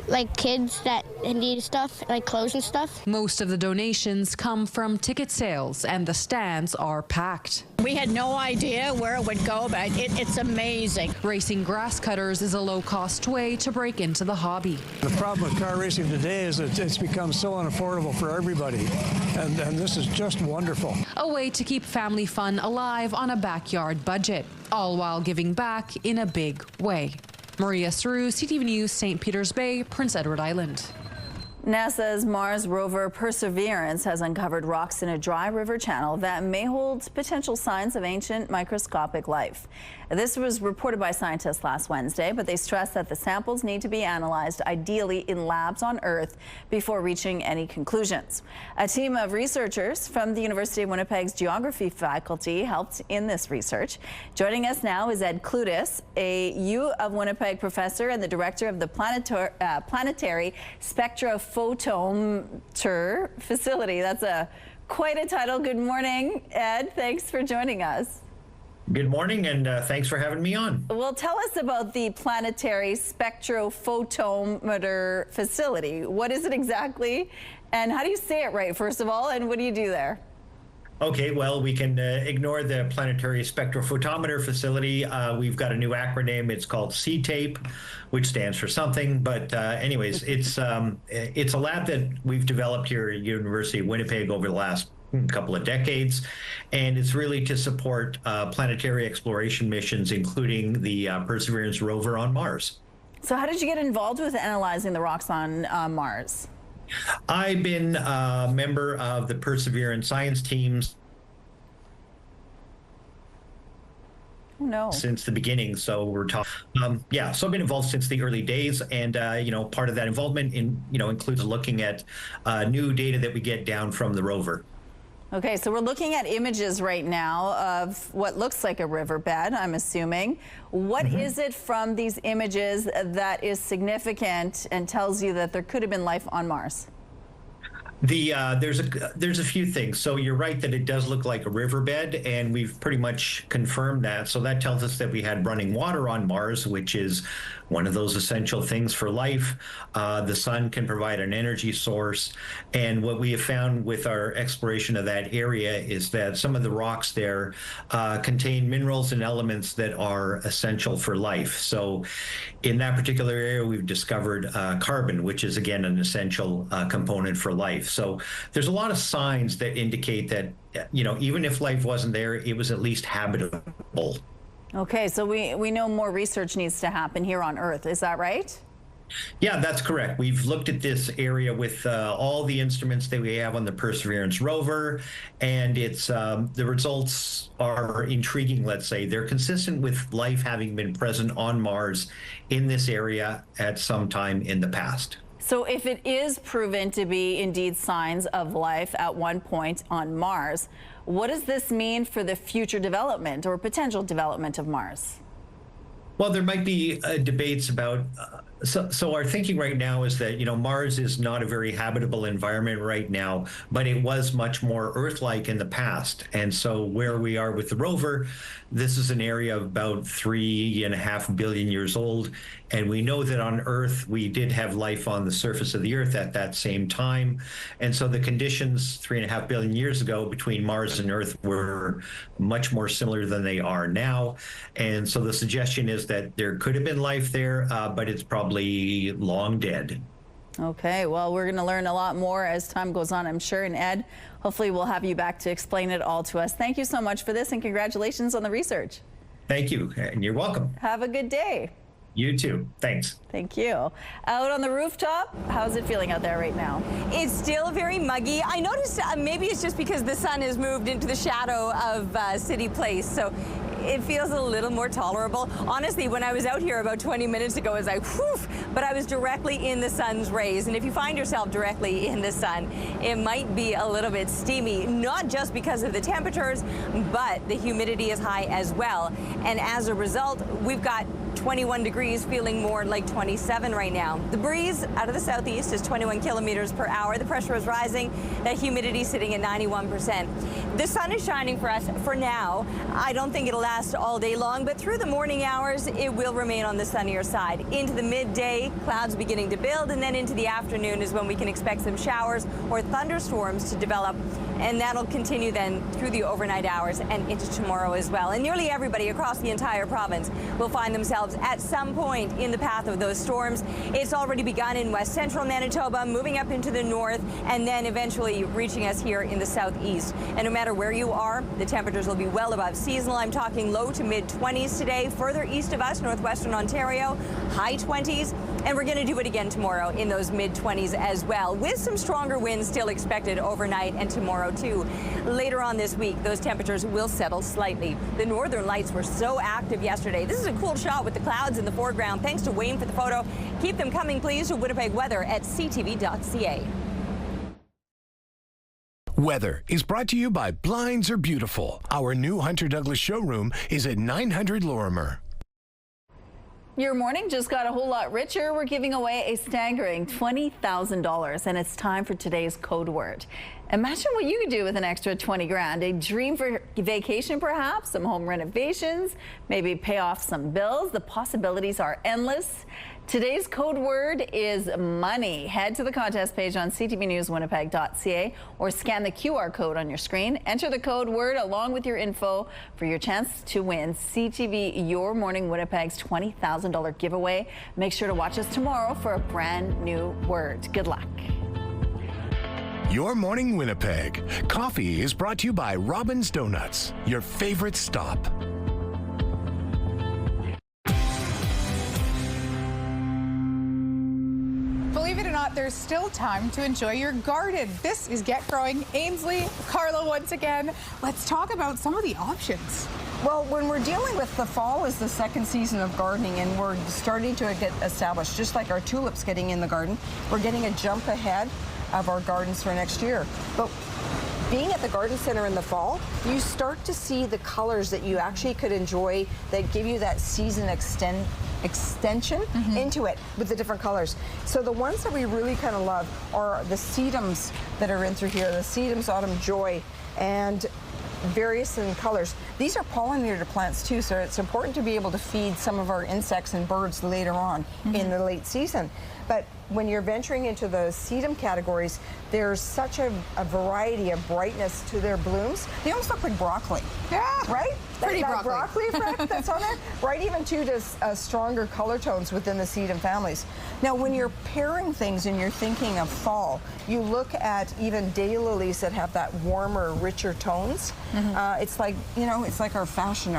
like kids that need stuff, like clothes and stuff. Most of the donations come from ticket sales, and the stands are packed. We had no idea where it would go, but it's amazing. Racing grass cutters is a low-cost way to break into the hobby. The problem with car racing today is that it's become so unaffordable for everybody, and this is just wonderful. A way to keep family fun alive on a backyard budget, all while giving back in a big way. Maria Saru, CTV News, St. Peter's Bay, Prince Edward Island. NASA's Mars rover Perseverance has uncovered rocks in a dry river channel that may hold potential signs of ancient microscopic life. This was reported by scientists last Wednesday, but they stressed that the samples need to be analyzed ideally in labs on Earth before reaching any conclusions. A team of researchers from the University of Winnipeg's geography faculty helped in this research. Joining us now is Ed Clutis, a U of Winnipeg professor and the director of the Planetary Spectrophotometer Facility. That's quite a title. Good morning, Ed. Thanks for joining us. Good morning, and thanks for having me on. Well, tell us about the Planetary Spectrophotometer Facility. What is it exactly, and how do you say it right, first of all, and what do you do there? Okay, well, we can ignore the Planetary Spectrophotometer Facility. We've got a new acronym. It's called CTAPE, which stands for something. But anyways, it's a lab that we've developed here at University of Winnipeg over the last couple of decades, and it's really to support planetary exploration missions, including the Perseverance rover on Mars. So how did you get involved with analyzing the rocks on Mars? I've been a member of the Perseverance science teams since the beginning, so we're talking. So I've been involved since the early days, and part of that involvement includes looking at new data that we get down from the rover. Okay, so we're looking at images right now of what looks like a riverbed, I'm assuming. What is it from these images that is significant and tells you that there could have been life on Mars? There's a few things. So you're right that it does look like a riverbed, and we've pretty much confirmed that. So that tells us that we had running water on Mars, which is one of those essential things for life. The sun can provide an energy source. And what we have found with our exploration of that area is that some of the rocks there contain minerals and elements that are essential for life. So in that particular area, we've discovered carbon, which is, again, an essential component for life. So there's a lot of signs that indicate that, you know, even if life wasn't there, it was at least habitable. Okay, so we know more research needs to happen here on Earth. Is that right? Yeah, that's correct. We've looked at this area with all the instruments that we have on the Perseverance rover, and it's the results are intriguing, let's say. They're consistent with life having been present on Mars in this area at some time in the past. So if it is proven to be indeed signs of life at one point on Mars, what does this mean for the future development or potential development of Mars? Well, there might be debates about, so our thinking right now is that, you know, Mars is not a very habitable environment right now, but it was much more Earth-like in the past. And so where we are with the rover, this is an area of about 3.5 billion years old. And we know that on Earth, we did have life on the surface of the Earth at that same time. And so the conditions 3.5 billion years ago between Mars and Earth were much more similar than they are now. And so the suggestion is that there could have been life there, but it's probably long dead. Okay, well, we're going to learn a lot more as time goes on, I'm sure. And Ed, hopefully we'll have you back to explain it all to us. Thank you so much for this, and congratulations on the research. Thank you, and you're welcome. Have a good day. You too. Thanks. Thank you. Out on the rooftop, how's it feeling out there right now? It's still very muggy. I noticed maybe it's just because the sun has moved into the shadow of City Place, so it feels a little more tolerable. Honestly, when I was out here about 20 minutes ago, I was like, whew, but I was directly in the sun's rays. And if you find yourself directly in the sun, it might be a little bit steamy, not just because of the temperatures, but the humidity is high as well. And as a result, we've got 21 degrees, feeling more like 27 right now. The breeze out of the southeast is 21 kilometers per hour. The pressure is rising. That humidity sitting at 91%. The sun is shining for us for now. I don't think it'll last all day long, but through the morning hours, it will remain on the sunnier side. Into the midday, clouds beginning to build, and then into the afternoon is when we can expect some showers or thunderstorms to develop. And that'll continue then through the overnight hours and into tomorrow as well. And nearly everybody across the entire province will find themselves at some point in the path of those storms. It's already begun in west central Manitoba, moving up into the north, and then eventually reaching us here in the southeast. And no matter where you are, the temperatures will be well above seasonal. I'm talking low to mid 20s today. Further east of us, northwestern Ontario, high 20s. And we're going to do it again tomorrow in those mid 20s as well, with some stronger winds still expected overnight and tomorrow too. Later on this week, those temperatures will settle slightly. The northern lights were so active yesterday. This is a cool shot with the clouds in the foreground. Thanks to Wayne for the photo. Keep them coming, please, to Winnipeg weather at ctv.ca. Weather is brought to you by Blinds Are Beautiful. Our new Hunter Douglas showroom is at 900 Lorimer. Your morning just got a whole lot richer. We're giving away a staggering $20,000, and it's time for today's code word. Imagine what you could do with an extra 20 grand. A dream for vacation, perhaps, some home renovations, maybe pay off some bills. The possibilities are endless. Today's code word is money. Head to the contest page on ctvnewswinnipeg.ca or scan the QR code on your screen. Enter the code word along with your info for your chance to win CTV Your Morning Winnipeg's $20,000 giveaway. Make sure to watch us tomorrow for a brand new word. Good luck. Your Morning Winnipeg. Coffee is brought to you by Robin's Donuts, your favorite stop. Believe it or not, there's still time to enjoy your garden. This is Get Growing. Ainsley, Carla once again. Let's talk about some of the options. Well, when we're dealing with the fall is the second season of gardening, and we're starting to get established. Just like our tulips getting in the garden, we're getting a jump ahead of our gardens for next year. But being at the garden center in the fall, you start to see the colors that you actually could enjoy that give you that season extension into it with the different colors. So the ones that we really kind of love are the sedums that are in through here, the sedums Autumn Joy. And various in colors. These are pollinator plants too, so it's important to be able to feed some of our insects and birds later on in the late season. But when you're venturing into the sedum categories, there's such a variety of brightness to their blooms. They almost look like broccoli. Yeah. Right? Pretty that broccoli. effect that's on there. Right, even too, to stronger color tones within the sedum families. Now, when you're pairing things and you're thinking of fall, you look at even daylilies that have that warmer, richer tones. It's like, you know, it's like our fashion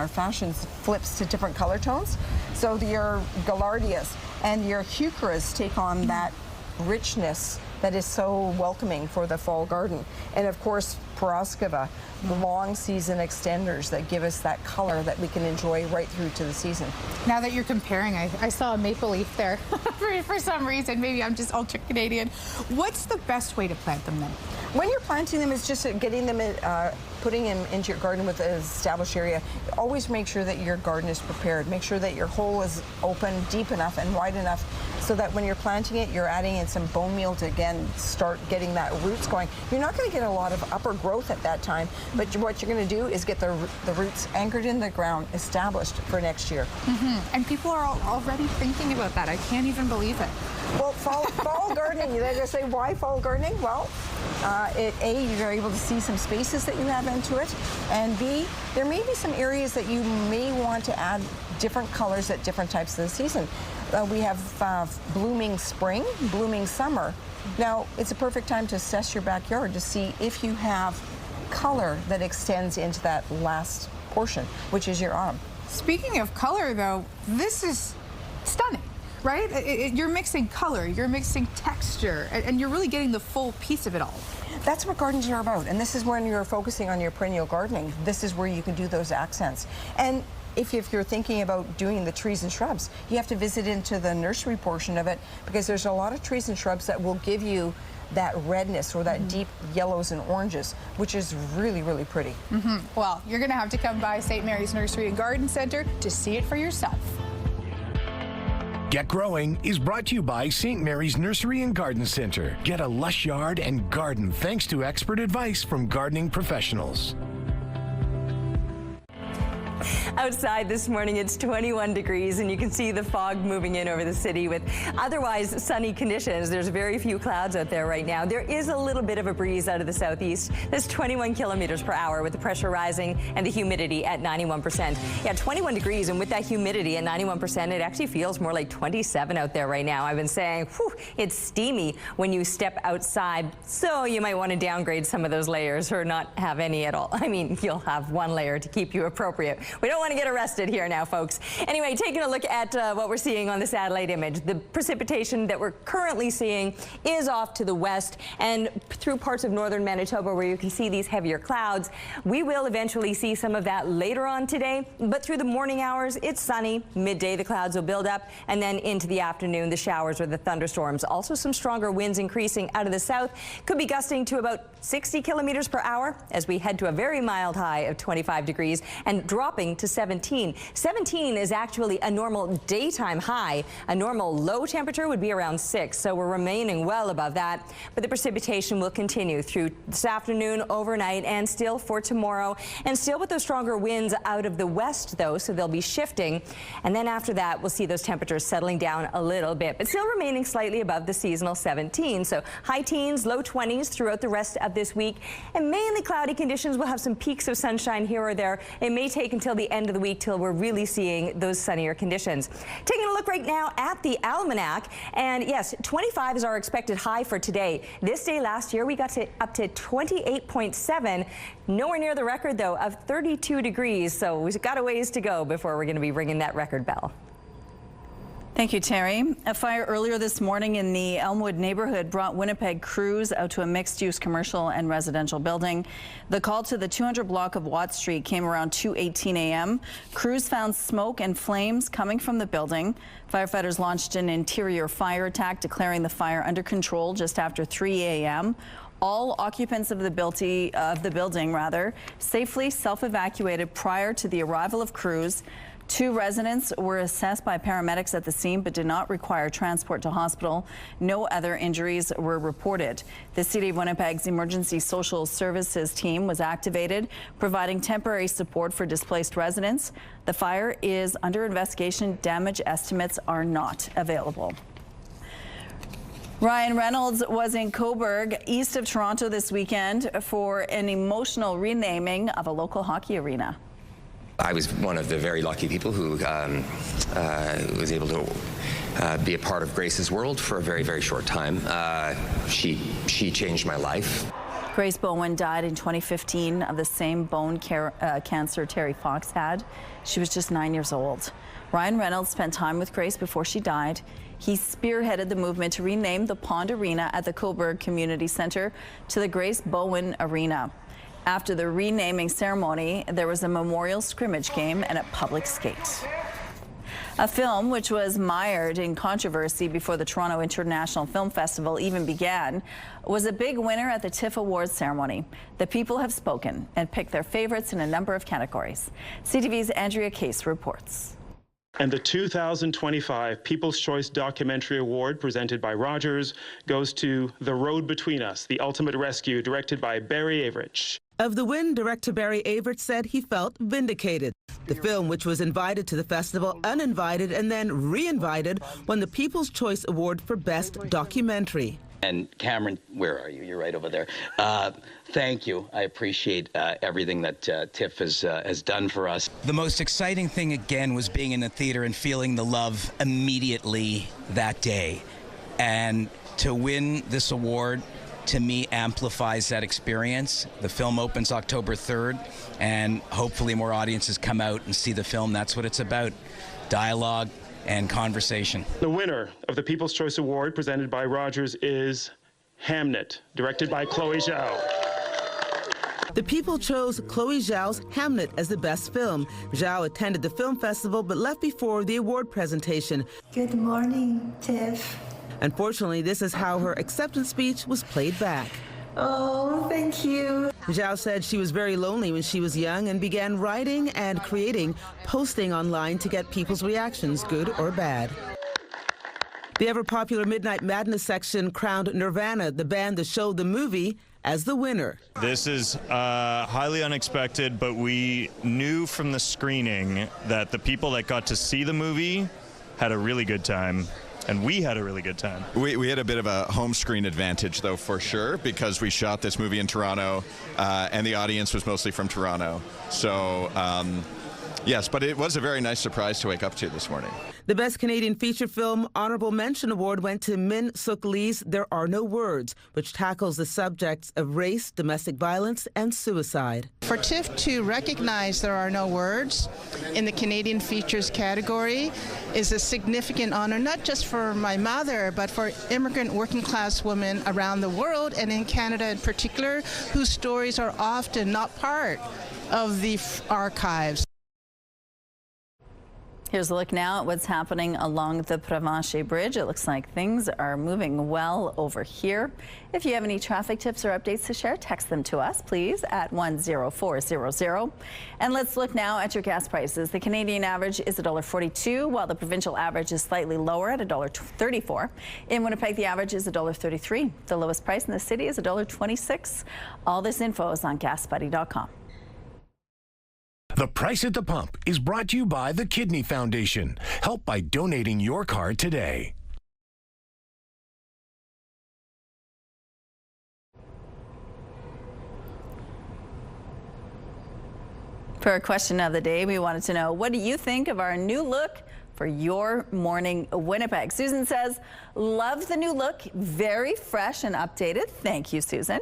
flips to different color tones. So your gaillardias and your heucheras take on that richness that is so welcoming for the fall garden. And of course, Parascova, long season extenders that give us that color that we can enjoy right through to the season. Now that you're comparing, I saw a maple leaf there for some reason. Maybe I'm just ultra Canadian. What's the best way to plant them then? When you're planting them, it's just getting them putting them into your garden with an established area. Always make sure that your garden is prepared. Make sure that your hole is open, deep enough and wide enough so that when you're planting it, you're adding in some bone meal to again start getting that roots going. You're not going to get a lot of upper growth at that time, but what you're going to do is get the roots anchored in the ground, established for next year. And people are already thinking about that. I can't even believe it. Well, fall gardening, they're going to say, why fall gardening? Well, you're able to see some spaces that you have into it, and B, there may be some areas that you may want to add different colors at different types of the season. We have blooming spring, blooming summer. Now, it's a perfect time to assess your backyard to see if you have color that extends into that last portion, which is your autumn. Speaking of color, though, this is stunning. Right? You're mixing color, you're mixing texture, and you're really getting the full piece of it all. That's what gardens are about, and this is when you're focusing on your perennial gardening. This is where you can do those accents. And if you're thinking about doing the trees and shrubs, you have to visit into the nursery portion of it, because there's a lot of trees and shrubs that will give you that redness or that deep yellows and oranges, which is really, really pretty. Well, you're going to have to come by St. Mary's Nursery and Garden Center to see it for yourself. Get Growing is brought to you by St. Mary's Nursery and Garden Center. Get a lush yard and garden thanks to expert advice from gardening professionals. Outside this morning, it's 21 degrees, and you can see the fog moving in over the city with otherwise sunny conditions. There's very few clouds out there right now. There is a little bit of a breeze out of the southeast. That's 21 kilometers per hour with the pressure rising and the humidity at 91%. Yeah, 21 degrees, and with that humidity at 91%, it actually feels more like 27 out there right now. I've been saying, whew, it's steamy when you step outside, so you might want to downgrade some of those layers or not have any at all. I mean, you'll have one layer to keep you appropriate. We don't want to get arrested here now, folks. Anyway, taking a look at what we're seeing on the satellite image. The precipitation that we're currently seeing is off to the west and through parts of northern Manitoba where you can see these heavier clouds. We will eventually see some of that later on today, but through the morning hours, it's sunny. Midday, the clouds will build up, and then into the afternoon, the showers or the thunderstorms. Also, some stronger winds increasing out of the south. Could be gusting to about 60 kilometers per hour as we head to a very mild high of 25 degrees and dropping to 17. 17 is actually a normal daytime high. A normal low temperature would be around 6, so we're remaining well above that. But the precipitation will continue through this afternoon, overnight, and still for tomorrow. And still with those stronger winds out of the west, though, so they'll be shifting. And then after that, we'll see those temperatures settling down a little bit, but still remaining slightly above the seasonal 17. So high teens, low 20s throughout the rest of this week. And mainly cloudy conditions. We'll have some peaks of sunshine here or there. It may take until the end of the week till we're really seeing those sunnier conditions. Taking a look right now at the Almanac, and yes, 25 is our expected high for today. This day last year, we got up to 28.7. Nowhere near the record, though, of 32 degrees. So we've got a ways to go before we're going to be ringing that record bell. Thank you, Terry. A fire earlier this morning in the Elmwood neighborhood brought Winnipeg crews out to a mixed-use commercial and residential building. The call to the 200 block of Watt Street came around 2:18 a.m. Crews found smoke and flames coming from the building. Firefighters launched an interior fire attack, declaring the fire under control just after 3 a.m. All occupants of the building safely self-evacuated prior to the arrival of crews. 2 residents were assessed by paramedics at the scene but did not require transport to hospital. No other injuries were reported. The City of Winnipeg's Emergency Social Services team was activated, providing temporary support for displaced residents. The fire is under investigation. Damage estimates are not available. Ryan Reynolds was in Cobourg, east of Toronto this weekend for an emotional renaming of a local hockey arena. I was one of the very lucky people who was able to be a part of Grace's world for a very, very short time. She changed my life. Grace Bowen died in 2015 of the same bone cancer Terry Fox had. She was just 9 years old. Ryan Reynolds spent time with Grace before she died. He spearheaded the movement to rename the Pond Arena at the Cobourg Community Centre to the Grace Bowen Arena. After the renaming ceremony, there was a memorial scrimmage game and a public skate. A film which was mired in controversy before the Toronto International Film Festival even began was a big winner at the TIFF Awards ceremony. The people have spoken and picked their favorites in a number of categories. CTV's Andrea Case reports. And the 2025 People's Choice Documentary Award, presented by Rogers, goes to The Road Between Us, The Ultimate Rescue, directed by Barry Averich. Of the win, director Barry Averich said he felt vindicated. The film, which was invited to the festival, uninvited, and then re-invited, won the People's Choice Award for Best Documentary. And Cameron, where are you? You're right over there. Thank you. I appreciate everything that TIFF has done for us. The most exciting thing, again, was being in the theater and feeling the love immediately that day. And to win this award, to me, amplifies that experience. The film opens October 3rd, and hopefully more audiences come out and see the film. That's what it's about, dialogue and conversation. The winner of the People's Choice Award, presented by Rogers, is Hamnet, directed by Chloe Zhao. The people chose Chloe Zhao's Hamnet as the best film. Zhao attended the film festival but left before the award presentation. Good morning, Tiff. Unfortunately, this is how her acceptance speech was played back. Oh, thank you. Zhao said she was very lonely when she was young and began writing and creating, posting online to get people's reactions, good or bad. The ever-popular Midnight Madness section crowned Nirvana, the band that showed the movie, as the winner. This is highly unexpected, but we knew from the screening that the people that got to see the movie had a really good time. And we had a really good time. We had a bit of a home screen advantage, though, for sure, because we shot this movie in Toronto, and the audience was mostly from Toronto. So, yes, but it was a very nice surprise to wake up to this morning. The Best Canadian Feature Film Honorable Mention Award went to Min Suk Lee's There Are No Words, which tackles the subjects of race, domestic violence, and suicide. For TIFF to recognize There Are No Words in the Canadian Features category is a significant honor, not just for my mother, but for immigrant working class women around the world, and in Canada in particular, whose stories are often not part of the archives. Here's a look now at what's happening along the Provincial Bridge. It looks like things are moving well over here. If you have any traffic tips or updates to share, text them to us, please, at 10400. And let's look now at your gas prices. The Canadian average is $1.42, while the provincial average is slightly lower at $1.34. In Winnipeg, the average is $1.33. The lowest price in the city is $1.26. All this info is on GasBuddy.com. The Price at the Pump is brought to you by the Kidney Foundation. Help by donating your card today. For our question of the day, we wanted to know, what do you think of our new look for your morning Winnipeg? Susan says, love the new look, very fresh and updated. Thank you, Susan.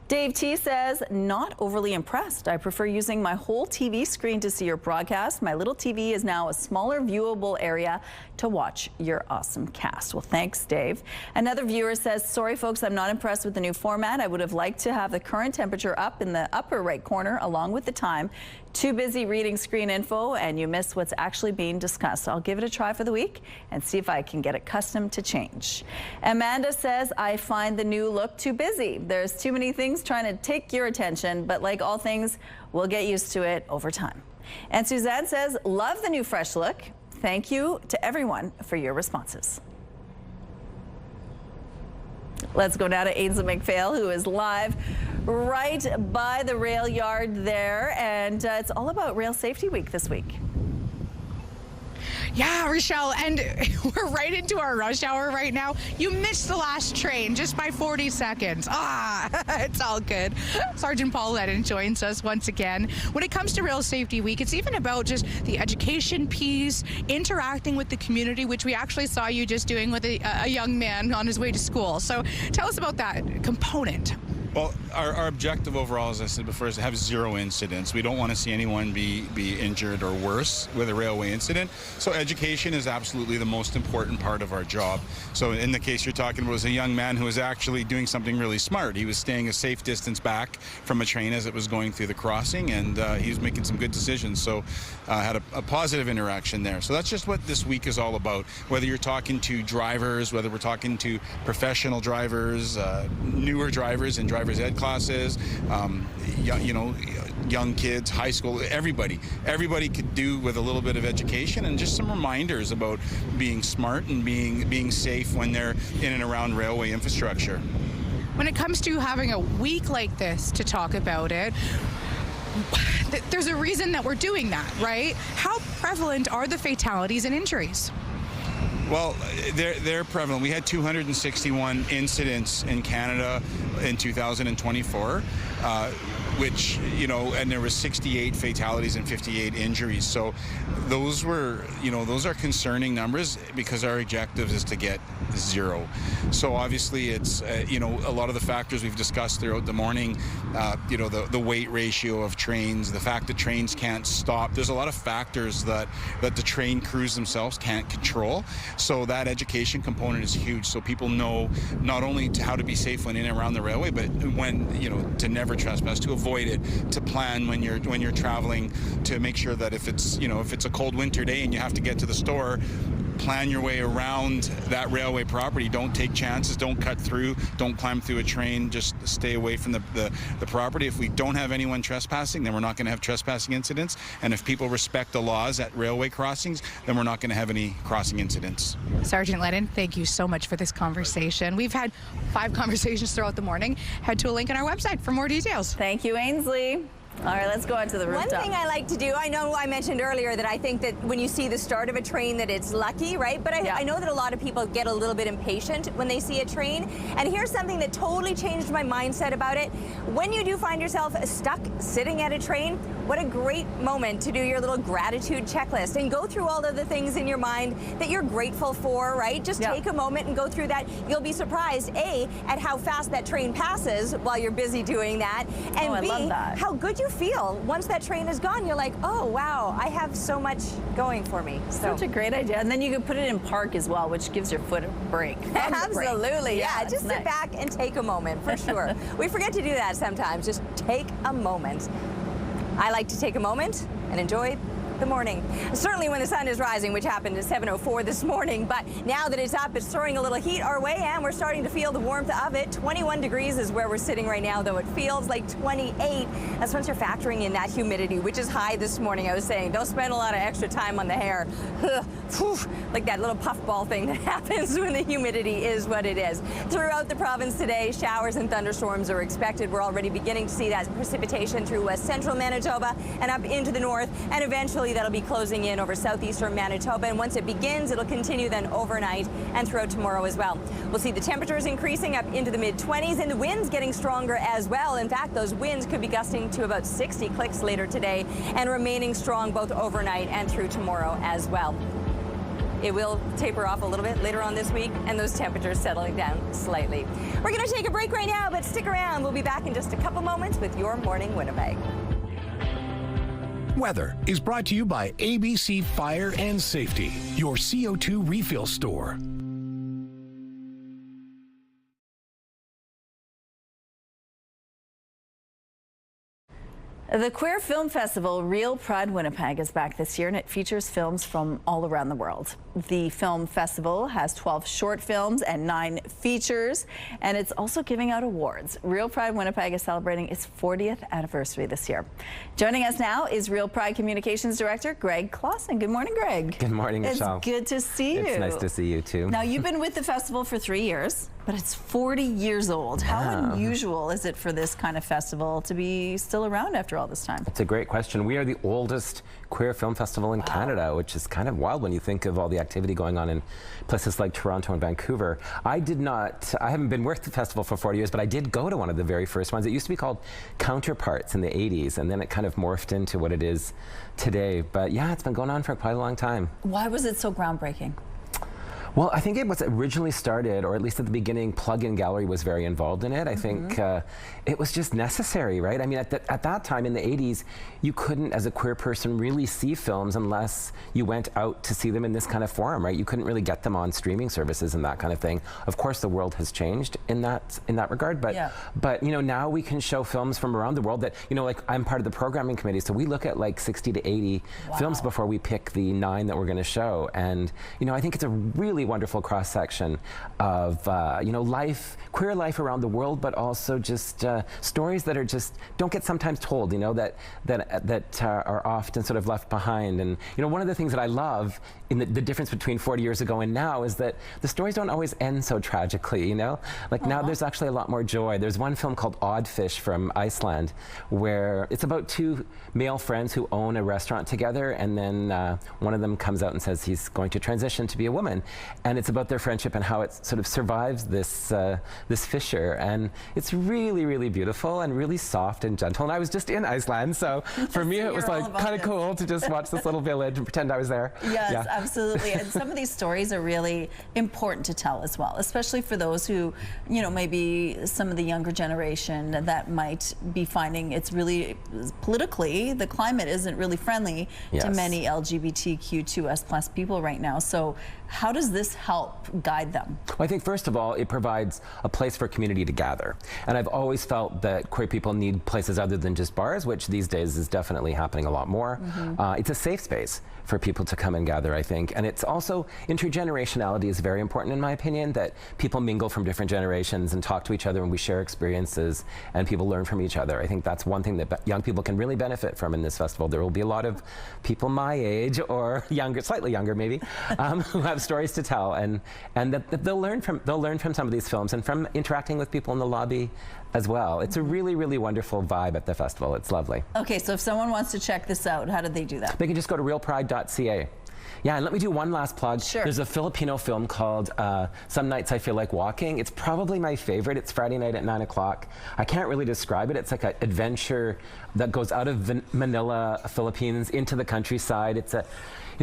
Dave T says, not overly impressed. I prefer using my whole TV screen to see your broadcast. My little TV is now a smaller viewable area to watch your awesome cast. Well, thanks, Dave. Another viewer says, sorry, folks, I'm not impressed with the new format. I would have liked to have the current temperature up in the upper right corner along with the time. Too busy reading screen info and you miss what's actually being discussed. I'll give it a try for the week and see if I can get accustomed to change. Amanda says, I find the new look too busy. There's too many things trying to take your attention, but like all things, we'll get used to it over time. And Suzanne says, love the new fresh look. Thank you to everyone for your responses. Let's go now to Ainsley McPhail, who is live right by the rail yard there. And it's all about Rail Safety Week this week. Yeah, Rochelle, and we're right into our rush hour right now. You missed the last train just by 40 seconds. It's all good. Sergeant Paul Lennon joins us once again. When it comes to Rail Safety Week, it's even about just the education piece, interacting with the community, which we actually saw you just doing with a young man on his way to school. So tell us about that component. Well, our objective overall, as I said before, is to have 0 incidents. We don't want to see anyone be injured or worse with a railway incident. So education is absolutely the most important part of our job. So in the case you're talking about, was a young man who was actually doing something really smart. He was staying a safe distance back from a train as it was going through the crossing, and he was making some good decisions. So had a positive interaction there. So that's just what this week is all about. Whether you're talking to drivers, whether we're talking to professional drivers, newer drivers in driver's ed classes, young kids, high school, everybody could do with a little bit of education and just some reminders about being smart and being safe when they're in and around railway infrastructure. When it comes to having a week like this to talk about it, there's a reason that we're doing that, right? How prevalent are the fatalities and injuries? Well, they're prevalent. We had 261 incidents in Canada in 2024, which, and there were 68 fatalities and 58 injuries. So those are concerning numbers because our objective is to get 0. So obviously it's, a lot of the factors we've discussed throughout the morning, the weight ratio of trains, the fact that trains can't stop. There's a lot of factors that the train crews themselves can't control. So that education component is huge. So people know not only how to be safe when in and around the railway, but when, to never trespass, to avoid it, to plan when you're traveling, to make sure that if it's a cold winter day and you have to get to the store, plan your way around that railway property. Don't take chances, don't cut through, don't climb through a train, just stay away from the property. If we don't have anyone trespassing, then we're not going to have trespassing incidents. And if people respect the laws at railway crossings, then we're not going to have any crossing incidents. Sergeant Lennon, thank you so much for this conversation. We've had 5 conversations throughout the morning. Head to a link on our website for more details. Thank you, Ainsley. All right, let's go on to the rooftop. One thing I like to do, I know I mentioned earlier that I think that when you see the start of a train that it's lucky, right? But I know that a lot of people get a little bit impatient when they see a train. And here's something that totally changed my mindset about it. When you do find yourself stuck sitting at a train, what a great moment to do your little gratitude checklist and go through all of the things in your mind that you're grateful for, right? Just take a moment and go through that. You'll be surprised, A, at how fast that train passes while you're busy doing that. And B, how good you feel once that train is gone. You're like, oh wow, I have so much going for me. Such a great idea. And then you can put it in park as well, which gives your foot a break. Absolutely, yeah. Just sit back and take a moment, for sure. We forget to do that sometimes. Just take a moment. I like to take a moment and enjoy the morning. Certainly when the sun is rising, which happened at 7:04 this morning, but now that it's up, it's throwing a little heat our way, and we're starting to feel the warmth of it. 21 degrees is where we're sitting right now, though it feels like 28. That's once you're factoring in that humidity, which is high this morning. I was saying, don't spend a lot of extra time on the hair. Like that little puffball thing that happens when the humidity is what it is. Throughout the province today, showers and thunderstorms are expected. We're already beginning to see that precipitation through central Manitoba and up into the north, and eventually that'll be closing in over southeastern Manitoba, and once it begins, it'll continue then overnight and throughout tomorrow as well. We'll see the temperatures increasing up into the mid-20s and the winds getting stronger as well. In fact, those winds could be gusting to about 60 clicks later today and remaining strong both overnight and through tomorrow as well. It will taper off a little bit later on this week, and those temperatures settling down slightly. We're going to take a break right now, but stick around. We'll be back in just a couple moments with Your Morning Winnipeg. Weather is brought to you by ABC Fire and Safety, your CO2 refill store. The Queer Film Festival Real Pride Winnipeg is back this year, and it features films from all around the world. The film festival has 12 short films and 9 features, and it's also giving out awards. Real Pride Winnipeg is celebrating its 40th anniversary this year. Joining us now is Real Pride Communications Director Greg Clausen. Good morning, Greg. Good morning, Michelle. It's good to see you. It's nice to see you too. Now, you've been with the festival for 3 years, but it's 40 years old. How unusual is it for this kind of festival to be still around after all this time? It's a great question. We are the oldest queer film festival in Canada, which is kind of wild when you think of all the activity going on in places like Toronto and Vancouver. I haven't been with the festival for 40 years, but I did go to one of the very first ones. It used to be called Counterparts in the 80s, and then it kind of morphed into what it is today. But yeah, it's been going on for quite a long time. Why was it so groundbreaking? Well, I think it was originally started, or at least at the beginning, Plug-in Gallery was very involved in it. I think it was just necessary, right? I mean, at that time in the 80s, you couldn't, as a queer person, really see films unless you went out to see them in this kind of forum, right? You couldn't really get them on streaming services and that kind of thing. Of course, the world has changed in that regard, but you know, now we can show films from around the world that, you know, like I'm part of the programming committee, so we look at like 60 to 80 films before we pick the 9 that we're going to show, and you know, I think it's a really wonderful cross-section of you know, queer life around the world, but also just stories that are just don't get sometimes told, you know, that are often sort of left behind. And you know, one of the things that I love in the difference between 40 years ago and now is that the stories don't always end so tragically, you know? Like now there's actually a lot more joy. There's one film called Oddfish from Iceland where it's about 2 male friends who own a restaurant together, and then one of them comes out and says he's going to transition to be a woman, and it's about their friendship and how it sort of survives this fissure, and it's really, really beautiful and really soft and gentle. And I was just in Iceland, so for me it was like kind of cool to just watch this little village and pretend I was there. Yes, absolutely. And some of these stories are really important to tell as well, especially for those who, you know, maybe some of the younger generation that might be finding it's really politically, the climate isn't really friendly to many LGBTQ2S+ people right now. So how does this help guide them? Well, I think first of all, it provides a place for community to gather. And I've always felt that queer people need places other than just bars, which these days is definitely happening a lot more. It's a safe space for people to come and gather, I think. And it's also, intergenerationality is very important in my opinion, that people mingle from different generations and talk to each other, and we share experiences and people learn from each other. I think that's one thing that young people can really benefit from in this festival. There will be a lot of people my age or younger, slightly younger maybe, who have stories to tell, and that they'll learn from some of these films and from interacting with people in the lobby as well. It's a really, really wonderful vibe at the festival. It's lovely. Okay, so if someone wants to check this out, how do they do that? They can just go to realpride.ca. Yeah, and let me do one last plug. Sure. There's a Filipino film called Some Nights I Feel Like Walking. It's probably my favorite. It's Friday night at 9 o'clock. I can't really describe it. It's like an adventure that goes out of Manila, Philippines, into the countryside. It's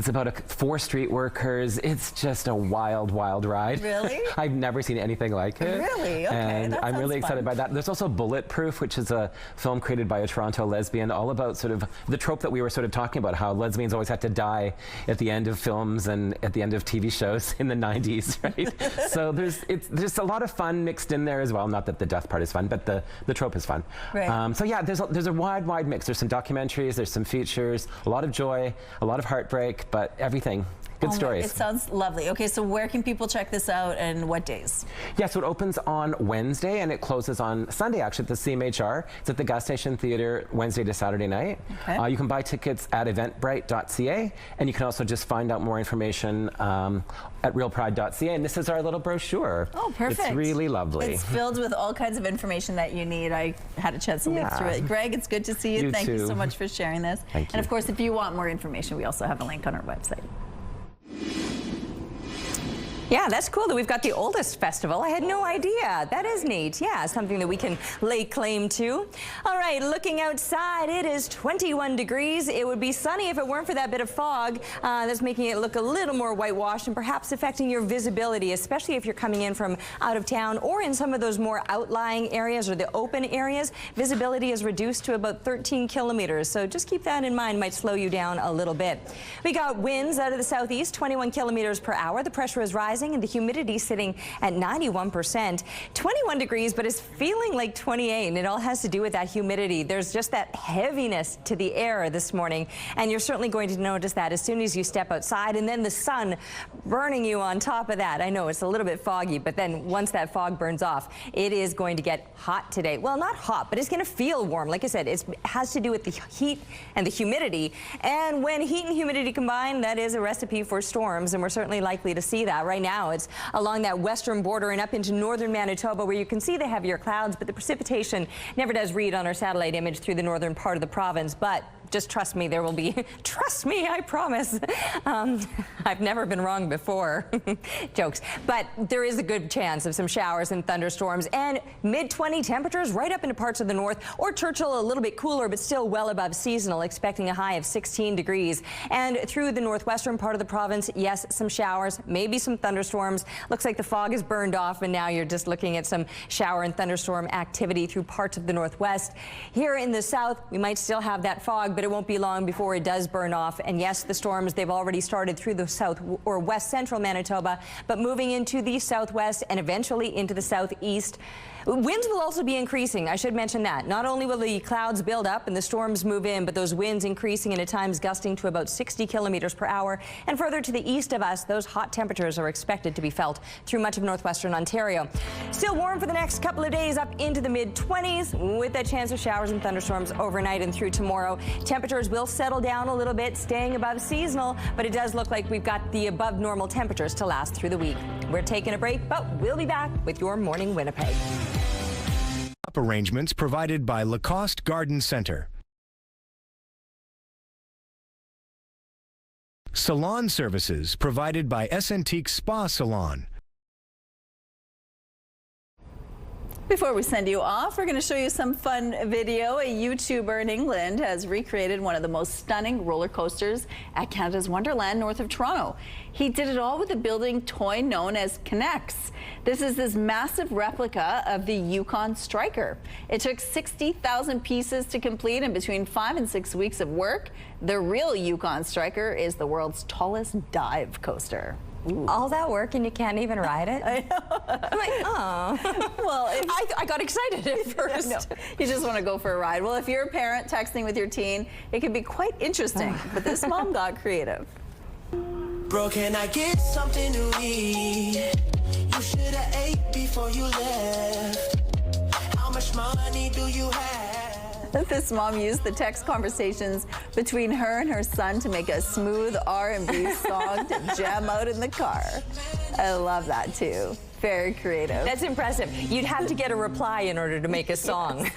about 4 street workers. It's just a wild, wild ride. Really? I've never seen anything like it. Really? Okay, and I'm really excited fun. by that. There's also Bulletproof, which is a film created by a Toronto lesbian, all about sort of the trope that we were sort of talking about, how lesbians always had to die at the end of films and at the end of TV shows in the 90s, right? So there's a lot of fun mixed in there as well. Not that the death part is fun, but the trope is fun. Right. So yeah, there's a wide mix. There's some documentaries, there's some features, a lot of joy, a lot of heartbreak, but everything. Good stories. It sounds lovely. Okay, so where can people check this out and what days? Yeah, so it opens on Wednesday and it closes on Sunday, actually, at the CMHR. It's at the Gas Station Theatre Wednesday to Saturday night. Okay. You can buy tickets at eventbrite.ca, and you can also just find out more information at realpride.ca. And this is our little brochure. Oh, perfect. It's really lovely. It's filled with all kinds of information that you need. I had a chance to look through it. Greg, it's good to see you. Thank you so much for sharing this. Thank you. And of course, if you want more information, we also have a link on our website. Yeah, that's cool that we've got the oldest festival. I had no idea. That is neat. Yeah, something that we can lay claim to. All right, looking outside, it is 21 degrees. It would be sunny if it weren't for that bit of fog that's making it look a little more whitewashed and perhaps affecting your visibility, especially if you're coming in from out of town or in some of those more outlying areas or the open areas. Visibility is reduced to about 13 kilometers, so just keep that in mind. Might slow you down a little bit. We got winds out of the southeast, 21 kilometers per hour. The pressure is rising. rising and the humidity sitting at 91%. 21 degrees, but it's feeling like 28, and it all has to do with that humidity. There's just that heaviness to the air this morning, and you're certainly going to notice that as soon as you step outside, and then the sun burning you on top of that. I know it's a little bit foggy, but then once that fog burns off, it is going to get hot today. Well, not hot, but it's going to feel warm. Like I said, it has to do with the heat and the humidity, and when heat and humidity combine, that is a recipe for storms, and we're certainly likely to see that. Right now, it's along that western border and up into northern Manitoba, where you can see the heavier clouds, but the precipitation never does read on our satellite image through the northern part of the province. But just trust me, there will be. Trust me, I promise. I've never been wrong before. Jokes. But there is a good chance of some showers and thunderstorms, and mid-20 temperatures right up into parts of the north, or Churchill a little bit cooler, but still well above seasonal, expecting a high of 16 degrees. And through the northwestern part of the province, yes, some showers, maybe some thunderstorms. Looks like the fog is burned off, and now you're just looking at some shower and thunderstorm activity through parts of the northwest. Here in the south, we might still have that fog, but it won't be long before it does burn off. And yes, the storms, they've already started through the south or west central Manitoba, but moving into the southwest and eventually into the southeast. Winds will also be increasing. I should mention that. Not only will the clouds build up and the storms move in, but those winds increasing and at times gusting to about 60 kilometers per hour. And further to the east of us, those hot temperatures are expected to be felt through much of northwestern Ontario. Still warm for the next couple of days, up into the mid-20s with that chance of showers and thunderstorms overnight and through tomorrow. Temperatures will settle down a little bit, staying above seasonal, but it does look like we've got the above normal temperatures to last through the week. We're taking a break, but we'll be back with your Morning Winnipeg. Arrangements provided by Lacoste Garden Center. Salon services provided by Essentique Spa Salon. Before we send you off, we're going to show you some fun video. A YouTuber in England has recreated one of the most stunning roller coasters at Canada's Wonderland north of Toronto. He did it all with a building toy known as K'NEX. This is this massive replica of the Yukon Striker. It took 60,000 pieces to complete, and between 5 and 6 weeks of work, the real Yukon Striker is the world's tallest dive coaster. Ooh. All that work and you can't even ride it? I know. I'm like, oh. Well, I got excited at first. No, you just want to go for a ride. Well, if you're a parent texting with your teen, it can be quite interesting. But this mom got creative. Bro, can I get something to eat? You should have ate before you left. How much money do you have? This mom used the text conversations between her and her son to make a smooth R&B song to jam out in the car. I love that too. Very creative. That's impressive. You'd have to get a reply in order to make a song. Yes.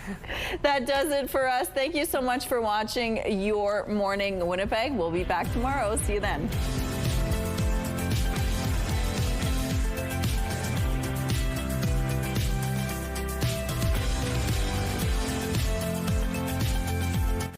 That does it for us. Thank you so much for watching Your Morning Winnipeg. We'll be back tomorrow. See you then.